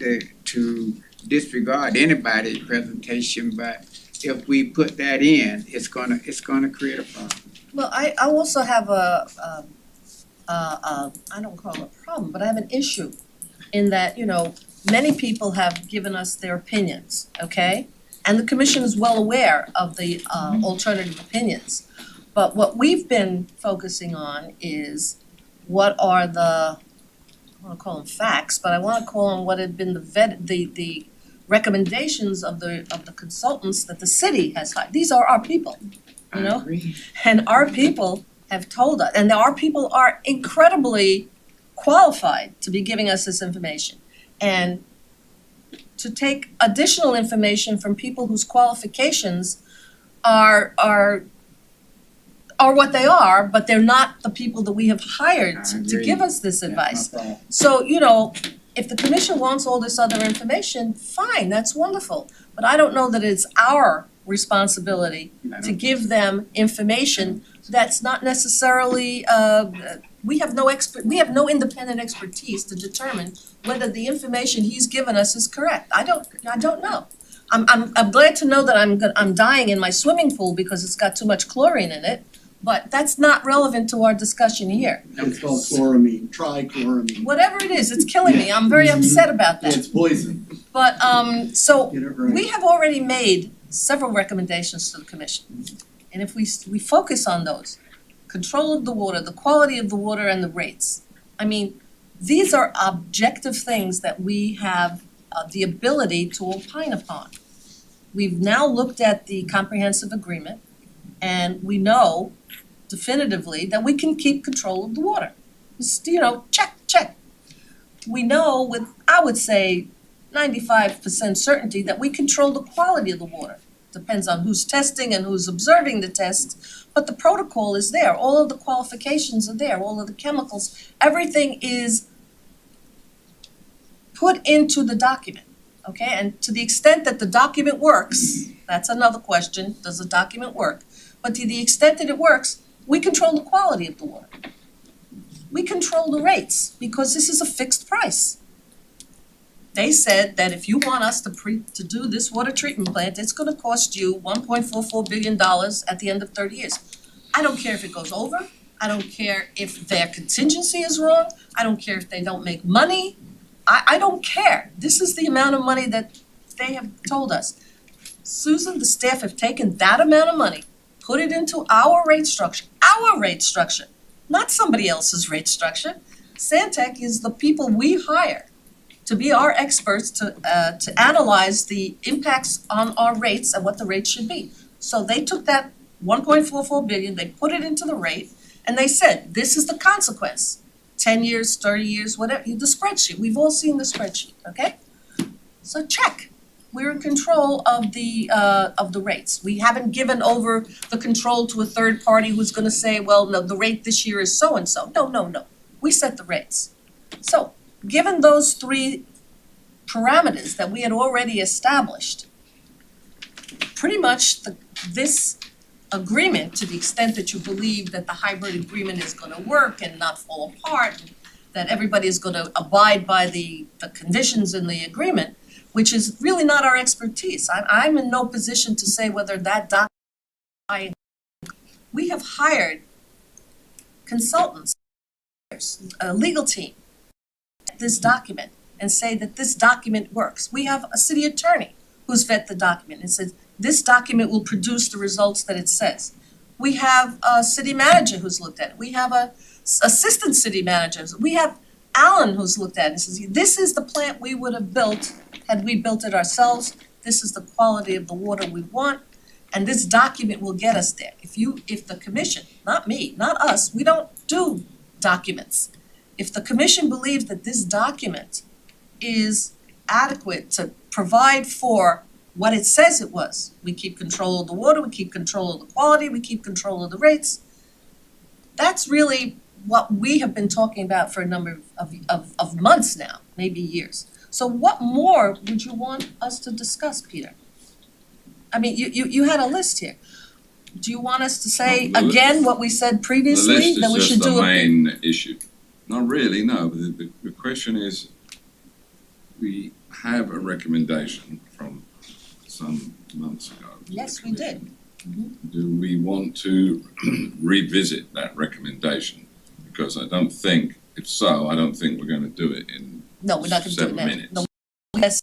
to disregard anybody's presentation, but if we put that in, it's gonna create a problem. Well, I also have I don't call it a problem, but I have an issue in that, you know, many people have given us their opinions, okay? And the commission is well aware of the alternative opinions. But what we've been focusing on is what are the, I wanna call them facts, but I wanna call them what had been the recommendations of the consultants that the city has hired. These are our people, you know? And our people have told us, and our people are incredibly qualified to be giving us this information. And to take additional information from people whose qualifications are what they are, but they're not the people that we have hired to give us this advice. So, you know, if the commission wants all this other information, fine, that's wonderful. But I don't know that it's our responsibility to give them information that's not necessarily, we have no independent expertise to determine whether the information he's given us is correct. I don't know. I'm glad to know that I'm dying in my swimming pool because it's got too much chlorine in it, but that's not relevant to our discussion here. It's called chloramine, trichloramine. Whatever it is, it's killing me. I'm very upset about that. It's poison. But, so Get it right. we have already made several recommendations to the commission. And if we focus on those, control of the water, the quality of the water and the rates. I mean, these are objective things that we have the ability to opine upon. We've now looked at the comprehensive agreement and we know definitively that we can keep control of the water. Just, you know, check. We know with, I would say, 95% certainty that we control the quality of the water. Depends on who's testing and who's observing the tests, but the protocol is there. All of the qualifications are there, all of the chemicals, everything is put into the document, okay? And to the extent that the document works, that's another question, does the document work? But to the extent that it works, we control the quality of the water. We control the rates because this is a fixed price. They said that if you want us to do this water treatment plant, it's gonna cost you $1.44 billion at the end of 30 years. I don't care if it goes over, I don't care if their contingency is wrong, I don't care if they don't make money, I don't care. This is the amount of money that they have told us. Susan, the staff have taken that amount of money, put it into our rate structure, not somebody else's rate structure. Santec is the people we hire to be our experts to analyze the impacts on our rates and what the rates should be. So they took that 1.44 billion, they put it into the rate, and they said, this is the consequence. 10 years, 30 years, whatever, the spreadsheet, we've all seen the spreadsheet, okay? So check, we're in control of the rates. We haven't given over the control to a third party who's gonna say, well, no, the rate this year is so-and-so. No, we set the rates. So, given those three parameters that we had already established, pretty much this agreement, to the extent that you believe that the hybrid agreement is gonna work and not fall apart, that everybody is gonna abide by the conditions in the agreement, which is really not our expertise. I'm in no position to say whether that document, we have hired consultants, a legal team, this document and say that this document works. We have a city attorney who's vet the document and says, this document will produce the results that it says. We have a city manager who's looked at it. We have assistant city managers. We have Alan who's looked at it and says, this is the plant we would have built had we built it ourselves. This is the quality of the water we want, and this document will get us there. If the commission, not me, not us, we don't do documents. If the commission believes that this document is adequate to provide for what it says it was, we keep control of the water, we keep control of the quality, we keep control of the rates, that's really what we have been talking about for a number of months now, maybe years. So what more would you want us to discuss, Peter? I mean, you had a list here. Do you want us to say Well, again what we said previously, that we should do? The list is just the main issue. Not really, no, but the question is, we have a recommendation from some months ago. Yes, we did. Do we want to revisit that recommendation? Because I don't think, if so, I don't think we're gonna do it in No, we're not gonna do it 7 now. minutes. No, yes,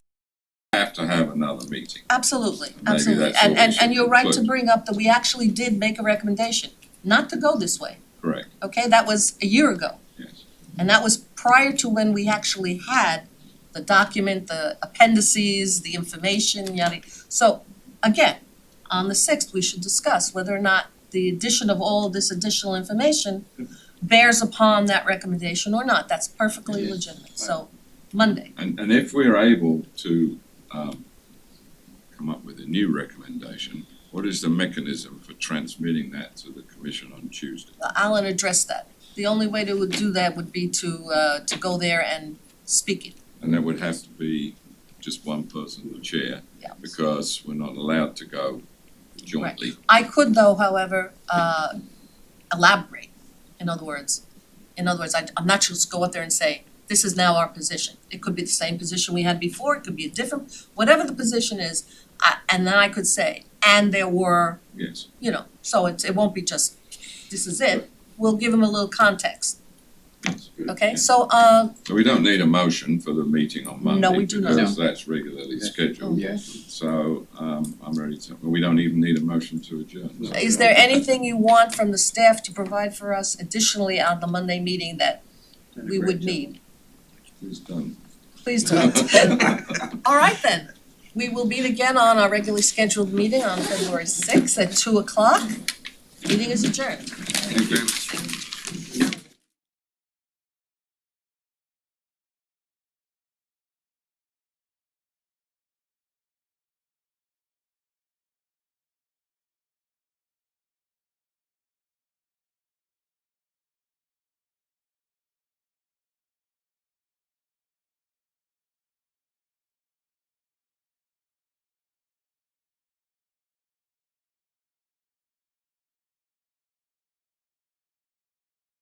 Have to have another meeting. absolutely, Maybe absolutely. that's what we And should you're right to conclude. bring up that we actually did make a recommendation, not to go this way, Correct, okay? That was a year ago. yes. And that was prior to when we actually had the document, the appendices, the information, yada. So again, on the 6th, we should discuss whether or not the addition of all this additional information bears upon that recommendation or not. That's perfectly Yes. legitimate. So Monday, And if we're able to come up with a new recommendation, what is the mechanism for transmitting that to the commission on Tuesday? Alan addressed that. The only way to do that would be to go there and speak it. And that would have to be just one person, the chair, Yeah. because we're not allowed to go jointly. I could though, however, elaborate. In other words, I'm not just go out there and say, this is now our position. It could be the same position we had before, it could be a different, whatever the position is, and then I could say, and there were, Yes, so it won't be just, this is it. We'll give them a little context, that's good. okay? Yeah. So, So we don't need a motion for the meeting on Monday. No, we do not. Because that's regularly scheduled. Yes. So I'm ready to, we don't even need a motion to adjourn. So- is there anything you want from the staff to provide for us additionally on the Monday meeting that we would need? Please don't. Please don't. All right then, we will meet again on our regularly scheduled meeting on February 6th at 2:00. Meeting is adjourned. Thank you.